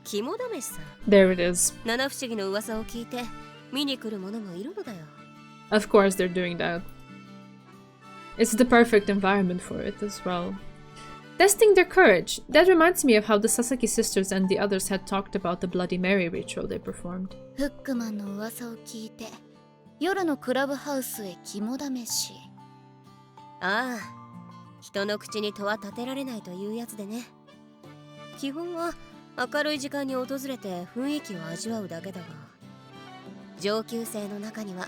肝試しさ。There it is. 七不思議の噂を聞いて見に来る者もいるのだよ。Of course they're doing that. It's the perfect environment for it as well. Testing their courage. That reminds me of how the Sasaki sisters and the others had talked about the Bloody Mary ritual they performed. フックマンの噂を聞いて、夜のクラブハウスへ肝試し。ああ、人の口に戸は立てられないというやつでね。基本は明るい時間に訪れて雰囲気を味わうだけだが、上級生の中には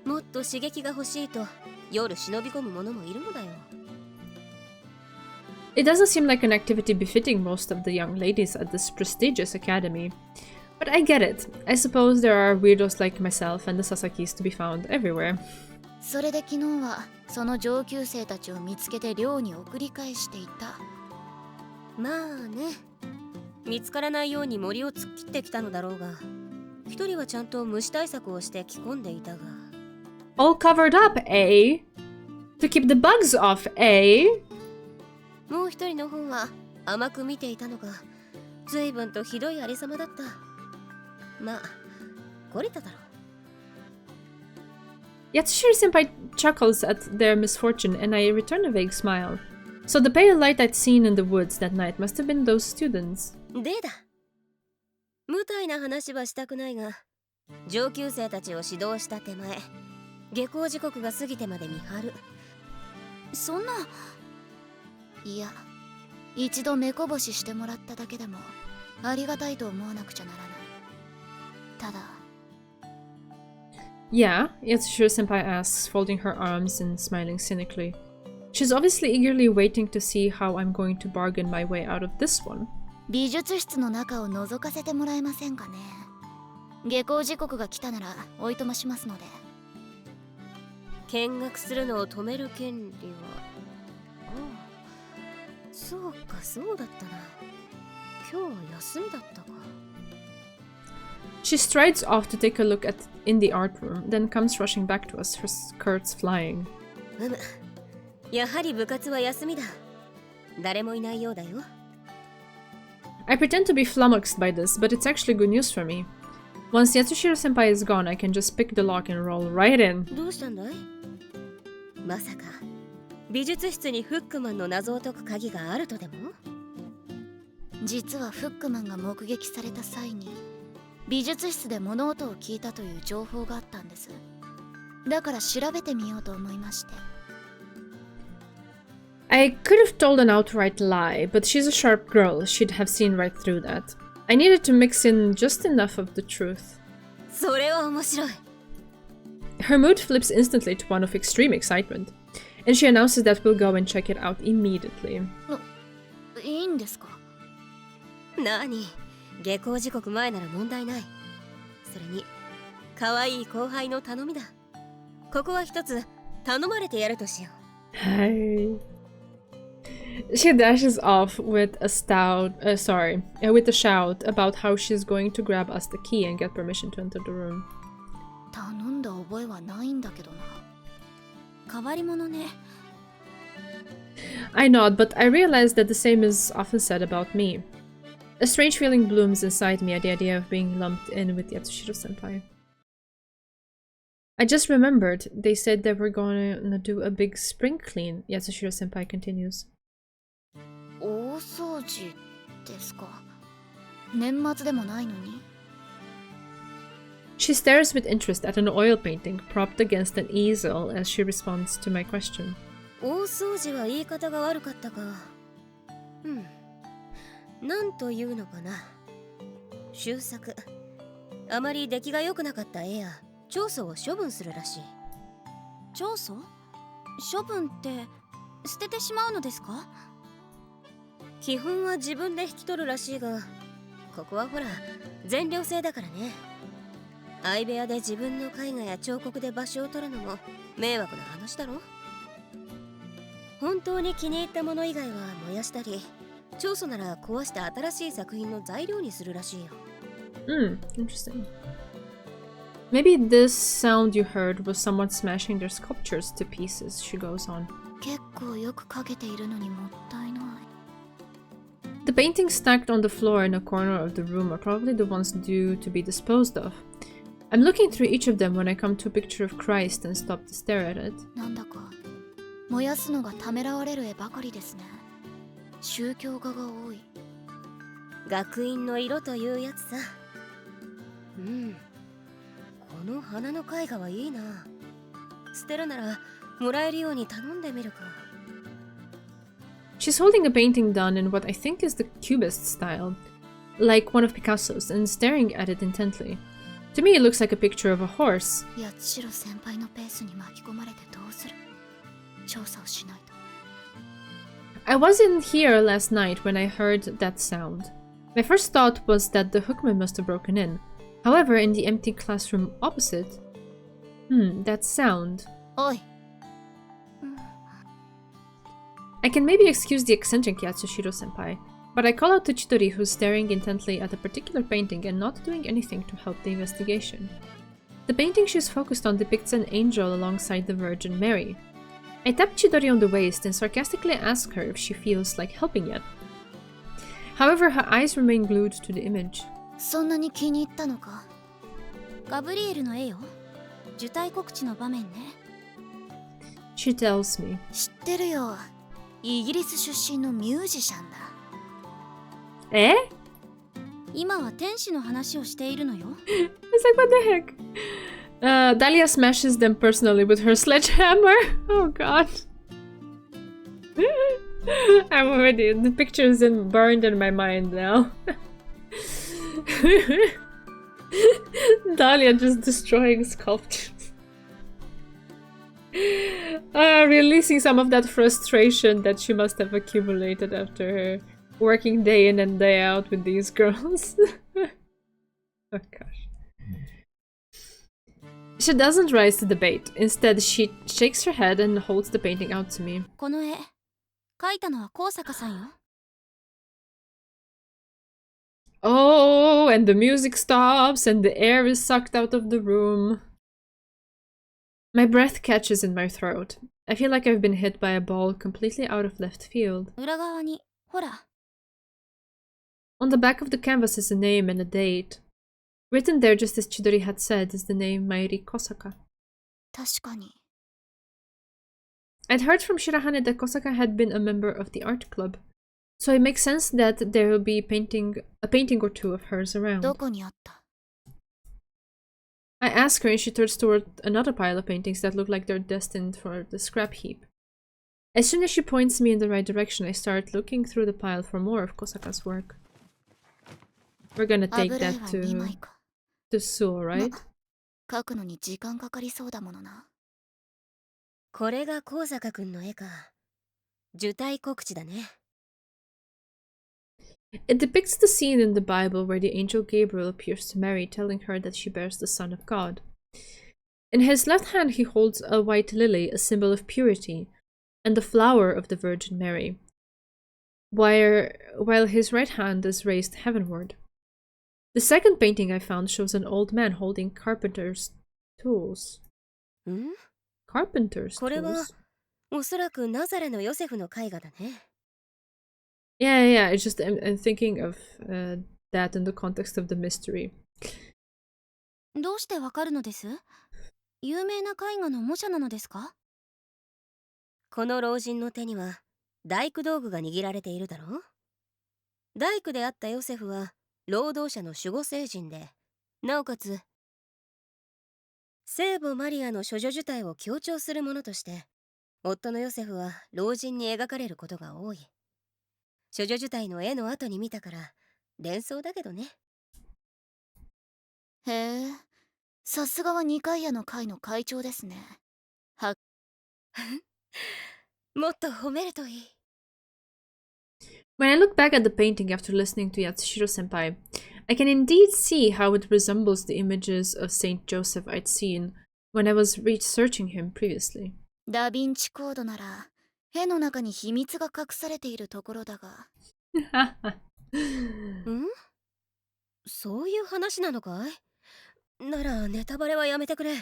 もっと刺激が欲しいと夜忍び込む者もいるのだよ。It doesn't seem like an activity befitting most of the young ladies at this prestigious academy. But I get it. I suppose there are weirdos like myself and the Sasakis to be found everywhere. それで昨日はその上級生たちを見つけて寮に送り返していた。まあね、見つからないように森を突っ切ってきたのだろうが、一人はちゃんと虫対策をして着込んでいたが。All covered up, eh? To keep the bugs off, eh? もう一人の方は甘く見ていたのが随分とひどいありさまだった。まあ、懲りただろう。Yatsushiro-senpai chuckles at their misfortune, and I return a vague smile. So the pale light I'd seen in the woods that night must have been those students. でだ。無体な話はしたくないが、上級生たちを指導した手前、下校時刻が過ぎてまで見張る。そんな。いや、一度目こぼししてもらっただけでもありがたいと思わなくちゃならない。ただ。Yeah, Yatsushiro-senpai asks, folding her arms and smiling cynically. She's obviously eagerly waiting to see how I'm going to bargain my way out of this one. 美術室の中を覗かせてもらえませんかね。下校時刻が来たならおいとましますので。見学するのを止める権利は。ああ、そうか、そうだったな。今日は休みだったか。She strides off to take a look in the art room, then comes rushing back to us, her skirts flying. やはり部活は休みだ。誰もいないようだよ。I pretend to be flummoxed by this, but it's actually good news for me. Once Yatsushiro-senpai is gone, I can just pick the lock and roll right in. どうしたんだい？まさか美術室にフックマンの謎を解く鍵があるとでも？実はフックマンが目撃された際に美術室で物音を聞いたという情報があったんです。だから調べてみようと思いまして。I could have told an outright lie, but she's a sharp girl. She'd have seen right through that. I needed to mix in just enough of the truth. それは面白い。Her mood flips instantly to one of extreme excitement, and she announces that we'll go and check it out immediately. いいんですか？何？下校時刻前なら問題ない。それに可愛い後輩の頼みだ。ここは一つ頼まれてやるとしよう。はい。She dashes off with a with a shout about how she's going to grab us the key and get permission to enter the room. 頼んだ覚えはないんだけどな。変わり者ね。I nod, but I realize that the same is often said about me. A strange feeling blooms inside me at the idea of being lumped in with Yatsushiro-senpai. I just remembered, they said they were gonna do a big spring clean, Yatsushiro-senpai continues. 大掃除ですか？年末でもないのに。She stares with interest at an oil painting propped against an easel as she responds to my question. 大掃除は言い方が悪かったか。なんというのかな。修作。あまり出来が良くなかった絵や彫塑を処分するらしい。彫塑？処分って捨ててしまうのですか？基本は自分で引き取るらしいが、ここはほら全寮制だからね。相部屋で自分の絵画や彫刻で場所を取るのも迷惑な話だろ。本当に気に入ったもの以外は燃やしたり、彫塑なら壊して新しい作品の材料にするらしいよ。Interesting. Maybe this sound you heard was someone smashing their sculptures to pieces, she goes on. 結構よく描けているのにもったいない。The paintings stacked on the floor in a corner of the room are probably the ones due to be disposed of. I'm looking through each of them when I come to a picture of Christ and stop to stare at it. なんだか燃やすのがためらわれる絵ばかりですね。宗教画が多い。学院の色というやつさ。この花の絵画はいいな。捨てるならもらえるように頼んでみるか。She's holding a painting done in what I think is the Cubist style, like one of Picasso's, and staring at it intently. To me, it looks like a picture of a horse. 八代先輩のペースに巻き込まれてどうする？調査をしないと。I wasn't here last night when I heard that sound. My first thought was that the hookman must have broken in. However, in the empty classroom opposite... that sound. Oi. I can maybe excuse the eccentric Yatsushiro-senpai, but I call out to Chidori, who's staring intently at a particular painting and not doing anything to help the investigation. The painting she's focused on depicts an angel alongside the Virgin Mary. I tap Chidori on the waist and sarcastically ask her if she feels like helping yet. However, her eyes remain glued to the image. そんなに気に入ったのか。ガブリエルの絵よ。受胎告知の場面ね。She tells me. 知ってるよ。イギリス出身のミュージシャンだ。Eh? 今は天使の話をしているのよ。I was like, what the heck? Dahlia smashes them personally with her sledgehammer. Oh god. I'm already... The picture is burned in my mind now. Dahlia just destroying sculptures. Releasing some of that frustration that she must have accumulated after her working day in and day out with these girls. Oh gosh. She doesn't rise to the bait. Instead, she shakes her head and holds the painting out to me. この絵、描いたのは高坂さんよ。Oh, and the music stops and the air is sucked out of the room. My breath catches in my throat. I feel like I've been hit by a ball completely out of left field. 裏側に、ほら。On the back of the canvas is a name and a date. Written there just as Chidori had said is the name Mairi Kosaka. 確かに。I'd heard from Shirahane that Kosaka had been a member of the art club, so it makes sense that there will be a painting or two of hers around. どこにあった？ I ask her and she turns toward another pile of paintings that look like they're destined for the scrap heap. As soon as she points me in the right direction, I start looking through the pile for more of Kosaka's work. We're gonna take that to Suo, right? 描くのに時間かかりそうだものな。これが高坂くんの絵か。受胎告知だね。It depicts the scene in the Bible where the angel Gabriel appears to Mary, telling her that she bears the Son of God. In his left hand he holds a white lily, a symbol of purity, and the flower of the Virgin Mary, while his right hand is raised heavenward. The second painting I found shows an old man holding carpenter's tools. Carpenter's これは tools? おそらくナザレのヨセフの絵画だね。Yeah. It's just I'm thinking of that in the context of the mystery. どうしてわかるのです？有名な絵画の模写なのですか？この老人の手には大工道具が握られているだろう。大工であったヨセフは労働者の守護聖人で、なおかつ聖母マリアの処女受胎を強調するものとして、夫のヨセフは老人に描かれることが多い。処女受胎の絵の後に見たから連想だけどね。へえ、さすがは二階屋の会の会長ですね。はもっと褒めるといい。When I look back at the painting after listening to Yatsushiro-senpai, I can indeed see how it resembles the images of Saint Joseph I'd seen when I was researching him previously. ダヴィンチコードなら絵の中に秘密が隠されているところだが。ん？そういう話なのかい？ならネタバレはやめてくれ。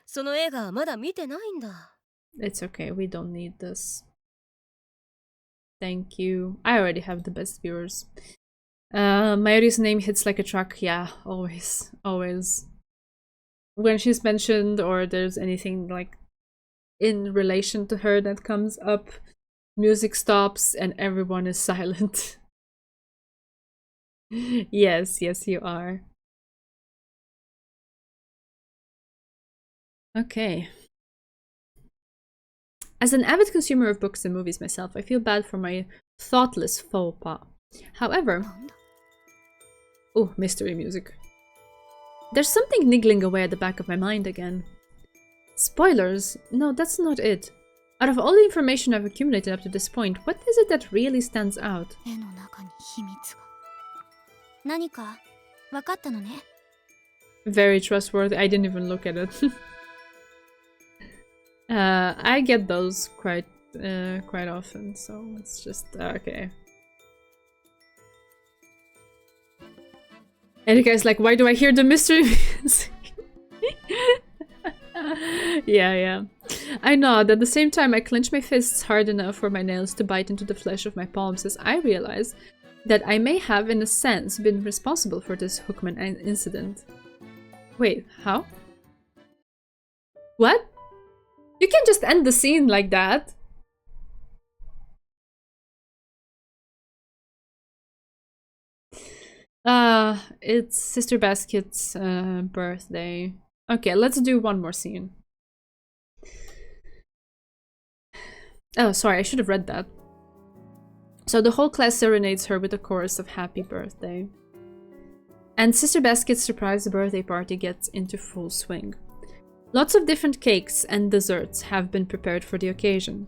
その映画まだ見てないんだ。It's okay, we don't need this. Thank you. I already have the best viewers. Mayuri's name hits like a truck. Yeah, always. When she's mentioned or there's anything like in relation to her that comes up, music stops and everyone is silent. Yes, you are. Okay. As an avid consumer of books and movies myself, I feel bad for my thoughtless faux pas. However... Oh, mystery music. There's something niggling away at the back of my mind again. Spoilers? No, that's not it. Out of all the information I've accumulated up to this point, what is it that really stands out? 何か分かったのね。 Very trustworthy. I didn't even look at it. I get those quite often, so it's just okay. And you guys like, why do I hear the mystery music? Yeah. I nod. At the same time, I clench my fists hard enough for my nails to bite into the flesh of my palms as I realize that I may have, in a sense, been responsible for this Hookman incident. Wait, how? What? You can't just end the scene like that. It's Sister Basket's birthday. Okay, let's do one more scene. Oh, sorry, I should have read that. So the whole class serenades her with a chorus of happy birthday. And Sister Basket's surprise birthday party gets into full swing. Lots of different cakes and desserts have been prepared for the occasion.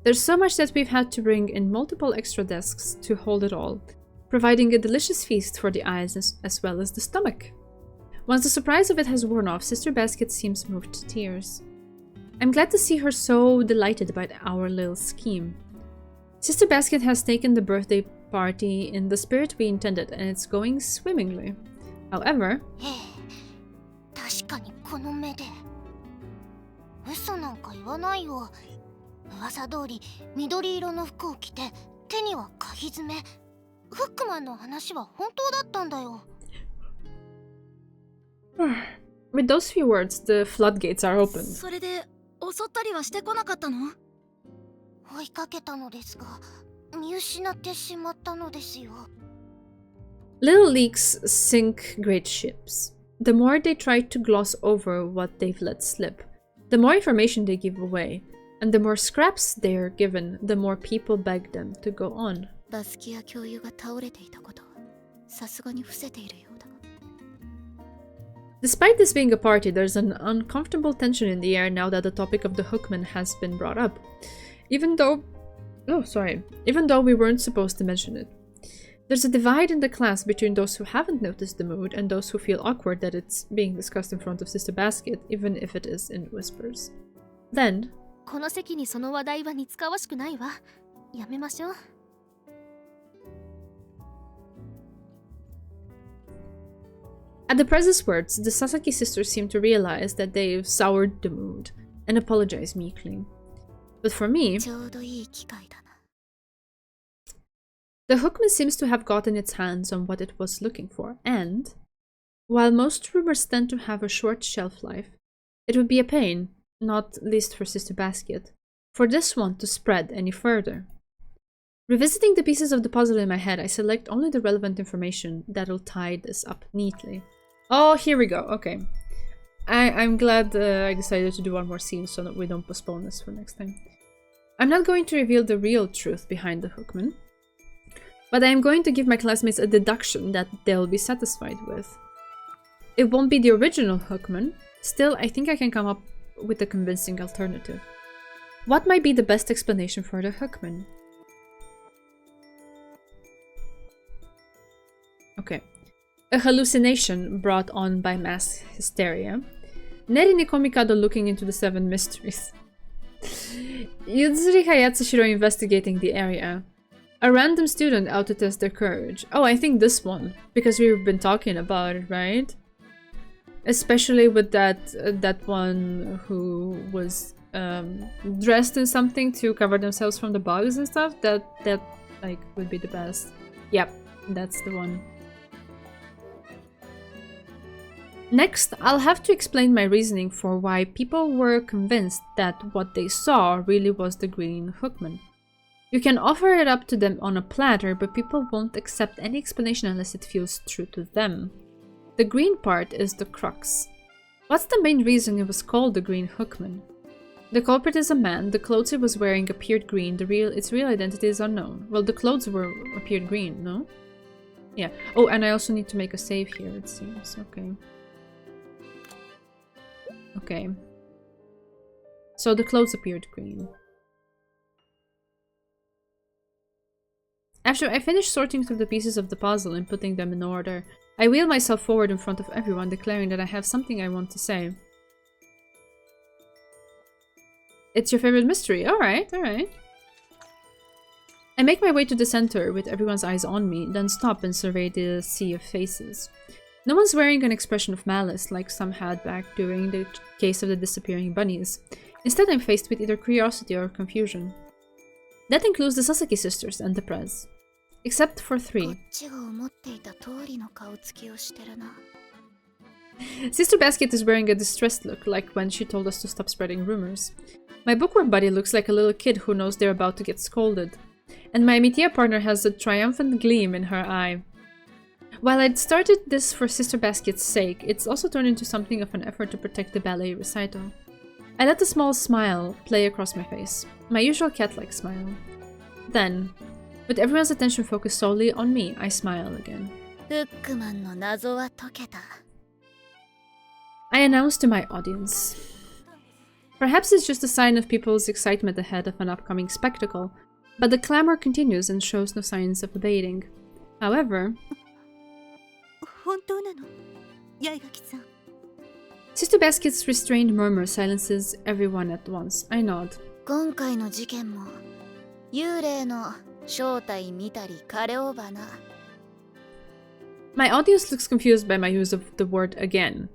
There's so much that we've had to bring in multiple extra desks to hold it all, providing a delicious feast for the eyes as well as the stomach. Once the surprise of it has worn off, Sister Basket seems moved to tears. I'm glad to see her so delighted by our little scheme. Sister Basket has taken the birthday party in the spirit we intended, and it's going swimmingly. However, 確かにこの目で嘘なんか言わないよ。噂通り緑色の服を着て手には鍵爪。フックマンの話は本当だったんだよ。with those few words, the floodgates are opened. それで襲ったりはしてこなかったの？追いかけたのですが見失ってしまったのですよ。Little leaks sink great ships. The more they try to gloss over what they've let slip, the more information they give away, and the more scraps they are given, the more people beg them to go on. バスキア教諭が倒れていたこと、さすがに伏せているようだ。Despite this being a party, there's an uncomfortable tension in the air now that the topic of the Hookman has been brought up. Even though we weren't supposed to mention it. There's a divide in the class between those who haven't noticed the mood and those who feel awkward that it's being discussed in front of Sister Basket, even if it is in whispers. Then, この席にその話題は似つかわしくないわ。やめましょう。at the president's words, the Sasaki sisters seem to realize that they've soured the mood and apologize meekly. But for me, ちょうどいい機会だな。 the Hookman seems to have gotten its hands on what it was looking for, and while most rumors tend to have a short shelf life, it would be a pain, not least for Sister Basket, for this one to spread any further. Revisiting the pieces of the puzzle in my head, I select only the relevant information that'll tie this up neatly. Oh, here we go. Okay. I'm glad I decided to do one more scene so that we don't postpone this for next time. I'm not going to reveal the real truth behind the Hookman, but I am going to give my classmates a deduction that they'll be satisfied with. It won't be the original Hookman, still I think I can come up with a convincing alternative. What might be the best explanation for the Hookman? Okay. A hallucination brought on by mass hysteria. Neri ni Komikado looking into the 7 mysteries. Yuzuri Hayatsushiro investigating the area. A random student out to test their courage. Oh, I think this one, because we've been talking about it, right? Especially with that one who was dressed in something to cover themselves from the bugs and stuff. That like would be the best. Yep, that's the one. Next, I'll have to explain my reasoning for why people were convinced that what they saw really was the green Hookman. You can offer it up to them on a platter, but people won't accept any explanation unless it feels true to them. The green part is the crux. What's the main reason it was called the green Hookman? The culprit is a man, the clothes he was wearing appeared green, its real identity is unknown. Well, the clothes appeared green, no? Yeah. Oh, and I also need to make a save here, it seems. Okay. Okay. So the clothes appeared green. After After I finish sorting through the pieces of the puzzle and putting them in order, I wheel myself forward in front of everyone, declaring that I have something I want to say. It's your favorite mystery? Alright, alright. I make my way to the center with everyone's eyes on me, then stop and survey the sea of faces. No one's wearing an expression of malice like some had back during the case of the disappearing bunnies. Instead, I'm faced with either curiosity or confusion. That includes the Sasaki sisters and the Prez. Except for 3. Sister Basket is wearing a distressed look, like when she told us to stop spreading rumors. My bookworm buddy looks like a little kid who knows they're about to get scolded. And my Amitia partner has a triumphant gleam in her eye. While I'd started this for Sister Basket's sake, it's also turned into something of an effort to protect the ballet recital. I let a small smile play across my face, my usual cat-like smile. Then, with everyone's attention focused solely on me, I smile again. I announce to my audience. Perhaps it's just a sign of people's excitement ahead of an upcoming spectacle, but the clamor continues and shows no signs of abating. However, Sister Basket's restrained murmur silences everyone at once. I nod. My audience looks confused by my use of the word again.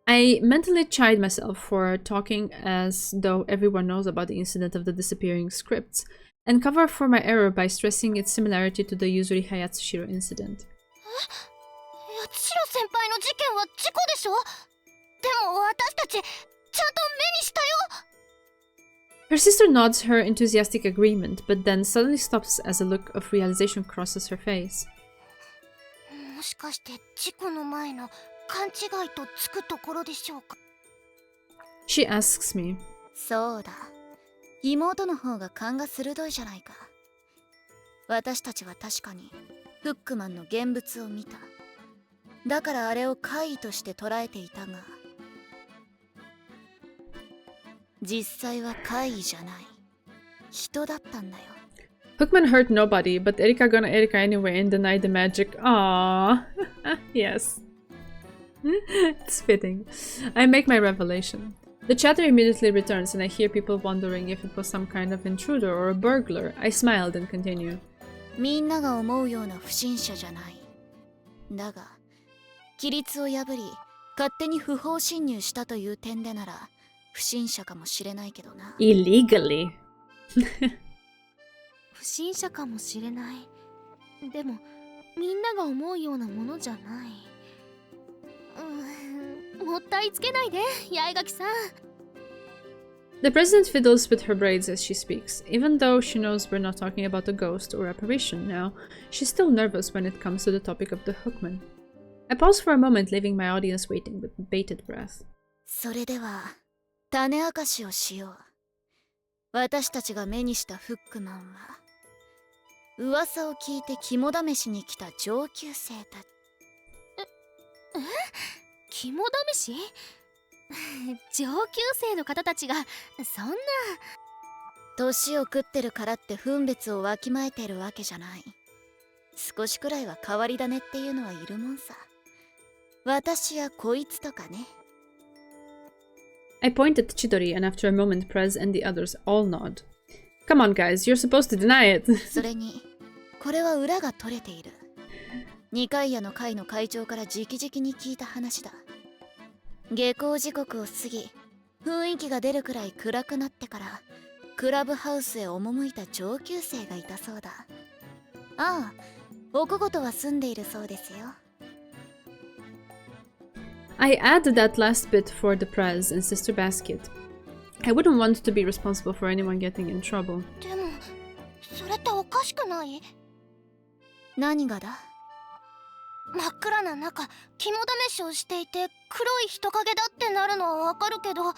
I mentally chide myself for talking as though everyone knows about the incident of the disappearing scripts, and cover for my error by stressing its similarity to the Yuzuri Hayatsushiro incident. Her sister nods her enthusiastic agreement, but then suddenly stops as a look of realization crosses her face. She asks me. そうだ。妹の方が勘が鋭いじゃないか。私たちは確かにフックマンの現物を見た。だからあれを怪異として捉えていたが、実際は怪異じゃない。人だったんだよ。Hookman hurt nobody, but Erika gonna Erika anyway and deny the magic. Aww. Yes. It's fitting. I make my revelation. The chatter immediately returns and I hear people wondering if it was some kind of intruder or a burglar. I smiled and continue. みんなが思うような不審者じゃない。だが、規律を破り、勝手に不法侵入したという点でなら、不審者かもしれないけどな。Illegally. 不審者かもしれない。でも、みんなが思うようなものじゃない。もったいつけないで、八重垣さん。The president fiddles with her braids as she speaks. Even though she knows we're not talking about a ghost or apparition now, she's still nervous when it comes to the topic of the Hookman. I pause for a moment, leaving my audience waiting with bated breath. それでは、種明かしをしよう。私たちが目にしたフックマンは、噂を聞いて肝試しに来た上級生たち。肝試し上級生の方たちがそんな。年を食ってるからって分別をわきまえてるわけじゃない。少しくらいは変わり種っていうのはいるもんさ。私やこいつとかね。I point at Chidori and after a moment Prez and the others all nod. Come on guys, you're supposed to deny it. それに、これは裏が取れている。二階屋の会の会長から直々に聞いた話だ。下校時刻を過ぎ、雰囲気が出るくらい暗くなってからクラブハウスへ赴いた上級生がいたそうだ。ああ、おこごとは住んでいるそうですよ。I add that last bit for the Prez and Sister Basket. I wouldn't want to be responsible for anyone getting in trouble. でも、それっておかしくない？何がだ？真っ暗な中、肝試しをしていて黒い人影だってなるのはわかるけど、私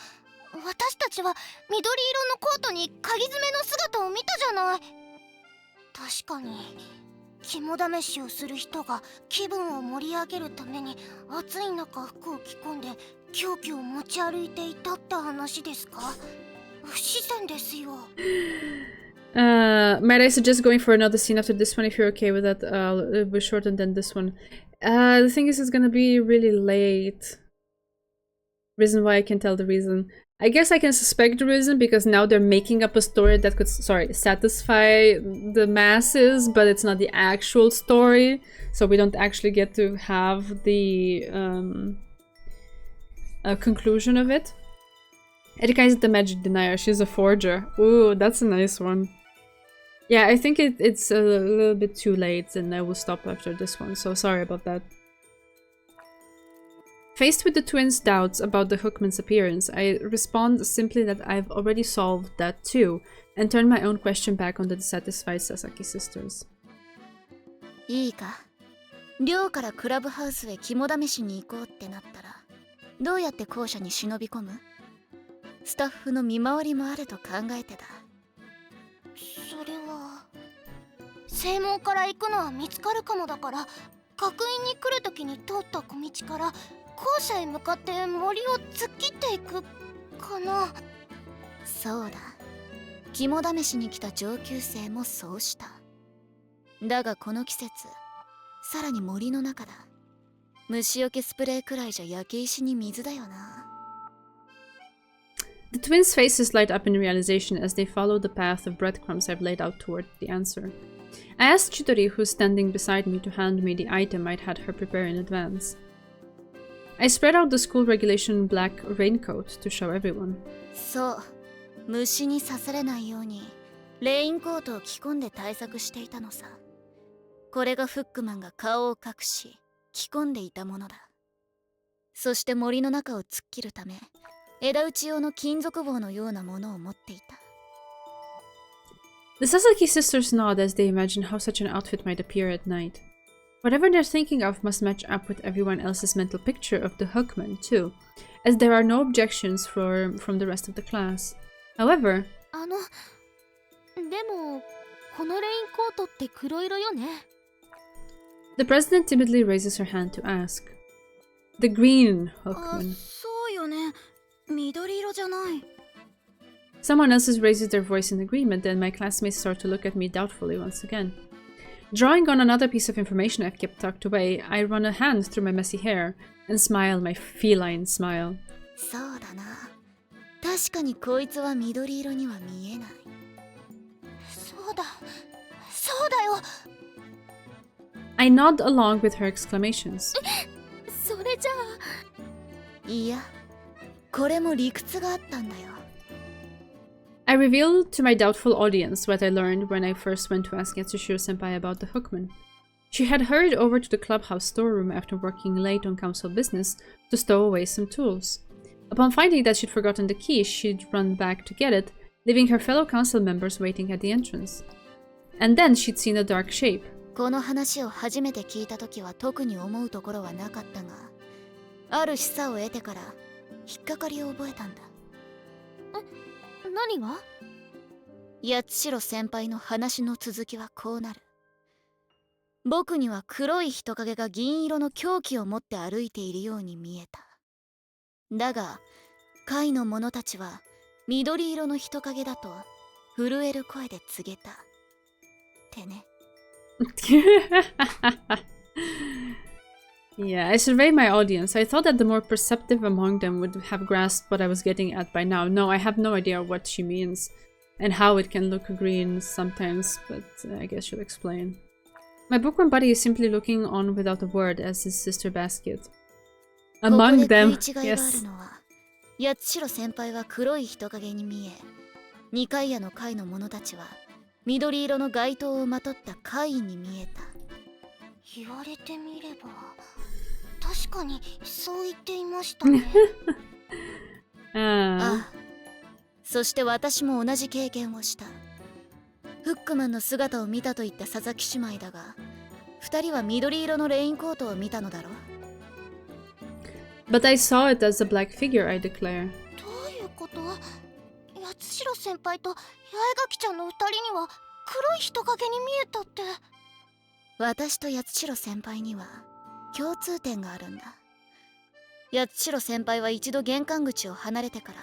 たちは緑色のコートに鍵爪の姿を見たじゃない。確かに肝試しをする人が気分を盛り上げるために暑い中服を着込んで凶器を持ち歩いていたって話ですか？不自然ですよ。Might I suggest going for another scene after this one if you're okay with that? It'll be shorter than this one. The thing is, it's gonna be really late. Reason why I can tell the reason. I guess I can suspect the reason because now they're making up a story that could, satisfy the masses, but it's not the actual story, so we don't actually get to have the conclusion of it. Erika is the magic denier. She's a forger. Ooh, that's a nice one. Yeah, I think it's a little bit too late, and I will stop after this one, so sorry about that. Faced with the twins' doubts about the Hookman's appearance, I respond simply that I've already solved that too, and turn my own question back on the dissatisfied Sasaki sisters. いいか。寮からクラブハウスへ肝試しに行こうってなったら、どうやって校舎に忍び込む？スタッフの見回りもあると考えてた。それは正門から行くのは見つかるかもだから、学院に来る時に通った小道から校舎へ向かって森を突っ切っていくかな。そうだ。肝試しに来た上級生もそうした。だがこの季節、さらに森の中だ。虫除けスプレーくらいじゃ焼け石に水だよな。The twins' faces light up in realization as they follow the path of breadcrumbs I've laid out toward the answer. I asked Chidori, who's standing beside me, to hand me the item I'd had her prepare in advance. I spread out the school regulation black raincoat to show everyone. そう。虫に刺されないように、レインコートを着込んで対策していたのさ。これがフックマンが顔を隠し、着込んでいたものだ。そして森の中を突っ切るため、枝打ち用の金属棒のようなものを持っていた。The Sasaki sisters nod as they imagine how such an outfit might appear at night. Whatever they're thinking of must match up with everyone else's mental picture of the Hookman, too, as there are no objections from the rest of the class. However... でも、このレインコートって黒色よね。The president timidly raises her hand to ask. The green Hookman. そうよね。緑色じゃない。Someone else raises their voice in agreement, and my classmates start to look at me doubtfully once again. Drawing on another piece of information I've kept tucked away, I run a hand through my messy hair and smile my feline smile. そうだな。確かにこいつは緑色には見えない。そうだ。そうだよ。I nod along with her exclamations. それじゃあ。いや、これも理屈があったんだよ。I reveal to my doubtful audience what I learned when I first went to ask Yatsushiro-senpai about the Hookman. She had hurried over to the clubhouse storeroom after working late on council business to stow away some tools. Upon finding that she'd forgotten the key, she'd run back to get it, leaving her fellow council members waiting at the entrance. And then she'd seen a dark shape. この話を初めて聞いた時は特に思うところはなかったが、ある示唆を得てから引っかかりを覚えたんだ。何が？八代先輩の話の続きはこうなる。僕には黒い人影が銀色の凶器を持って歩いているように見えた。だが会の者たちは緑色の人影だと震える声で告げた。ってね。Yeah, I surveyed my audience. I thought that the more perceptive among them would have grasped what I was getting at by now. No, I have no idea what she means and how it can look green sometimes, but I guess she'll explain. My bookworm buddy is simply looking on without a word as his sister basket. Among them, yes. 八代先輩は黒い人影に見え、二階屋の会の者たちは緑色の街灯をまとった会員に見えた。言われてみれば確かにそう言っていましたね。ああ、そして私も同じ経験をした。フックマンの姿を見たと言った佐々木姉妹だが、二人は緑色のレインコートを見たのだろう。But I saw it as a black figure, I declare. どういうこと？八代先輩と八重垣ちゃんの二人には黒い人影に見えたって。私と八代先輩には共通点があるんだ。八代先輩は一度玄関口を離れてから、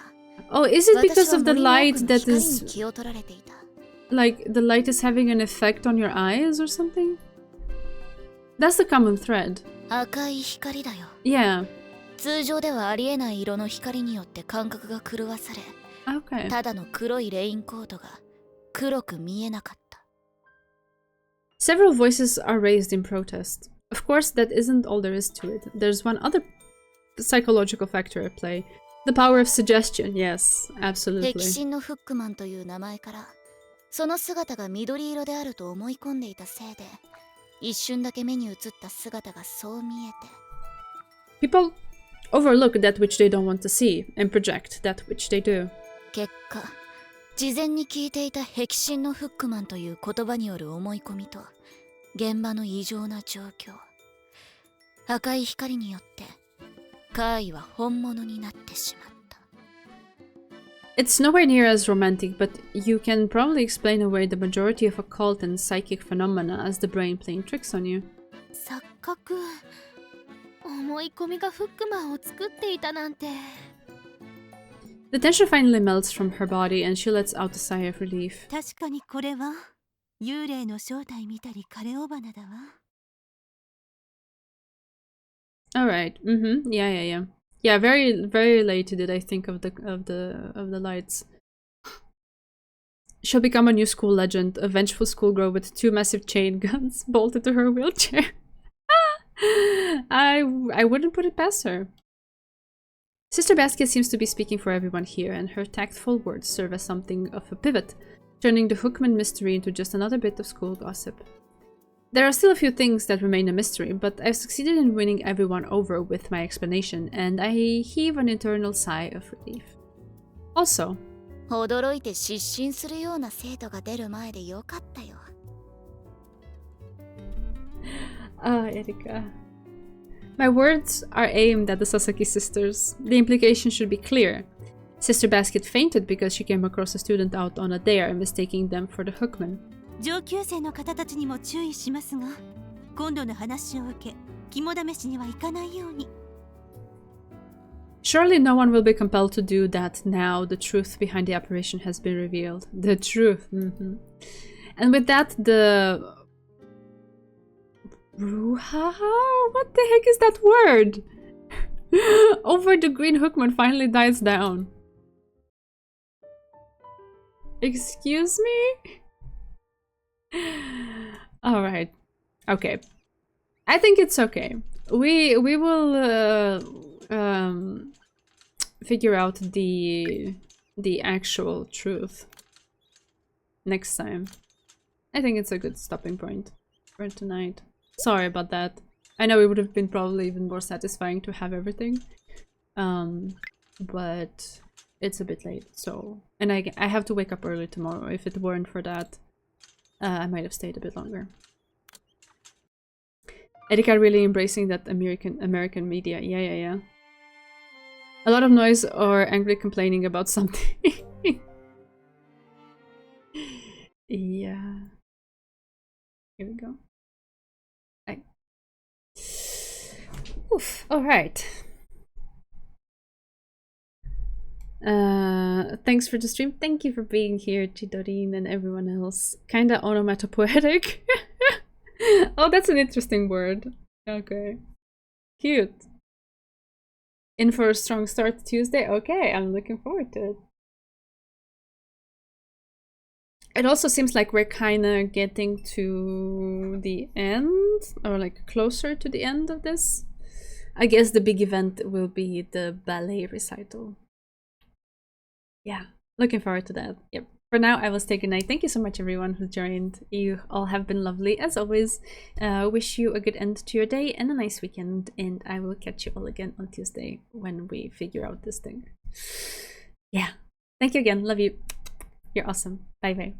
Oh, is it because of the light that is... like the light is having an effect on your eyes or something? That's the common thread. 赤い光だよ。 Yeah. 通常ではありえない色の光によって感覚が狂わされ、 Okay. ただの黒いレインコートが黒く見えなかった。 Several voices are raised in protest. Of course, that isn't all there is to it. There's one other psychological factor at play. The power of suggestion. Yes, 碧 absolutely. 真のフックマンという名前から、その姿が緑色であると思い込んでいたせいで、一瞬だけ目に映った姿がそう見えて。 People overlook that which they don't want to see and project that which they do. 結果、事前に聞いていた碧真のフックマンという言葉による思い込みと、現場の異常な状況。赤い光によって、怪異は本物になってしまった。 It's nowhere near as romantic, but you can probably explain away the majority of occult and psychic phenomena as the brain playing tricks on you. 錯覚。思い込みがフックマンを作っていたなんて。 The tension finally melts from her body and she lets out a sigh of relief. 確かにこれは幽霊の正体見たり枯れ尾花だわ。 Alright, yeah. Yeah, very, very late did I think of the lights. She'll become a new school legend, a vengeful schoolgirl with 2 massive chain guns bolted to her wheelchair. I wouldn't put it past her. Sister Basket seems to be speaking for everyone here, and her tactful words serve as something of a pivot, turning the Hookman mystery into just another bit of school gossip. There are still a few things that remain a mystery, but I've succeeded in winning everyone over with my explanation, and I heave an internal sigh of relief. Also, 驚いて失神するような生徒が出る前でよかったよ。 Erika. My words are aimed at the Sasaki sisters. The implication should be clear. Sister Basket fainted because she came across a student out on a dare, mistaking them for the Hookman. 上級生の方たちにも注意しますが、今度の話を受け、肝試しにはいかないように。 Surely no one will be compelled to do that now the truth behind the apparition has been revealed. The truth. And with that, the... Brouhaha? What the heck is that word? Over the green Hookman finally dies down. Excuse me? Alright. Okay. I think it's okay. We will figure out the actual truth next time. I think it's a good stopping point for tonight. Sorry about that. I know it would have been probably even more satisfying to have everything. But it's a bit late, so... And I have to wake up early tomorrow. If it weren't for that, I might have stayed a bit longer. Erika really embracing that American media. Yeah. A lot of noise or angry complaining about something. Yeah. Here we go. Right. Oof. All right. Thanks for the stream. Thank you for being here, Chidorin and everyone else. Kinda onomatopoetic. Oh, that's an interesting word. Okay. Cute. In for a strong start to Tuesday? Okay, I'm looking forward to it. It also seems like we're kinda getting to the end, or like closer to the end of this. I guess the big event will be the ballet recital. Yeah, looking forward to that. Yep. For now, I will say goodnight. Thank you so much, everyone who joined. You all have been lovely, as always. Wish you a good end to your day and a nice weekend. And I will catch you all again on Tuesday when we figure out this thing. Yeah. Thank you again. Love you. You're awesome. Bye-bye.